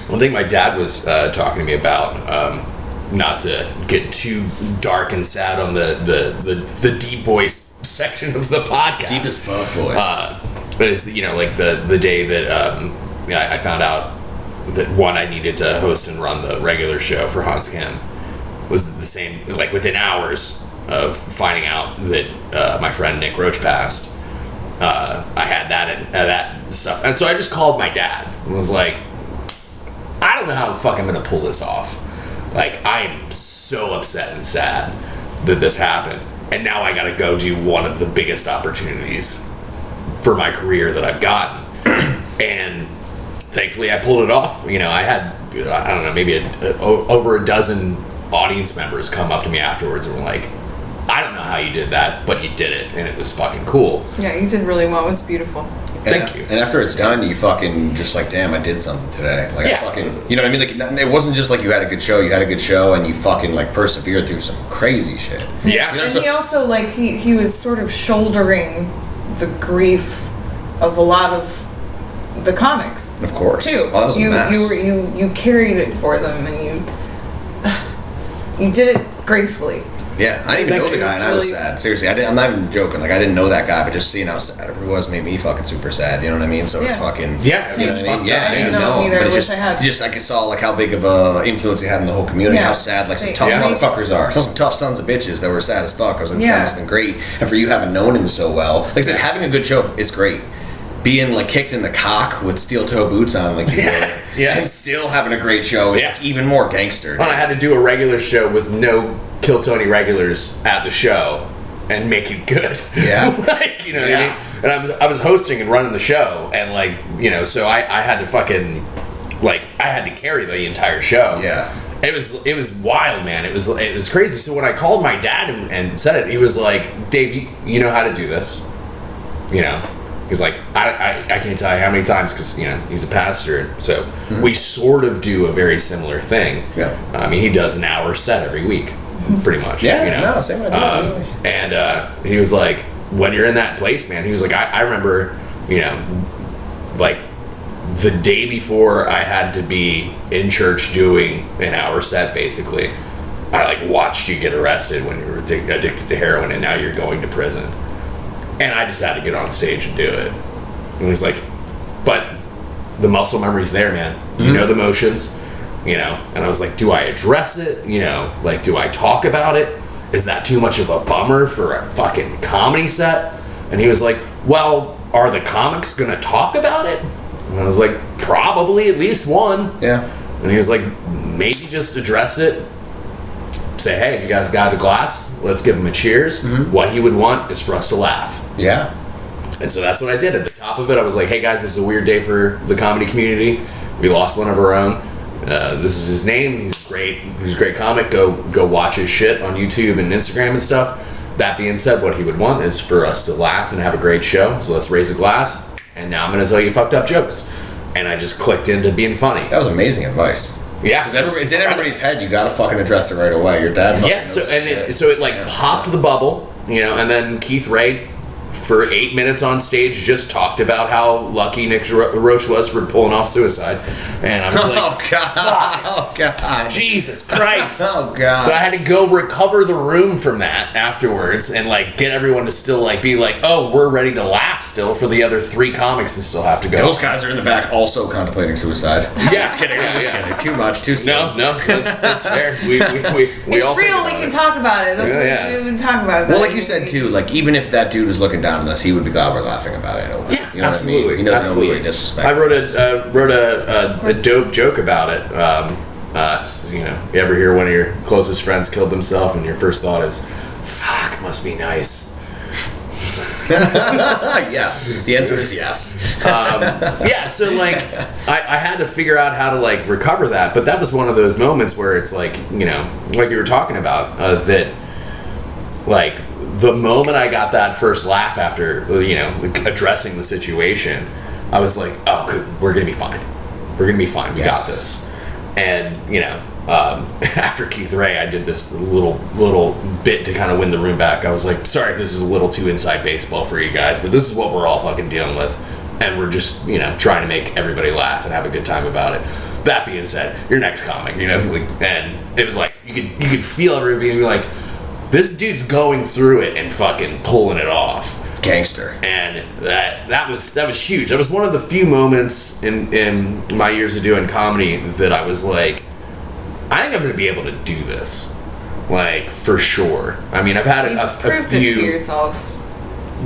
One thing my dad was talking to me about, not to get too dark and sad on the deep voice section of the podcast. Deep as fuck voice. But it's, you know, like the day that I found out that I needed to host and run the regular show for Hans Kim was the same, like within hours of finding out that my friend Nick Roach passed. I had that stuff, and so I just called my dad and was like, I don't know how the fuck I'm gonna pull this off. Like, I am so upset and sad that this happened, and now I gotta go do one of the biggest opportunities for my career that I've gotten. And thankfully I pulled it off. You know, I had, I don't know, maybe over a dozen audience members come up to me afterwards and were like, I don't know how you did that, but you did it, and it was fucking cool. Yeah, you did really well. It was beautiful. Thank you. And after it's done, you fucking just like, damn, I did something today. Like, yeah. I fucking, you know what I mean? Like, it wasn't just like you had a good show. You had a good show, and you fucking like persevered through some crazy shit. Yeah. You know, And so, he also, like, he was sort of shouldering the grief of a lot of the comics. of course. Too. Oh, that was a mess. You carried it for them, and you did it gracefully. Yeah, I didn't even know the guy, and I was Really- sad. Seriously, I'm not even joking. Like, I didn't know that guy, but just seeing how sad it was made me fucking super sad. You know what I mean? So it's Yeah. fucking Yeah, You know it's what I mean? fucked Yeah, up, I didn't man. know. Either. But it's Wish just, I had. just like I saw like how big of a influence he had in the whole community. Yeah. How sad like some They- tough yeah. motherfuckers are. Some tough sons of bitches that were sad as fuck. I was like, this guy Yeah. must have been great. And for you having known him so well, like I said, having a good show is great. Being like kicked in the cock with steel toe boots on, like you were, Yeah. and still having a great show is Yeah. like even more gangster. Well, I had to do a regular show with no Kill Tony regulars at the show and make it good. Yeah. Like, you know what I Yeah. mean? And I was hosting and running the show, and like, you know, so I had to fucking, like, I had to carry the entire show. Yeah. It was wild, man. It was crazy. So when I called my dad and said it, he was like, Dave, you know how to do this. You know? He's like, I can't tell you how many times, because, you know, he's a pastor. So we sort of do a very similar thing. Yeah. I mean, he does an hour set every week, pretty much. Yeah, you know? no, same idea, really. And he was like, when you're in that place, man, he was like, I remember, you know, like the day before I had to be in church doing an hour set, basically, I like watched you get arrested when you were addicted to heroin, and now you're going to prison. And I just had to get on stage and do it. And he's like, but the muscle memory's there, man. You know the motions, you know. And I was like, do I address it? You know, like, do I talk about it? Is that too much of a bummer for a fucking comedy set? And he was like, well, are the comics gonna talk about it? And I was like, probably at least one. Yeah. And he was like, maybe just address it. Say, hey, if you guys got a glass, let's give him a cheers. What he would want is for us to laugh. Yeah. And so that's what I did. At the top of it, I was like, hey guys, this is a weird day for the comedy community. We lost one of our own. This is his name. He's great. He's a great comic. Go watch his shit on YouTube and Instagram and stuff. That being said, what he would want is for us to laugh and have a great show. So let's raise a glass. And now I'm going to tell you fucked up jokes. And I just clicked into being funny. That was amazing advice. Yeah. It's in everybody's head. You gotta fucking address it right away. Your dad fucking Yeah, knows so this and shit. it like popped the bubble, you know, and then Keith Ray for 8 minutes on stage just talked about how lucky Nick Roach was for pulling off suicide, and I was like, Oh god! fuck. Oh god! Jesus Christ! Oh god! So I had to go recover the room from that afterwards and like get everyone to still like be like, oh, we're ready to laugh still for the other 3 comics that still have to go. Those guys are in the back also contemplating suicide. Yeah, Just kidding. I'm just kidding. Too much. Too soon. No, that's fair. We It's all think real. about We can it. talk about it. That's Yeah, what yeah. we would talk about. Well, like you said too, like even if that dude was looking down on us, he would be glad we're laughing about it. Yeah, You know absolutely. what I mean? He doesn't Absolutely. know we're disrespect. I wrote a dope joke about it. You know, you ever hear one of your closest friends killed himself, and your first thought is, "Fuck, must be nice." Yes. The answer is yes. Yeah, so like, I had to figure out how to like recover that, but that was one of those moments where it's like, you know, like you were talking about, that like the moment I got that first laugh after, like addressing the situation, I was like, oh, good, we're going to be fine. We're going to be fine. We got this. And, after Keith Ray, I did this little bit to kind of win the room back. I was like, sorry if this is a little too inside baseball for you guys, but this is what we're all fucking dealing with. And we're just, trying to make everybody laugh and have a good time about it. That being said, your next comic, and it was like, you could feel everybody be like, this dude's going through it and fucking pulling it off. Gangster. And that was huge. That was one of the few moments in my years of doing comedy that I was like, I think I'm going to be able to do this, like, for sure. I mean, I've had a few. It to yourself.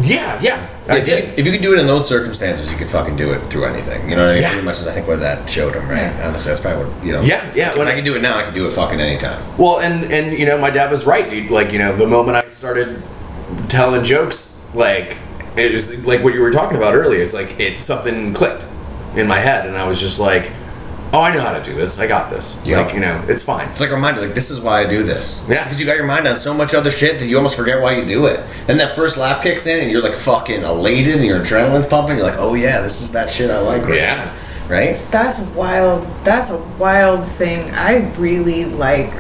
Yeah. I did. If you could do it in those circumstances, you could fucking do it through anything. You know what I mean? Yeah. Pretty much as I think what that showed him, right? Yeah. Honestly, that's probably what, Yeah. If I could do it now, I could do it fucking anytime. Well, and my dad was right, dude. Like, the moment I started telling jokes, like, it was like what you were talking about earlier. It's like something clicked in my head, and I was just like, oh, I know how to do this. I got this. Yep. Like, it's fine. It's like a reminder, like, this is why I do this. Yeah. Because you got your mind on so much other shit that you almost forget why you do it. Then that first laugh kicks in, and you're like fucking elated, and your adrenaline's pumping. You're like, oh yeah, this is that shit I like right now. Right? That's wild. That's a wild thing. I really like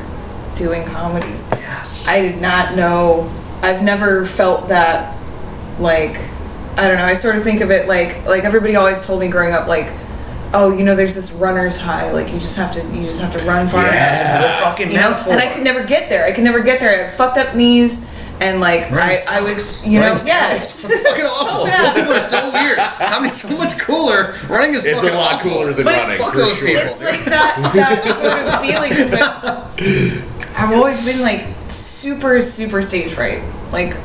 doing comedy. Yes. I did not know. I've never felt that. Like, I don't know. I sort of think of it like everybody always told me growing up, like, oh, there's this runner's high. Like, you just have to run far. Yeah, it's a good fucking metaphor. And I could never get there. I had fucked up knees. And like I would, yes, it's fucking awful. Those people are so weird. Comedy's so much cooler. Running is it's fucking a lot awful. cooler than But running. Fuck for those sure. people. It's like that sort of feeling because I've always been like super stage fright. Like,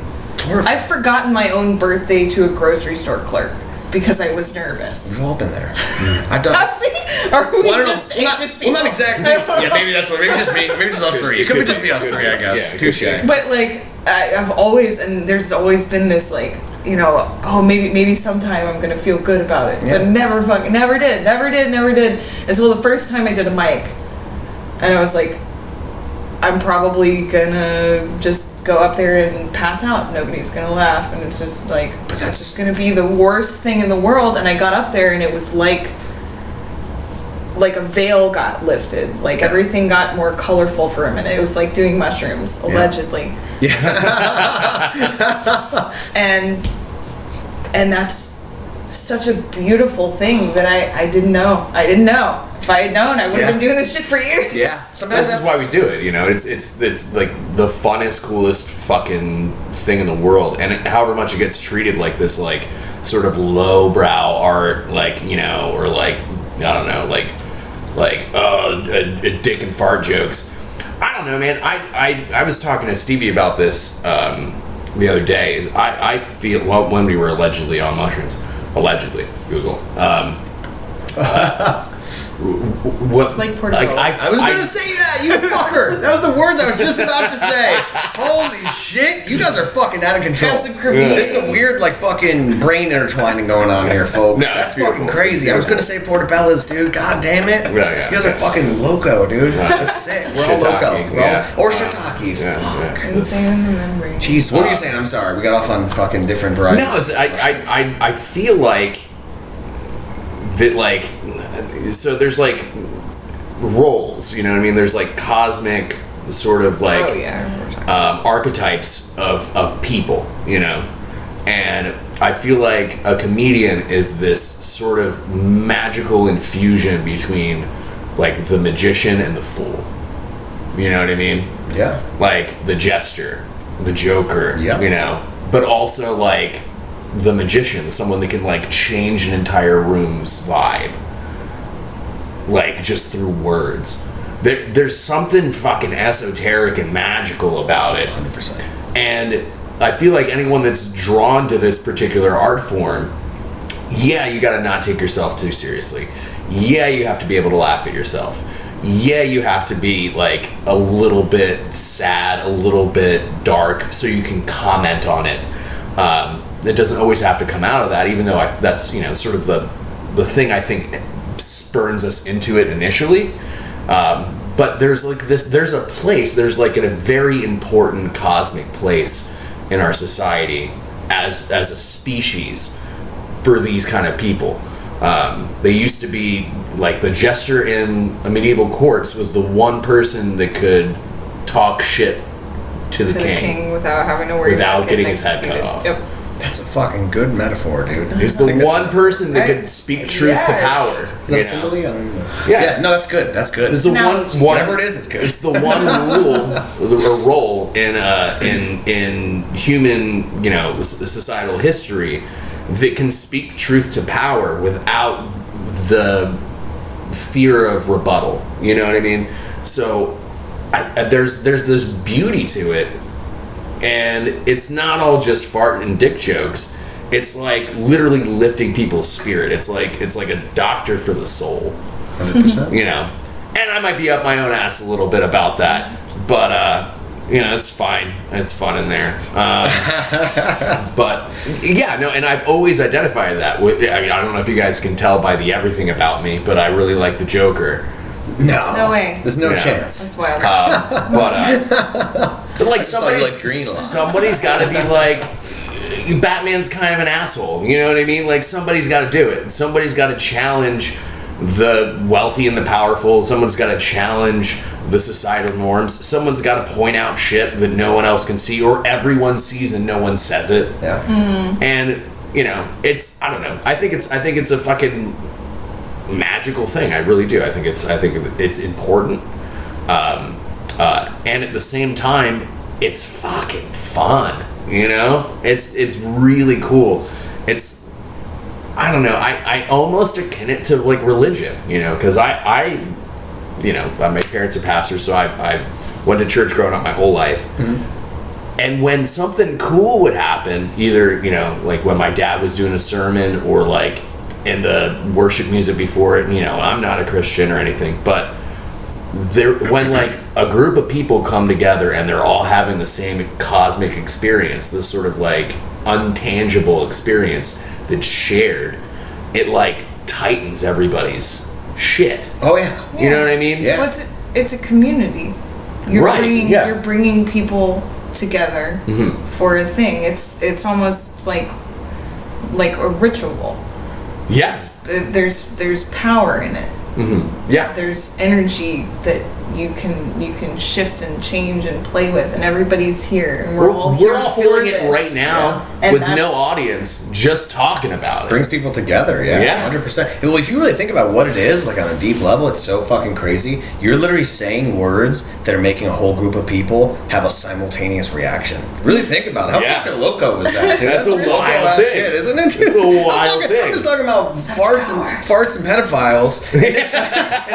I've forgotten my own birthday to a grocery store clerk because I was nervous. We've all been there. I've done. Are we Well, just anxious people? Well, not exactly. Yeah, maybe that's what. Maybe just me. Maybe just us three. It could just be us three, I guess. Yeah, Touche. But like, I've always, and there's always been this like, oh, maybe sometime I'm gonna feel good about it. Yeah. But never did until the first time I did a mic, and I was like, I'm probably gonna just go up there and pass out. Nobody's gonna laugh, and it's just like, But that's just gonna be the worst thing in the world. And I got up there, and it was like a veil got lifted. Like, everything got more colorful for a minute. It was like doing mushrooms, allegedly. Yeah. and that's such a beautiful thing that I didn't know. If I had known, I would have been doing this shit for years. Yeah. Sometimes This is why we do it, It's like the funnest, coolest fucking thing in the world, and however much it gets treated like this, like, sort of lowbrow art, like, or like, I don't know, like a dick and fart jokes. I don't know, man. I was talking to Stevie about this the other day. I feel when we were allegedly on mushrooms, Google. What like Portugal. I was gonna say that, you fucker. That was the words I was just about to say. Holy shit, you guys are fucking out of control. That's a creepy. There's some weird, like, fucking brain intertwining going on here, folks. No, That's it's beautiful. fucking crazy. I was gonna say portobellas, dude. God damn it. Yeah. You guys are fucking loco, dude. That's sick. We're all loco. Shiitake, Or shiitake. Fuck. Insane in the memory. Jeez, what were you saying? I'm sorry. We got off on fucking different varieties. No, it's, I feel like that, like, so there's like roles, you know what I mean? There's like cosmic sort of like archetypes of people, and I feel like a comedian is this sort of magical infusion between like the magician and the fool. You know what I mean? Yeah. Like the jester, the joker, Yeah. but also like the magician, someone that can like change an entire room's vibe, like just through words. There's something fucking esoteric and magical about it. 100%. And I feel like anyone that's drawn to this particular art form, you gotta not take yourself too seriously. You have to be able to laugh at yourself. You have to be like a little bit sad, a little bit dark, so you can comment on it. It doesn't always have to come out of that, even though that's sort of the thing I think spurns us into it initially. But there's like there's a place, there's like a very important cosmic place in our society as a species for these kind of people. They used to be like the jester in a medieval courts was the one person that could talk shit to the king without having to worry without about getting his head cut off. Yep. That's a fucking good metaphor, dude. He's the one person that could speak truth to power. Is that simile? I don't know. Yeah. No, that's good. That's good. It's the one, whatever it is, it's good. It's the one role in human, societal history that can speak truth to power without the fear of rebuttal. You know what I mean? So there's this beauty to it, and it's not all just fart and dick jokes. It's like literally lifting people's spirit. It's like a doctor for the soul. 100%. And I might be up my own ass a little bit about that, but it's fine. It's fun in there. But yeah, no, and I've always identified that with. I mean, I don't know if you guys can tell by the everything about me, but I really like the Joker. No way. There's no chance. That's wild. But like somebody's got to be like, Batman's kind of an asshole. You know what I mean? Like somebody's got to do it. Somebody's got to challenge the wealthy and the powerful. Someone's got to challenge the societal norms. Someone's got to point out shit that no one else can see, or everyone sees and no one says it. Yeah. Mm-hmm. And it's, I don't know. I think it's a fucking magical thing. I really do. I think it's important. And at the same time, it's fucking fun. It's really cool. I don't know. I almost akin it to like religion. Because my parents are pastors, so I went to church growing up my whole life. Mm-hmm. And when something cool would happen, either like when my dad was doing a sermon or like in the worship music before it, I'm not a Christian or anything, but when like a group of people come together and they're all having the same cosmic experience, this sort of like untangible experience that's shared, it like tightens everybody's shit. Oh yeah. You know what I mean? Yeah. Well, it's a community. You're bringing people together for a thing. It's almost like a ritual. Yes. There's power in it. Mm-hmm. Yeah. There's energy that you can shift and change and play with, and everybody's here, and we're all feeling it right now with no audience, just talking about it. Brings people together, yeah. 100%. Well, if you really think about what it is, like on a deep level, it's so fucking crazy. You're literally saying words that are making a whole group of people have a simultaneous reaction. Really think about it. How fucking loco is that, dude? That's a wild thing. Shit, isn't it? It's a wild thing. I'm just talking about farts and pedophiles, and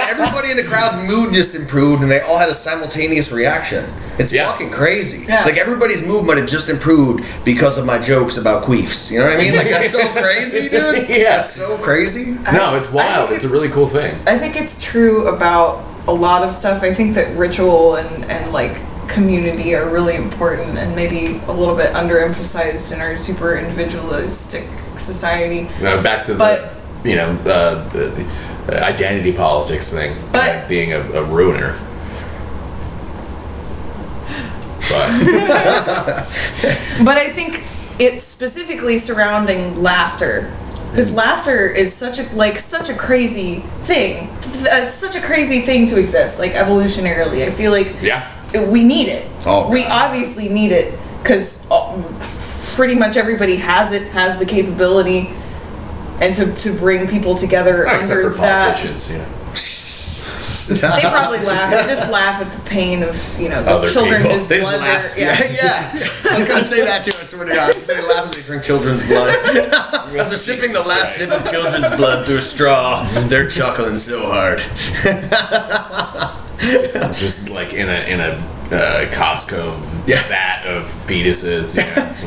everybody in the crowd's mood just improved, and they all had a simultaneous reaction. It's fucking crazy. Yeah. Like everybody's mood might have just improved because of my jokes about queefs. You know what I mean? Like that's so crazy, dude. Yeah. That's so crazy. No, it's wild. It's a really cool thing. I think it's true about a lot of stuff. I think that ritual and like community are really important and maybe a little bit underemphasized in our super individualistic society. Back to the identity politics thing, but being a ruiner. But I think it's specifically surrounding laughter, because laughter is such a crazy thing, such a crazy thing to exist, like evolutionarily. I feel like we need it. We obviously need it because pretty much everybody has the capability, and to bring people together except under for that. Politicians, They probably laugh. They just laugh at the pain of Other children people. whose They just blood. laugh. Yeah. I was gonna say that too. I swear to God. They laugh as they drink children's blood. As they're sipping the last sip of children's blood through a straw, they're chuckling so hard. Just like in a Costco vat of fetuses.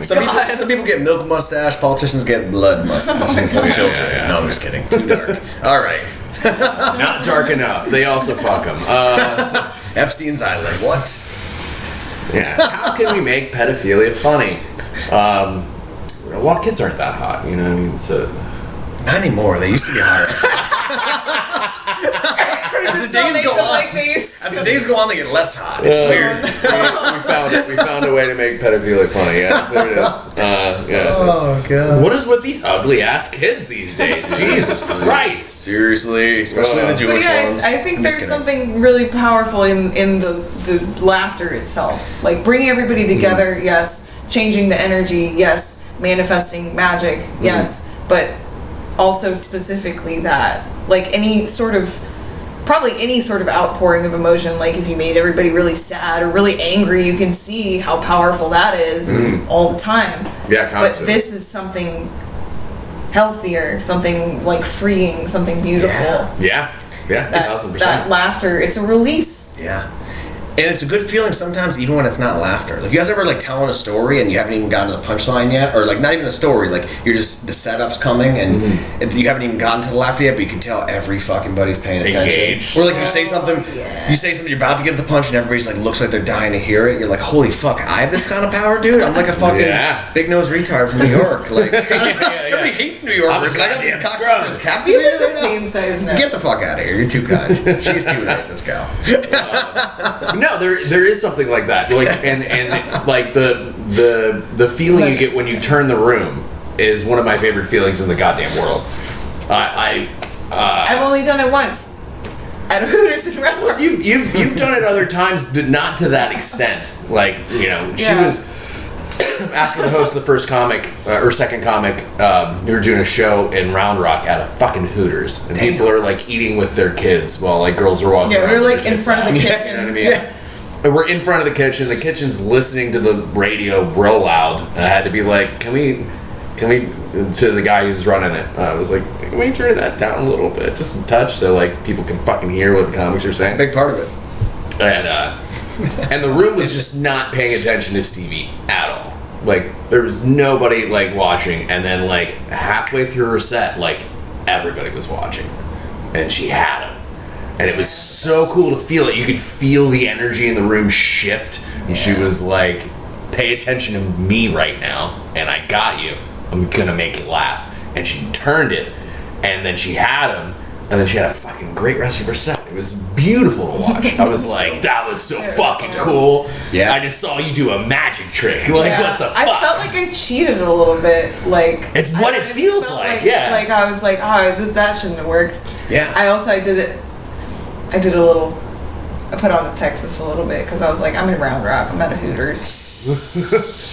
Some people get milk mustache. Politicians get blood mustaches. Some children. Yeah. No, I'm just kidding. Too dark. All right. Not dark enough. They also fuck them. Epstein's Island. What? Yeah. How can we make pedophilia funny? Well, kids aren't that hot. You know what I mean? So not anymore. They used to be hotter. As the days go on, they get less hot. It's weird. we found a way to make pedophilia funny. Yeah, there it is. Oh god. What is with these ugly ass kids these days? Jesus Christ. Seriously, especially the Jewish ones. I think there's something really powerful in the laughter itself. Like bringing everybody together, yes. Changing the energy, yes. Manifesting magic, yes. But also specifically that, like any sort of outpouring of emotion, like if you made everybody really sad or really angry, you can see how powerful that is all the time. Yeah, constantly. But this is something healthier, something like freeing, something beautiful. Yeah, 1,000%. That laughter, it's a release. Yeah. And it's a good feeling sometimes, even when it's not laughter. Like, you guys ever, like, telling a story and you haven't even gotten to the punchline yet? Or, like, not even a story. Like, you're just, the setup's coming and you haven't even gotten to the laughter yet, but you can tell every fucking body's paying attention. Engaged. Or, like, you say something, you're about to get to the punch and everybody's, like, looks like they're dying to hear it. You're like, holy fuck, I have this kind of power, dude? I'm like a fucking big-nosed retard from New York. Like, everybody hates New Yorkers. I got these cocksuckers captivated right now. Same size now. Get the fuck out of here. You're too kind. She's too nice, this gal. No, there is something like that, like and like the feeling you get when you turn the room is one of my favorite feelings in the goddamn world. I've only done it once at Hooters in Red Rock. You've done it other times, but not to that extent. Like, you know, she was after the host of the first comic or second comic. We were doing a show in Round Rock at a fucking Hooters, and people are like eating with their kids while like girls are walking. Yeah, around we were with like in front of the kitchen. You know what I mean? Yeah. And we're in front of the kitchen. The kitchen's listening to the radio real loud, and I had to be like, "Can we?" To the guy who's running it, I was like, "Can we turn that down a little bit, just a touch, so like people can fucking hear what the comics are saying?" It's a big part of it. And the room was just not paying attention to Stevie at all. Like there was nobody like watching, and then like halfway through her set, like everybody was watching, and she had him. And it was so cool to feel it. You could feel the energy in the room shift. And she was like, pay attention to me right now. And I got you. I'm going to make you laugh. And she turned it. And then she had him. And then she had a fucking great rest of her set. It was beautiful to watch. I was like, that was so fucking cool. Yeah. I just saw you do a magic trick. Like, what the fuck? I felt like I cheated a little bit. Like, it's what it feels like. Yeah. Like, I was like, that shouldn't have worked. Yeah. I put on the Texas a little bit because I was like, I'm in Round Rock. I'm at a Hooters.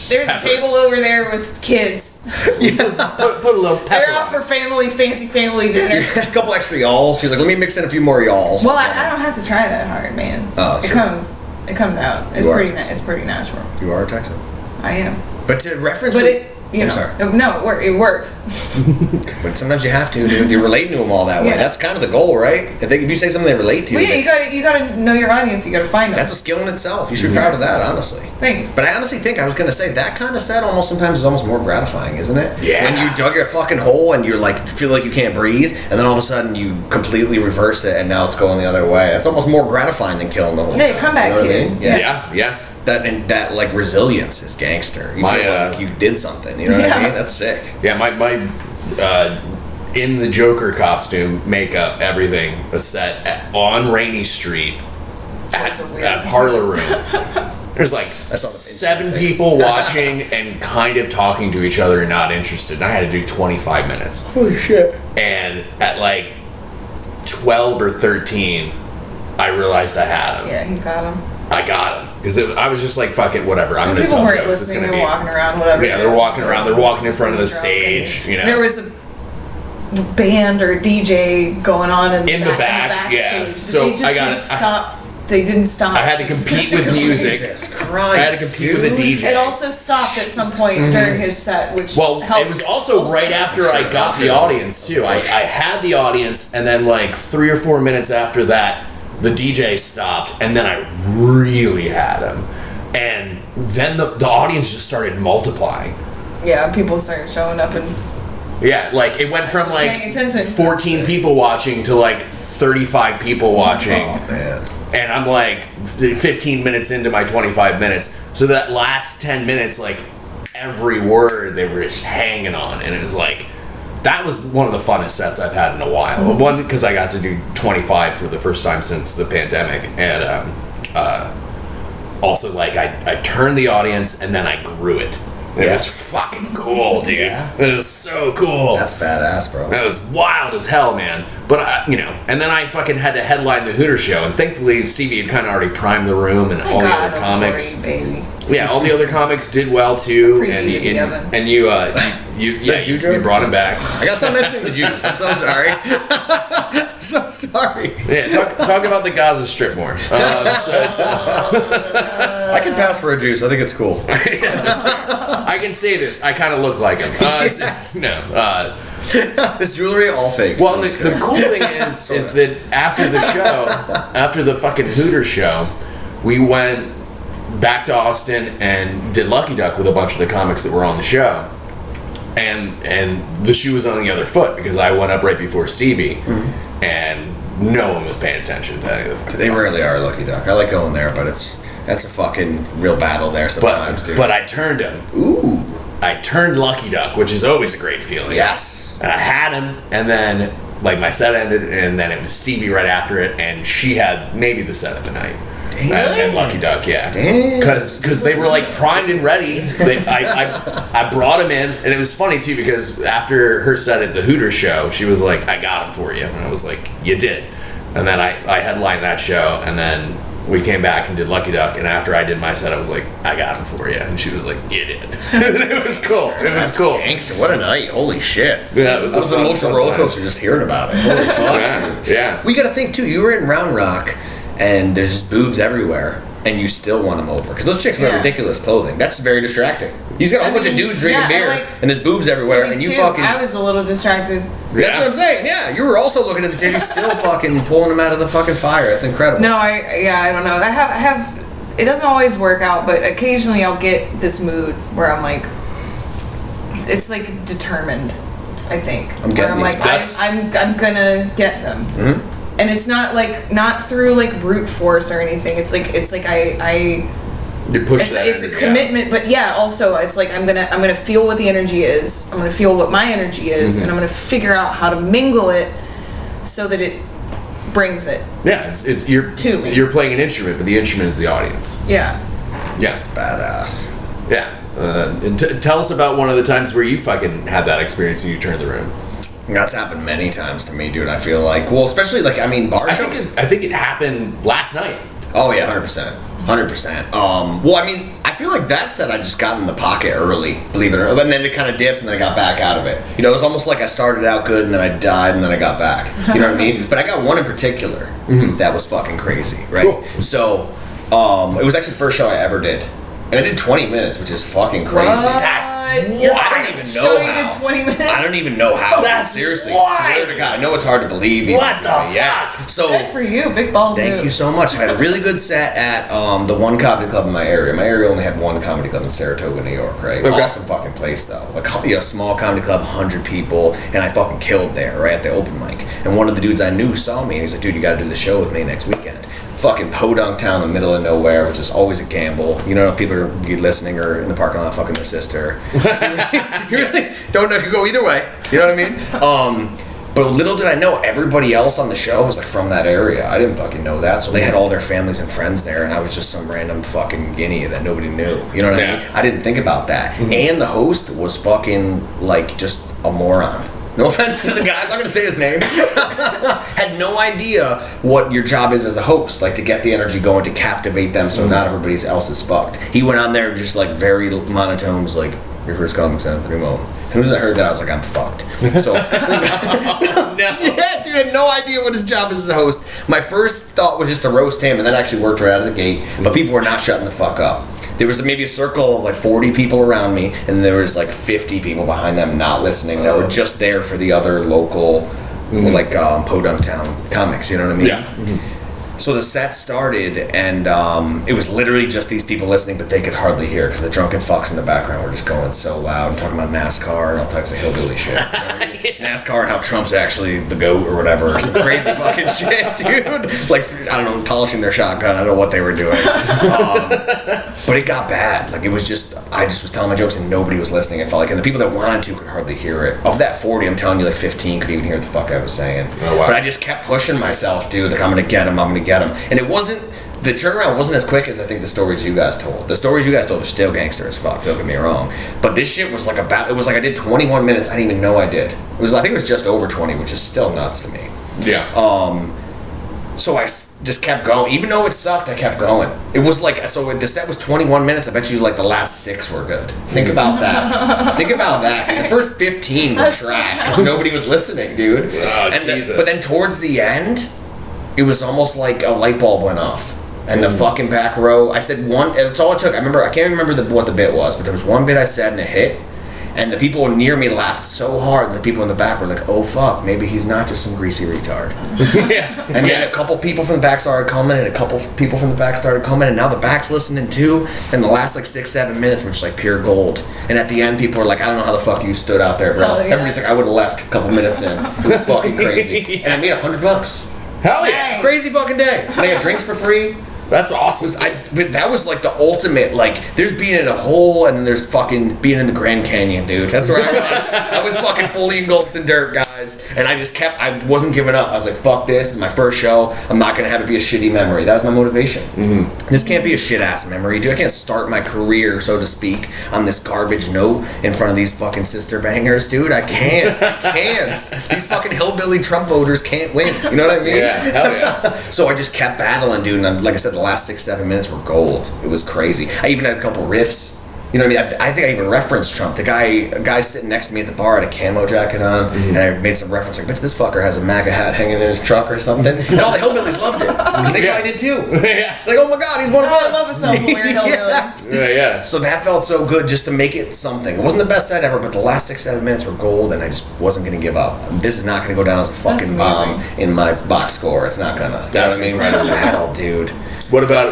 There's a table over there with kids. Put a little pepper. They're out for fancy family dinner. A couple extra y'alls. She's like, let me mix in a few more y'alls. Well, I don't have to try that hard, man. Oh, it comes out. It's pretty natural. You are a Texan. I am. But to reference. It worked. But sometimes you have to, dude. You're relating to them all that way. That's kind of the goal, right? If you say something they relate to, you gotta know your audience. You gotta find them. That's a skill in itself. You should be proud of that, honestly. Thanks. But I honestly think I was gonna say that kind of set almost sometimes is almost more gratifying, isn't it? Yeah. When you dug your fucking hole and you're like feel like you can't breathe, and then all of a sudden you completely reverse it, and now it's going the other way. That's almost more gratifying than killing the whole time. Come back, kid. I mean? Yeah. That like resilience is gangster. You feel like you did something. You know what I mean? That's sick. Yeah, my in the Joker costume, makeup, everything, a set on Rainy Street at Parlor Room. There's like 7 people watching and kind of talking to each other and not interested. And I had to do 25 minutes. Holy shit! And at like 12 or 13, I realized I had him. Yeah, you got him. I got him because I was just like, fuck it, whatever. I'm gonna tell jokes. It's gonna be walking around, whatever. Yeah, they're walking around. They're walking in front of the stage. You know, there was a band or DJ going on in the backstage. So I got stop. They didn't stop. I had to compete with music. Jesus Christ, I had to compete with a DJ. It also stopped at some point during his set, which helped. It was also right after I got the audience too. I had the audience, and then like 3 or 4 minutes after that, the DJ stopped, and then I really had him. And then the audience just started multiplying. Yeah, people started showing up and... Yeah, like it went from like 14 people watching to like 35 people watching. Oh, man. And I'm like 15 minutes into my 25 minutes. So that last 10 minutes, like every word they were just hanging on. And it was like, that was one of the funnest sets I've had in a while. One, because I got to do 25 for the first time since the pandemic, and also like I turned the audience and then I grew it. It was fucking cool, dude. Yeah. It was so cool. That's badass, bro. It was wild as hell, man. But, and then I fucking had to headline the Hooter show, and thankfully Stevie had kind of already primed the room, and all the other comics. Baby. Yeah, all the other comics did well, too. And you brought him back. I gotta stop mentioning the Jews. I'm so sorry. I'm so sorry. Yeah, talk about the Gaza Strip more. I can pass for a Jew, so I think it's cool. I can say this. I kind of look like him. This jewelry, all fake. Well, the cool thing is that after the show, after the fucking Hooter show, we went back to Austin and did Lucky Duck with a bunch of the comics that were on the show. And the shoe was on the other foot because I went up right before Stevie, and no one was paying attention to any of the They rarely are Lucky Duck. I like going there, but that's a fucking real battle there sometimes, dude. But I turned him. Ooh. I turned Lucky Duck, which is always a great feeling. Yes. And I had him, and then like my set ended, and then it was Stevie right after it, and she had maybe the set of the night. And Lucky Duck, yeah. Because they were like primed and ready. I brought him in, and it was funny too because after her set at the Hooter show, she was like, "I got him for you," and I was like, "You did." And then I headlined that show, and then we came back and did Lucky Duck, and after I did my set, I was like, "I got him for you," and she was like, "You did." It was cool. That's cool. Gangster. What a night! Holy shit! Yeah, it was that was an emotional roller coaster just hearing about it. Holy fuck, dude! Yeah. We got to think too. You were in Round Rock, and there's just boobs everywhere, and you still want them over because those chicks wear ridiculous clothing. That's very distracting. He's got a whole bunch of dudes drinking beer, and there's boobs everywhere, and you fucking. I was a little distracted. That's what I'm saying. Yeah, you were also looking at the titties, still fucking pulling them out of the fucking fire. That's incredible. No, I don't know. I have. It doesn't always work out, but occasionally I'll get this mood where I'm like, it's like determined. I think. I'm getting these guts. I'm gonna get them. Mm-hmm. And it's not through like brute force or anything. It's like I you push it's a commitment, but yeah, also it's like I'm gonna feel what the energy is. I'm gonna feel what my energy is, and I'm gonna figure out how to mingle it so that it brings it. Yeah, it's you're to me. You're playing an instrument, but the instrument is the audience. Yeah. Yeah, it's badass. Yeah. Tell us about one of the times where you fucking had that experience and you turned the room. That's happened many times to me, dude. I feel like, well, especially like, I mean, bar shows. I think it happened last night. Oh yeah, 100%. 100%. Well, I mean, I feel like that set I just got in the pocket early, believe it or not. And then it kind of dipped and then I got back out of it. You know, it was almost like I started out good and then I died and then I got back. You know what I mean? But I got one in particular that was fucking crazy, right? Cool. So, it was actually the first show I ever did. And I did 20 minutes, which is fucking crazy. What? That's I don't even know how. 20 minutes. I don't even know how. That's seriously, why. swear to God. I know it's hard to believe. What the yeah. So good for you, big balls. Thank you so much. I had a really good set at the one comedy club in my area. My area only had one comedy club in Saratoga, New York. Right, okay. Awesome fucking place though. A small comedy club, 100 people, and I fucking killed there right at the open mic. And one of the dudes I knew saw me, and he's like, "Dude, you got to do the show with me next weekend." Fucking Podunk town in the middle of nowhere, which is always a gamble. You know, people are listening or in the parking lot fucking their sister. You really don't know. It could go either way. You know what I mean? But little did I know, everybody else on the show was like from that area. I didn't fucking know that. So they had all their families and friends there, and I was just some random fucking guinea that nobody knew. You know what I mean? I didn't think about that. And the host was fucking like just a moron. No offense to the guy, I'm not gonna say his name. Had no idea what your job is as a host, like to get the energy going, to captivate them so not everybody else is fucked. He went on there just like very monotone, was like, "Your first comic's Anthony Mone." As soon as I heard that, I was like, "I'm fucked." So no. Yeah, dude, I had no idea what his job is as a host. My first thought was just to roast him, and that actually worked right out of the gate. But people were not shutting the fuck up. There was maybe a circle of like 40 people around me, and there was like 50 people behind them not listening that were just there for the other local, like Podunk Town comics. You know what I mean? Yeah. So the set started, and it was literally just these people listening, but they could hardly hear because the drunken fucks in the background were just going so loud and talking about NASCAR and all types of hillbilly shit. NASCAR and how Trump's actually the GOAT or whatever. Some crazy fucking shit, dude. Like, I don't know, polishing their shotgun. I don't know what they were doing. But it got bad. Like, it was just, I just was telling my jokes and nobody was listening. It felt like, and the people that wanted to could hardly hear it. Of that 40, I'm telling you, like 15 could even hear what the fuck I was saying. Oh, wow. But I just kept pushing myself, dude. Like, I'm gonna get him. And it wasn't, the turnaround wasn't as quick as I think the stories you guys told. The stories you guys told are still gangster as fuck, don't get me wrong. But this shit was like it was like I did 21 minutes, I didn't even know I did. I think it was just over 20, which is still nuts to me. Yeah. So I just kept going. Even though it sucked, I kept going. It was like, so the set was 21 minutes, I bet you like the last 6 were good. Think about that. Think about that. The first 15 were trash because nobody was listening, dude. Oh, Jesus. But then towards the end, it was almost like a light bulb went off. And the fucking back row, I said one, that's all it took. I can't remember what the bit was, but there was one bit I said and it hit. And the people near me laughed so hard, the people in the back were like, oh fuck, maybe he's not just some greasy retard. Yeah. And then a couple people from the back started coming, and a couple people from the back started coming, and now the back's listening too. And the last like 6-7 minutes were just like pure gold. And at the end, people were like, I don't know how the fuck you stood out there, bro. Oh, yeah. Everybody's like, I would have left a couple minutes in. It was fucking crazy. And I made $100. Hell yeah. Nice. Crazy fucking day. And I got drinks for free. That's awesome. But that was like the ultimate, like, there's being in a hole and then there's fucking being in the Grand Canyon, dude. That's where I was. I was fucking fully engulfed in dirt, guys. And I wasn't giving up. I was like, fuck this is my first show. I'm not going to have it be a shitty memory. That was my motivation. Mm-hmm. This can't be a shit-ass memory, dude. I can't start my career, so to speak, on this garbage note in front of these fucking sister bangers, dude. I can't. I can't. These fucking hillbilly Trump voters can't win. You know what I mean? Yeah, hell yeah. So I just kept battling, dude. And like I said, the last 6-7 minutes were gold. It was crazy. I even had a couple riffs. You know what I mean? I think I even referenced Trump. A guy sitting next to me at the bar had a camo jacket on, and I made some reference like, "Bet this fucker has a MAGA hat hanging in his truck or something." And all the hillbillies loved it. I think I did too. Yeah. Like, oh my god, he's one of us. I love a self-aware hillbillies. Yeah. So that felt so good just to make it something. It wasn't the best set ever, but the last 6-7 minutes were gold, and I just wasn't going to give up. This is not going to go down as a fucking bomb in my box score. It's not going to. You know what I mean? Battle, dude. What about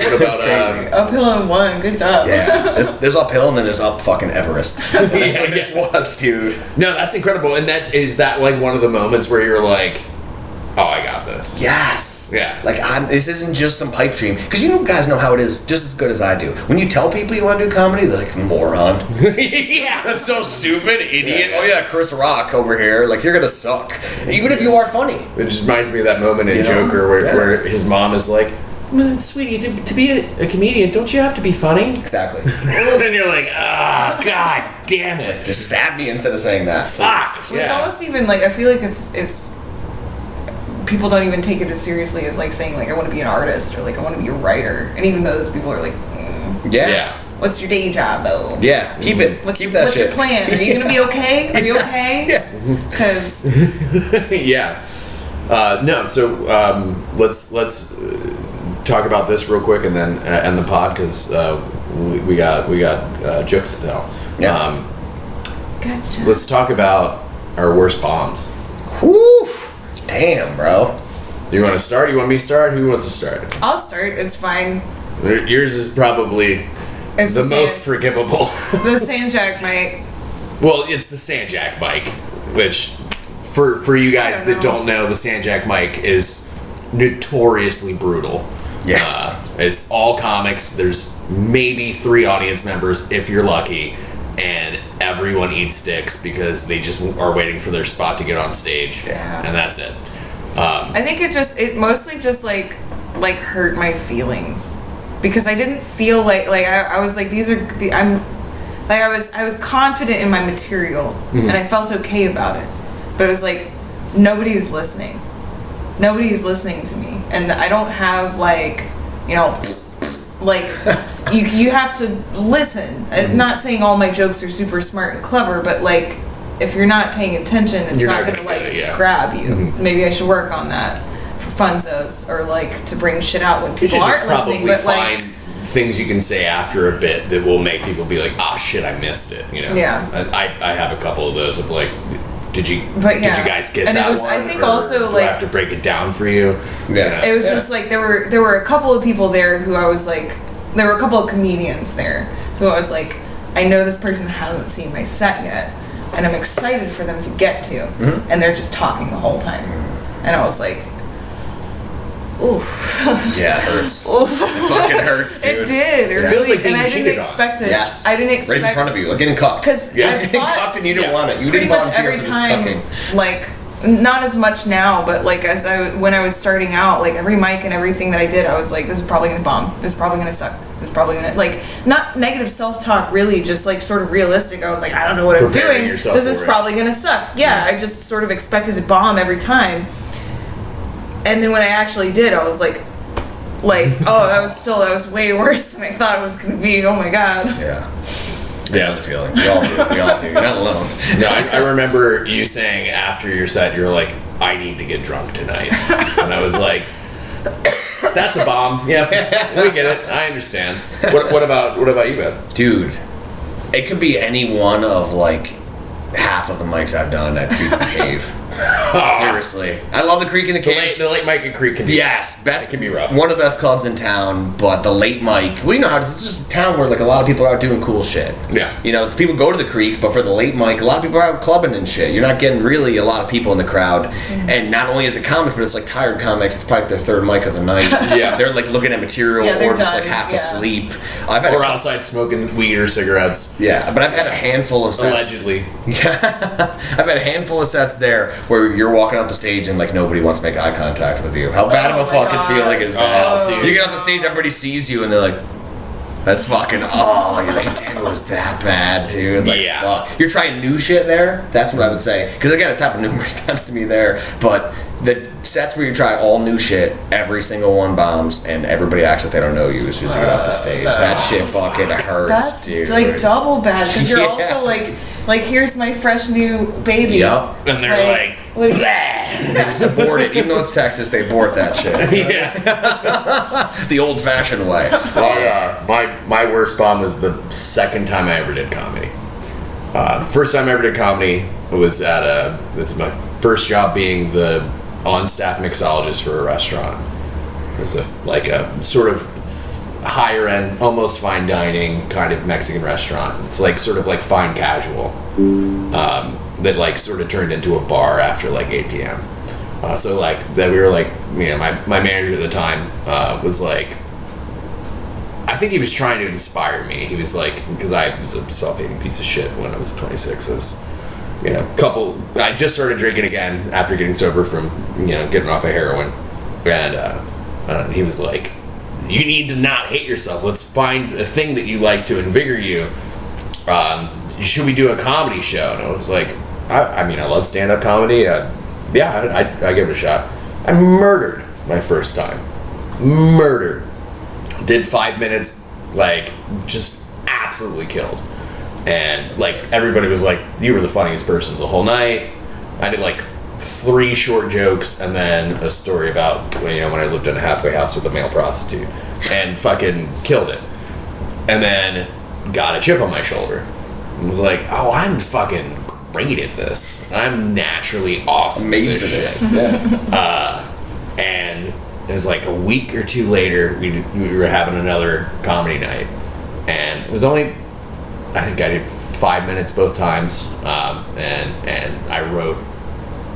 Uphill and one. Good job. Yeah, there's uphill and then there's up fucking Everest. That's what this was, dude. No, that's incredible. And is that like one of the moments where you're like, oh, I got this. Yes. Yeah. Like, this isn't just some pipe dream. Because you guys know how it is just as good as I do. When you tell people you want to do comedy, they're like, moron. Yeah. That's so stupid, idiot. Oh yeah, Chris Rock over here. Like, you're going to suck. Even if you are funny. It just reminds me of that moment in Joker where his mom is like, sweetie, to be a comedian, don't you have to be funny? Exactly. And you're like, ah, god damn it. Just stab me instead of saying that. Fuck. It's almost even like, I feel like it's people don't even take it as seriously as like saying like I want to be an artist or like I want to be a writer, and even those people are like, Yeah. what's your day job though? Yeah, keep it. Keep that what's shit. your plan? Are you gonna be okay? Are you okay? Yeah. Because Yeah. No. So let's talk about this real quick and then end the pod because we got jokes to tell. Yeah. gotcha. Let's talk about our worst bombs. Whew. Damn, bro. You want to start? You want me to start? Who wants to start? I'll start. It's fine. Yours is probably It's the most forgivable. The Sandjack mic. Well, it's the Sandjack mic, which for you guys that don't know, the Sandjack mic is notoriously brutal. Yeah. It's all comics. There's maybe 3 audience members if you're lucky, and everyone eats sticks because they just are waiting for their spot to get on stage. Yeah. And that's it. I think it mostly just like hurt my feelings because I didn't feel like I was like these are the I was confident in my material and I felt okay about it, but it was like nobody's listening to me, and I don't have like you have to listen. I'm not saying all my jokes are super smart and clever, but like if you're not paying attention, it's You're not not gonna gonna get it, grab you. Maybe I should work on that for funzos or like to bring shit out when You people should just aren't listening. probably But like find things you can say after a bit that will make people be like, ah, shit, I missed it. You know? Yeah. I have a couple of those of like, Did you But yeah. did you guys get And it that was- one? I think or also, do I like- have to break it down for you. Yeah. It was just like there were a couple of people there who I was like, there were a couple of comedians there who I was like, I know this person hasn't seen my set yet, and I'm excited for them to get to, and they're just talking the whole time, and I was like, oof. Yeah, it hurts. Oof. It fucking hurts, dude. It did. It Yeah. really, Feels like being and I didn't cheated on. expect it. Yes. I didn't expect. Right in front of you, like getting cucked. Because Yeah. I Getting fought cucked and you didn't Yeah. want it. You pretty didn't much volunteer every for this time, cucking. like not as much now, but like when I was starting out, like every mic and everything that I did, I was like, this is probably gonna bomb. This is probably gonna suck. This is probably gonna, like, not negative self-talk, really, just like sort of realistic. I was like, I don't know what I'm Preparing doing. yourself This for is it. probably gonna suck. Yeah, I just sort of expected to bomb every time. And then when I actually did, I was like, oh, that was way worse than I thought it was gonna be. Oh my god. Yeah. Yeah. I know the feeling. We all do. We all do. You're not alone. No, I remember you saying after your set, you were like, I need to get drunk tonight. And I was like, that's a bomb. Yeah, we get it. I understand. What about you, Ben? Dude, it could be any one of like half of the mics I've done at Creek and Cave. Seriously. I love the Creek and the Cave. The late Mike and Creek can be Yes, best That can be rough. One of the best clubs in town, but the late mic. We know how it's just a town where like a lot of people are out doing cool shit. Yeah. You know, people go to the Creek, but for the late mic, a lot of people are out clubbing and shit. You're not getting really a lot of people in the crowd. And not only is it comics, but it's like tired comics. It's probably their third mic of the night. Yeah. They're like looking at material Yeah, they're or just done. like half Yeah. asleep. I've had Or outside smoking weed or cigarettes. yeah, but I've had a handful of sets. Allegedly. Yeah, I've had a handful of sets there where you're walking off the stage and like nobody wants to make eye contact with you. How bad of Oh a my fucking God. feeling is that? Oh, dude. You get off the stage, everybody sees you, and they're like, "That's fucking oh." You're like, "Damn, it was that bad, dude." Like, Yeah. fuck. You're trying new shit there. That's what I would say. Because again, it's happened numerous times to me there. But the sets where you try all new shit, every single one bombs, and everybody acts like they don't know you as soon as you get off the stage. That shit fucking hurts, That's dude. like double bad because you're Yeah. also like here's my fresh new baby. Yup. And they're like, what do you- They just abort it. Even though it's Texas, they abort that shit. yeah. The old-fashioned way. My worst bomb was the second time I ever did comedy. The first time I ever did comedy was this is my first job being the on-staff mixologist for a restaurant. It was a sort of higher end, almost fine dining kind of Mexican restaurant. It's like sort of like fine casual. That like sort of turned into a bar after like 8 p.m. So like that we were like, you know, my manager at the time was like, I think he was trying to inspire me. He was like, because I was a self-hating piece of shit when I was 26. I was, you know, I just started drinking again after getting sober from, you know, getting off of heroin. And he was like, you need to not hate yourself. Let's find a thing that you like to invigorate you. Should we do a comedy show? And I was like, I mean, I love stand-up comedy. Yeah, I give it a shot. I murdered my first time. Murdered. Did 5 minutes, like, just absolutely killed. And, like, everybody was like, you were the funniest person the whole night. I did, like, 3 short jokes and then a story about, you know, when I lived in a halfway house with a male prostitute. And fucking killed it. And then got a chip on my shoulder. And was like, oh, I'm fucking great at this. I'm naturally awesome Made at for this this. shit. Yeah. And it was like a week or two later, we were having another comedy night. And it was only, I think I did 5 minutes both times. And I wrote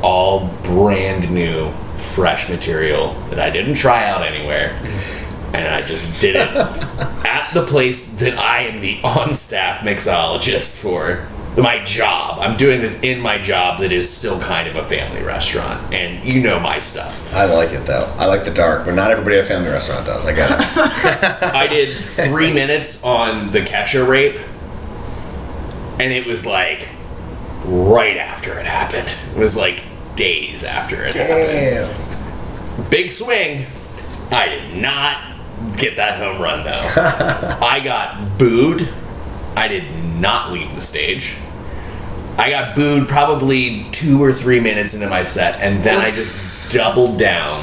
all brand new, fresh material that I didn't try out anywhere. And I just did it at the place that I am the on-staff mixologist for. My job. I'm doing this in my job that is still kind of a family restaurant. And you know my stuff. I like it though. I like the dark, but not everybody at a family restaurant does. I get it. I did 3 minutes on the Kesha rape. And it was like right after it happened. It was like days after it happened. Big swing. I did not get that home run though. I got booed. I did not leave the stage. I got booed probably 2 or 3 minutes into my set, and then I just doubled down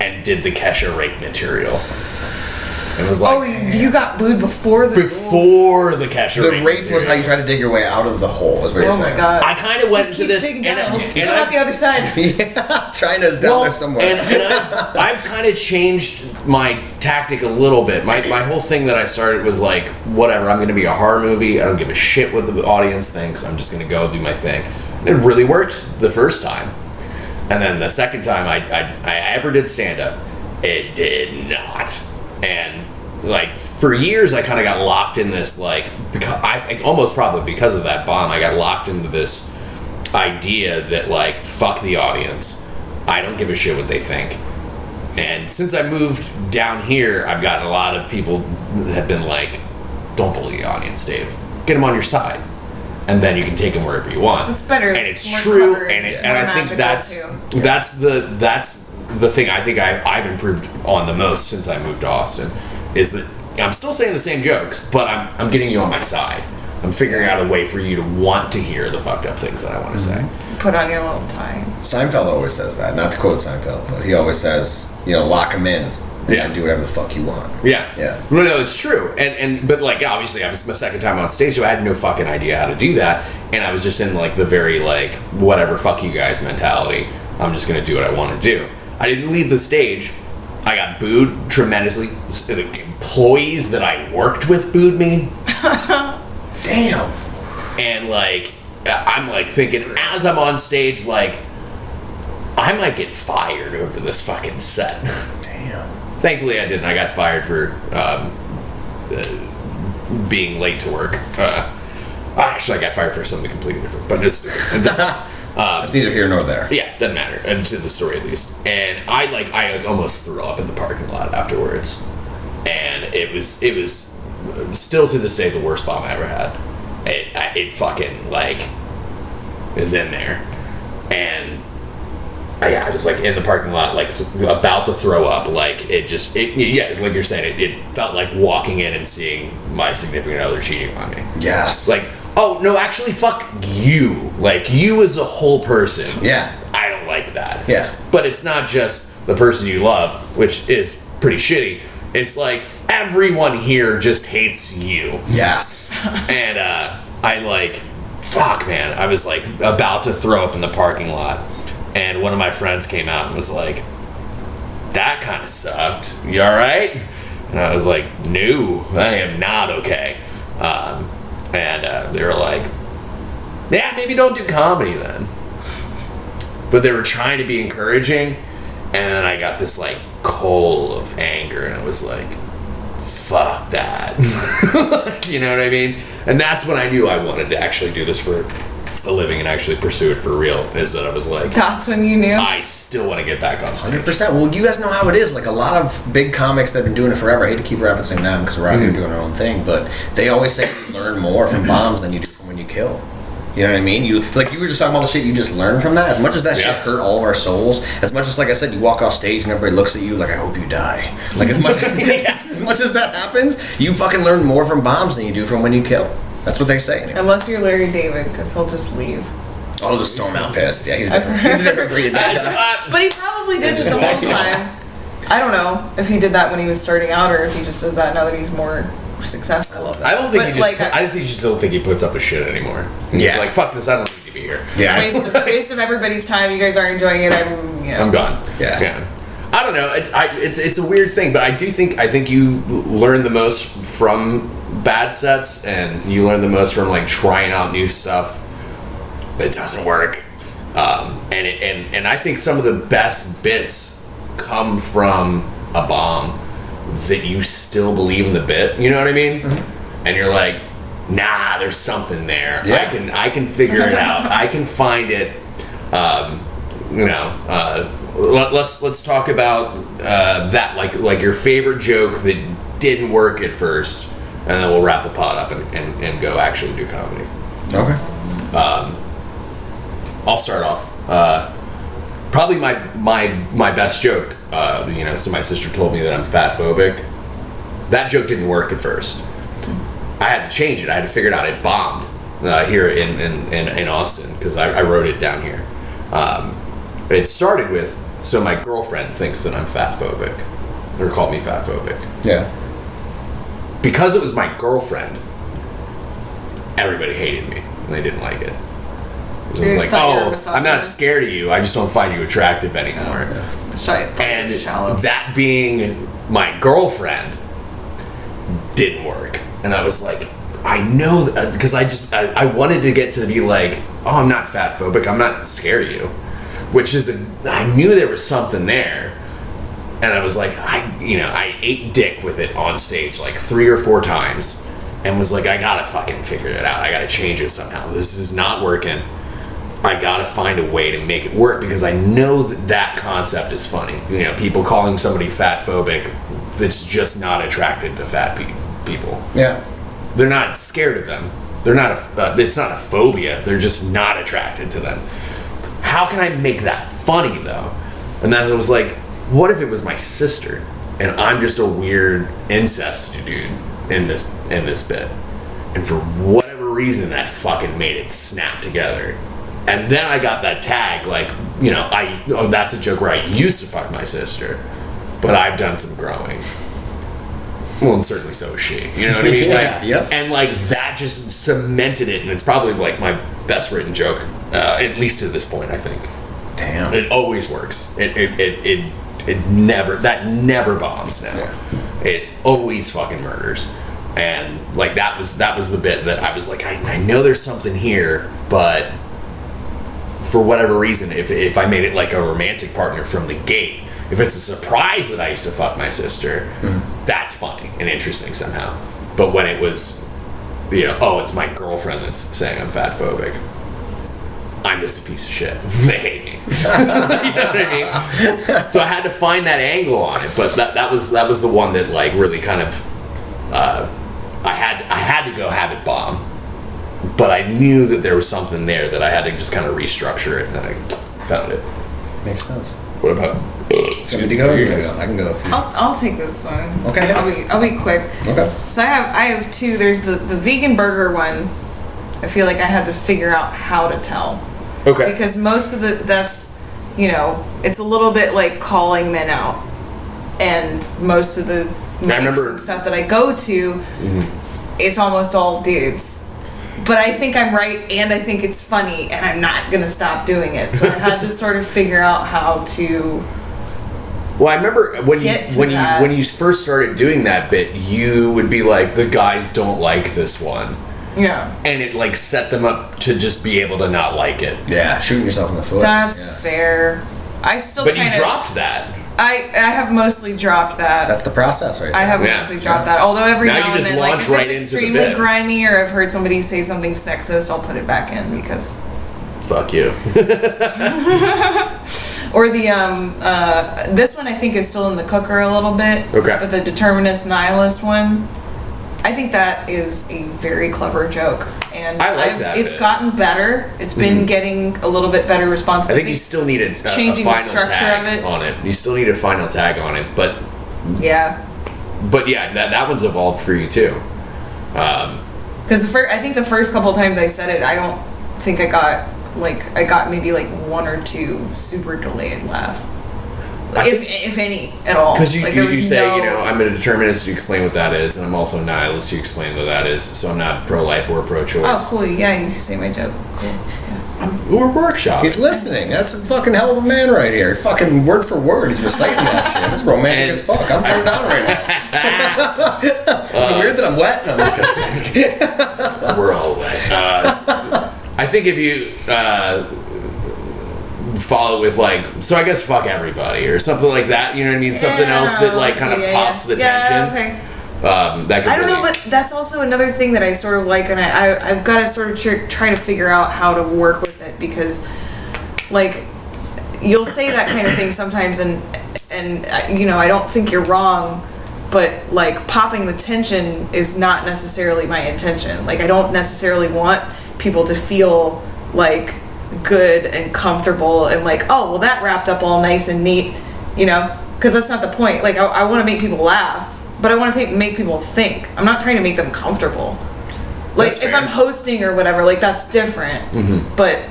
and did the Kesha rape material. and was like, Oh, you got booed before the catch a The rape. rape was how you try to dig your way out of the hole, is what you're Oh my saying. god. I kind of went Just into keep this, digging and down. and Come out the other side. Yeah, China's down there somewhere. And I've kind of changed my tactic a little bit. My whole thing that I started was like, whatever, I'm going to be a horror movie. I don't give a shit what the audience thinks. I'm just going to go do my thing. And it really worked the first time. And then the second time I ever did stand-up, it did not. And like for years I kind of got locked in this, like, because I almost probably because of that bomb, I got locked into this idea that like, fuck the audience, I don't give a shit what they think. And since I moved down here, I've gotten a lot of people that have been like, don't bully the audience, Dave, get them on your side, and then you can take them wherever you want. It's better. And it's more true, covered, and it's and more I think magical, that's the thing I think I've improved on the most since I moved to Austin, is that I'm still saying the same jokes, but I'm getting you on my side. I'm figuring out a way for you to want to hear the fucked up things that I want to say. Put on your little tie. Seinfeld always says that. Not to quote Seinfeld, but he always says, lock them in and Yeah. then do whatever the fuck you want. Yeah. Yeah. No, it's true. But like, obviously I was my second time on stage, so I had no fucking idea how to do that. And I was just in like the very like, whatever, fuck you guys mentality. I'm just going to do what I want to do. I didn't leave the stage. I got booed tremendously. The employees that I worked with booed me. Damn. And like, I'm like thinking as I'm on stage, like, I might get fired over this fucking set. Damn. Thankfully I didn't. I got fired for being late to work. Actually, I got fired for something completely different, but just It's neither here nor there. yeah, doesn't matter. And to the story at least. And I almost threw up in the parking lot afterwards, and it was still to this day the worst bomb I ever had. It fucking like is in there, and I was like in the parking lot, like about to throw up. Like like you're saying, it felt like walking in and seeing my significant other cheating on me. Yes. Like, oh no, actually, fuck you. Like, you as a whole person. Yeah. I don't like that. Yeah. But it's not just the person you love, which is pretty shitty. It's like everyone here just hates you. Yes. And I like, fuck, man. I was like about to throw up in the parking lot, and one of my friends came out and was like, that kind of sucked. You all right? And I was like, no, I am not okay. And they were like, yeah, maybe don't do comedy then. But they were trying to be encouraging, and then I got this like coal of anger, and I was like, fuck that. You know what I mean? And that's when I knew I wanted to actually do this for a living and actually pursue it for real, is that I was like, That's when you knew? I still want to get back on stage. 100%. Well, you guys know how it is. Like, a lot of big comics that have been doing it forever, I hate to keep referencing them because we're out here doing our own thing, but they always say you learn more from bombs than you do from when you kill. You know what I mean? You were just talking about the shit you just learned from that. As much as that shit hurt all of our souls, as much as, like I said, you walk off stage and everybody looks at you like, I hope you die. Like, as much as much as that happens, you fucking learn more from bombs than you do from when you kill. That's what they say. Anyway. Unless you're Larry David, because he'll just leave. Oh, he'll just storm out pissed. Yeah, he's a different breed. But he probably did just the whole time. I don't know if he did that when he was starting out, or if he just does that now that he's more successful. I love that. I don't think But, he just. like, I just don't think he puts up with shit anymore. He's Yeah. like, fuck this. I don't need to be here. Yeah. Waste of everybody's time. You guys are enjoying it. I'm gone. Yeah. I don't know. It's a weird thing, but I think you learn the most from bad sets, and you learn the most from like trying out new stuff that doesn't work. And I think some of the best bits come from a bomb that you still believe in the bit. You know what I mean? Mm-hmm. And you're like, nah, there's something there. Yeah. I can figure it out. I can find it. Let's talk about that, like your favorite joke that didn't work at first, and then we'll wrap the pod up and go actually do comedy. Okay. I'll start off. Probably my best joke. So my sister told me that I'm fat phobic. That joke didn't work at first. I had to change it. I had to figure it out. It bombed here in Austin because I wrote it down here. It started with, so my girlfriend thinks that I'm fat phobic, or called me fat phobic. Yeah. because it was my girlfriend, everybody hated me and they didn't like it. It was like, oh, I'm not scared of you, I just don't find you attractive anymore. And that being my girlfriend didn't work. And I was like, I know, because I wanted to get to be like, oh, I'm not fat phobic, I'm not scared of you. Which is, I knew there was something there. And I was like, I ate dick with it on stage like 3 or 4 times. And was like, I gotta fucking figure it out. I gotta change it somehow. This is not working. I gotta find a way to make it work, because I know that concept is funny. You know, people calling somebody fat phobic that's just not attracted to fat people. Yeah. They're not scared of them. They're not it's not a phobia. They're just not attracted to them. How can I make that funny though? And then I was like, what if it was my sister and I'm just a weird incest dude in this bit? And for whatever reason, that fucking made it snap together. And then I got that tag, like, you know, that's a joke where I used to fuck my sister, but I've done some growing. Well, and certainly so is she. You know what I mean? Yeah. And like that just cemented it, and it's probably like my best written joke, at least to this point, I think. Damn. It always works. It never bombs now. Yeah. It always fucking murders. And like that was the bit that I was like, I know there's something here, but for whatever reason, if I made it like a romantic partner from the gate, if it's a surprise that I used to fuck my sister, that's funny and interesting somehow. But when it was, you know, oh, it's my girlfriend that's saying I'm fat phobic, I'm just a piece of shit. They hate me. You know what I mean? So I had to find that angle on it, but that was the one that like really kind of I had to go have it bomb. But I knew that there was something there that I had to just kind of restructure it, and then I found it. Makes sense. What about? Somebody go? I can go. I'll take this one. Okay. I'll be quick. Okay. So I have 2. There's the vegan burger one. I feel like I had to figure out how to tell. Okay. Because most of that's, you know, it's a little bit like calling men out, and most of the mics and stuff that I go to, it's almost all dudes. But I think I'm right, and I think it's funny, and I'm not gonna stop doing it. So I had to sort of figure out how to. Well, I remember when you first started doing that bit, you would be like, the guys don't like this one. Yeah. And it like set them up to just be able to not like it. Yeah, shooting yourself in the foot. That's fair. I still. But you dropped that. I have mostly dropped that. That's the process, right? I have mostly dropped that. Although every now and then, like if right it's extremely grimy or I've heard somebody say something sexist, I'll put it back in because. Fuck you. Or the this one I think is still in the cooker a little bit. Okay. But the determinist nihilist one, I think that is a very clever joke, and I like that. It's gotten better. It's been getting a little bit better response. I think you still need a final tag on it. You still need a final tag on it, but yeah. But yeah, that one's evolved for you too. Because I think the first couple times I said it, I don't think I got maybe like 1 or 2 super delayed laughs. If any at all. Because you say, you know, I'm a determinist, you explain what that is, and I'm also a nihilist, you explain what that is, so I'm not pro-life or pro-choice. Oh, cool. Yeah, you say my joke. Cool. Yeah. We're workshopping. He's listening. That's a fucking hell of a man right here. Fucking word for word, he's reciting that shit. This is romantic as fuck. I'm turned on right now. Is it weird that I'm wet? No, I'm just kidding. We're all wet. I think if you follow with like, so I guess fuck everybody or something like that, you know what I mean? Something else that like kind of pops the tension. Okay. That could I don't know, but that's also another thing that I sort of like, and I've got to sort of try to figure out how to work with it, because like you'll say that kind of thing sometimes, and you know, I don't think you're wrong, but like popping the tension is not necessarily my intention. Like I don't necessarily want people to feel like good and comfortable and like, oh well, that wrapped up all nice and neat, you know, because that's not the point. Like I want to make people laugh, but I want to make people think. I'm not trying to make them comfortable. Like if I'm hosting or whatever, like that's different. But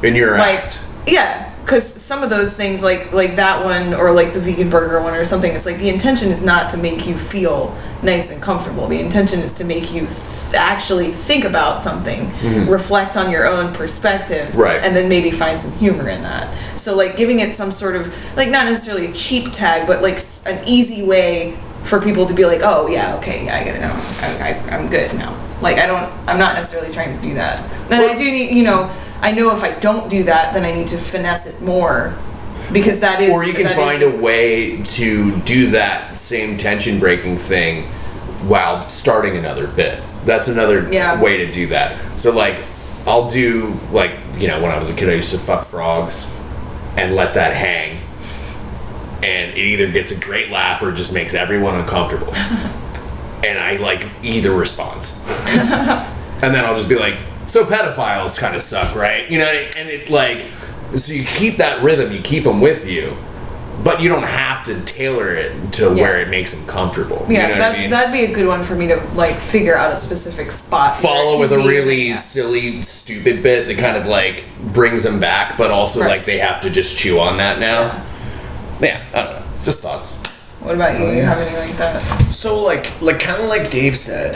in your like act. yeah, because some of those things, like that one, or like the vegan burger one or something, it's like the intention is not to make you feel nice and comfortable. The intention is to make you actually think about something, reflect on your own perspective, right, and then maybe find some humor in that. So like giving it some sort of, like, not necessarily a cheap tag, but like an easy way for people to be like, oh yeah, okay, yeah, I get it now. I'm good now. Like I'm not necessarily trying to do that. Then I do need, I know if I don't do that, then I need to finesse it more, because that is. Or you can find a way to do that same tension breaking thing while starting another bit. That's another way to do that. So like, I'll do like, when I was a kid, I used to fuck frogs and let that hang, and it either gets a great laugh or just makes everyone uncomfortable. And I like either response. And then I'll just be like, so pedophiles kind of suck, right? And it like, so you keep that rhythm, you keep them with you, but you don't have to tailor it to where it makes them comfortable. Yeah, you know what I mean? That'd be a good one for me to like figure out a specific spot. Follow with a really silly, stupid bit that kind of like brings them back, but also like they have to just chew on that now. Yeah, I don't know. Just thoughts. What about you? You have any like that? So like kind of like Dave said,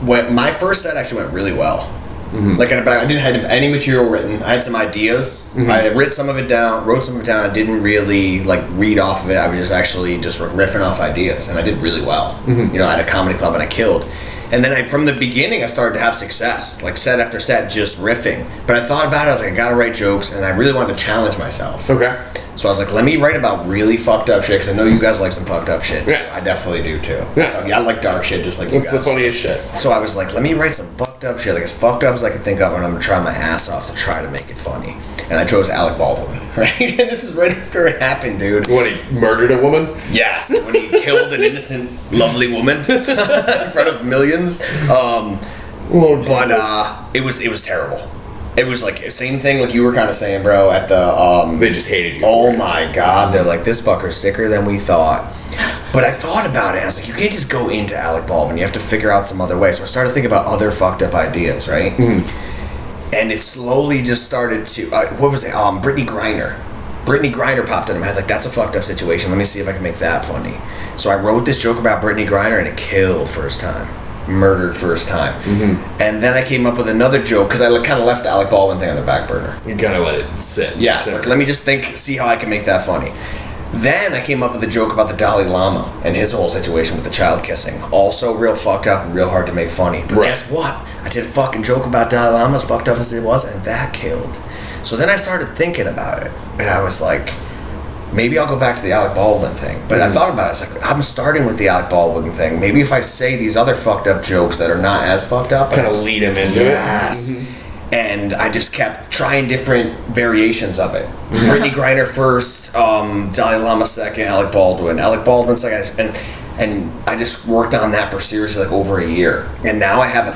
when my first set actually went really well. Like I didn't have any material written. I had some ideas. I had wrote some of it down. I didn't really like read off of it. I was just riffing off ideas, and I did really well. I had a comedy club and I killed. And then from the beginning, I started to have success, like set after set, just riffing. But I thought about it. I was like, I gotta write jokes, and I really wanted to challenge myself. Okay. So I was like, let me write about really fucked up shit, because I know you guys like some fucked up shit. Yeah. I definitely do too. Yeah. I like dark shit just like you guys. What's the funniest shit? So I was like, let me write some fucked up shit, like as fucked up as I can think of, and I'm gonna try my ass off to try to make it funny. And I chose Alec Baldwin, right? And this was right after it happened, dude. When he murdered a woman? Yes, when he killed an innocent, lovely woman in front of millions. It was terrible. It was like same thing like you were kind of saying, bro, at the they just hated you. Oh my god, they're like, this fucker's sicker than we thought. But I thought about it, and I was like, you can't just go into Alec Baldwin, you have to figure out some other way. So I started thinking about other fucked up ideas, right? And it slowly just started to what was it? Brittany Griner popped in my head, like, that's a fucked up situation, let me see if I can make that funny. So I wrote this joke about Brittany Griner, and it killed first time. Murdered first time. And then I came up with another joke, because I kind of left the Alec Baldwin thing on the back burner. You kind of let it sit. Yes, like, let me just see how I can make that funny. Then I came up with a joke about the Dalai Lama and his whole situation with the child kissing. Also real fucked up and real hard to make funny. But guess what? I did a fucking joke about Dalai Lama, as fucked up as it was, and that killed. So then I started thinking about it, and I was like, maybe I'll go back to the Alec Baldwin thing. But I thought about it. I was like, I'm starting with the Alec Baldwin thing. Maybe if I say these other fucked up jokes that are not as fucked up, kind of lead him into it. Yes. And I just kept trying different variations of it. Brittany Griner first, Dalai Lama second, Alec Baldwin. Alec Baldwin second, and I just worked on that for seriously like over a year. And now I have a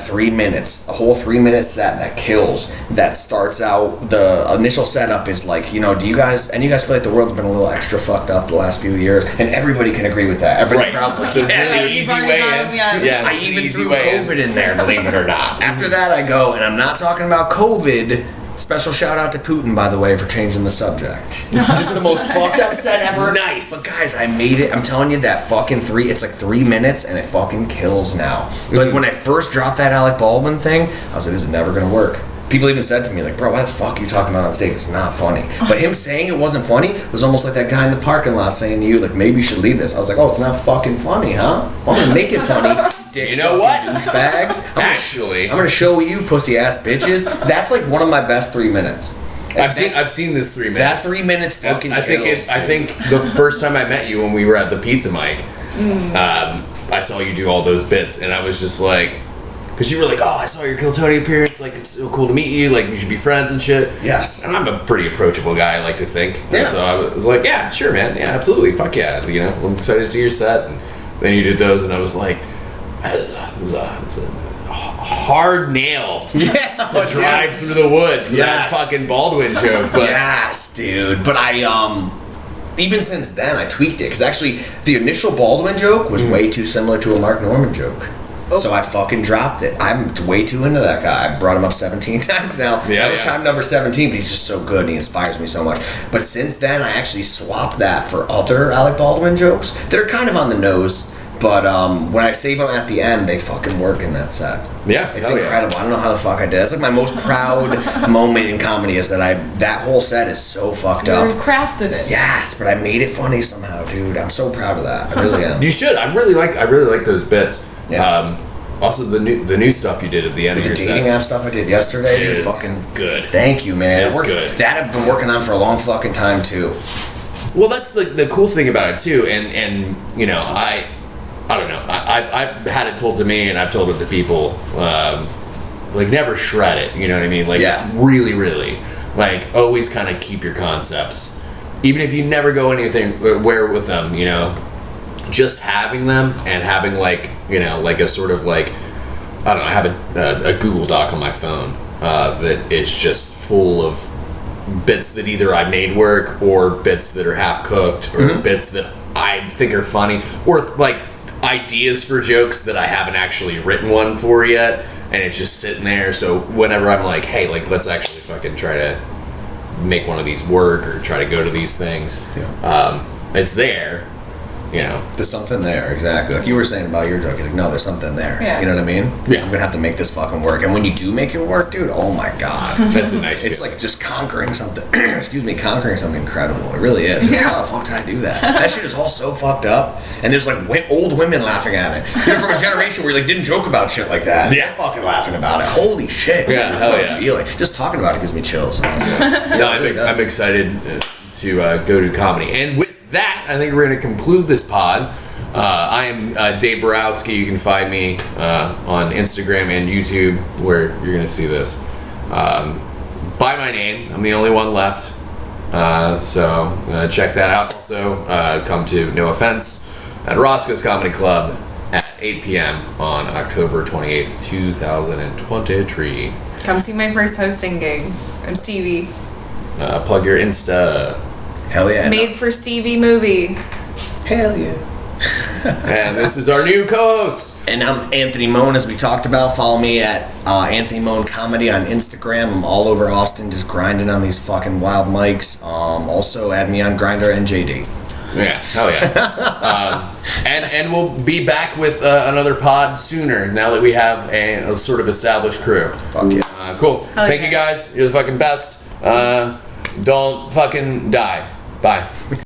whole 3 minute set that kills. That starts out, the initial setup is like, do any of you guys feel like the world's been a little extra fucked up the last few years? And everybody can agree with that. Everybody crowd's like, it's a really easy way in. I even threw COVID in there, believe it or not. After that I go, and I'm not talking about COVID. Special shout out to Putin, by the way, for changing the subject. Just the most fucked up set ever. Nice. But guys, I made it. I'm telling you, that fucking it's like 3 minutes, and it fucking kills now. But when I first dropped that Alec Baldwin thing, I was like, this is never gonna work. People even said to me, like, bro, why the fuck are you talking about on stage? It's not funny. But him saying it wasn't funny was almost like that guy in the parking lot saying to you, like, maybe you should leave this. I was like, oh, it's not fucking funny, huh? Well, I'm gonna make it funny. Dick, you know what? Douchebags. Actually, I'm gonna show you, pussy ass bitches. That's like one of my best 3 minutes. I've seen this 3 minutes. That 3 minutes fucking kills. I think the first time I met you when we were at the Pizza Mic, I saw you do all those bits, and I was just like, because you were like, oh, I saw your Kill Tony appearance, like, it's so cool to meet you, like, we should be friends and shit. Yes. And I'm a pretty approachable guy, I like to think. Yeah. And so I was like, yeah, sure, man, yeah, absolutely, fuck yeah, I'm excited to see your set. And then you did those, and I was like, it's a hard nail to drive through the woods for that fucking Baldwin joke. But yes, dude. But I, even since then, I tweaked it. Because actually, the initial Baldwin joke was way too similar to a Mark Norman joke. So I fucking dropped it. I'm way too into that guy. I brought him up 17 times now. That was time number 17, but he's just so good and he inspires me so much. But since then, I actually swapped that for other Alec Baldwin jokes. They're kind of on the nose, but when I save them at the end, they fucking work in that set. Yeah. It's incredible. I don't know how the fuck I did. That's like my most proud moment in comedy is that whole set is so fucked up. You crafted it. Yes, but I made it funny somehow, dude. I'm so proud of that. I really am. You should. I really like those bits. Yeah. Also, the new stuff you did at the end of your The set. dating app stuff I did yesterday, dude, fucking good. Thank you, man. It's good. That I've been working on for a long fucking time too. Well, that's the cool thing about it too, and you know, I don't know. I've had it told to me, and I've told it to people. Like, never shred it. You know what I mean? Like, really, really, like, always kind of keep your concepts, even if you never go anywhere with them. You know, just having them and having like, you know, like a sort of like, I don't know. I have a Google Doc on my phone that is just full of bits that either I made work or bits that are half cooked or bits that I think are funny or like ideas for jokes that I haven't actually written one for yet, and it's just sitting there. So whenever I'm like, hey, like, let's actually fucking try to make one of these work or try to go to these things, it's there. You know, there's something there, exactly. Like you were saying about your joke, you're like, no, there's something there. Yeah. You know what I mean? Yeah. I'm gonna have to make this fucking work. And when you do make it work, dude, oh my god, that's a nice. It's like just conquering something. Excuse me, conquering something incredible. It really is. Like, how the fuck did I do that? That shit is all so fucked up. And there's like old women laughing at it. You're from a generation where you like didn't joke about shit like that. Yeah. They're fucking laughing about it. Holy shit. Yeah, dude, hell what a yeah. feeling. Just talking about it gives me chills. Honestly. No, I'm excited to go to comedy. And with that, I think we're going to conclude this pod. I am Dave Borowski. You can find me on Instagram and YouTube, where you're going to see this. By my name, I'm the only one left. So check that out. Also, come to No Offense at Roscoe's Comedy Club at 8 p.m. on October 28th, 2023. Come see my first hosting gig. I'm Stevie. Plug your Insta. Hell yeah. Made for Stevie movie. Hell yeah. And this is our new co-host. And I'm Anthony Mone, as we talked about. Follow me at Anthony Mone Comedy on Instagram. I'm all over Austin, just grinding on these fucking wild mics. Also, add me on Grindr and JD. Yeah, hell yeah. And we'll be back with another pod sooner, now that we have a sort of established crew. Fuck yeah. Cool. Thank you guys. You're the fucking best. Don't fucking die. Bye.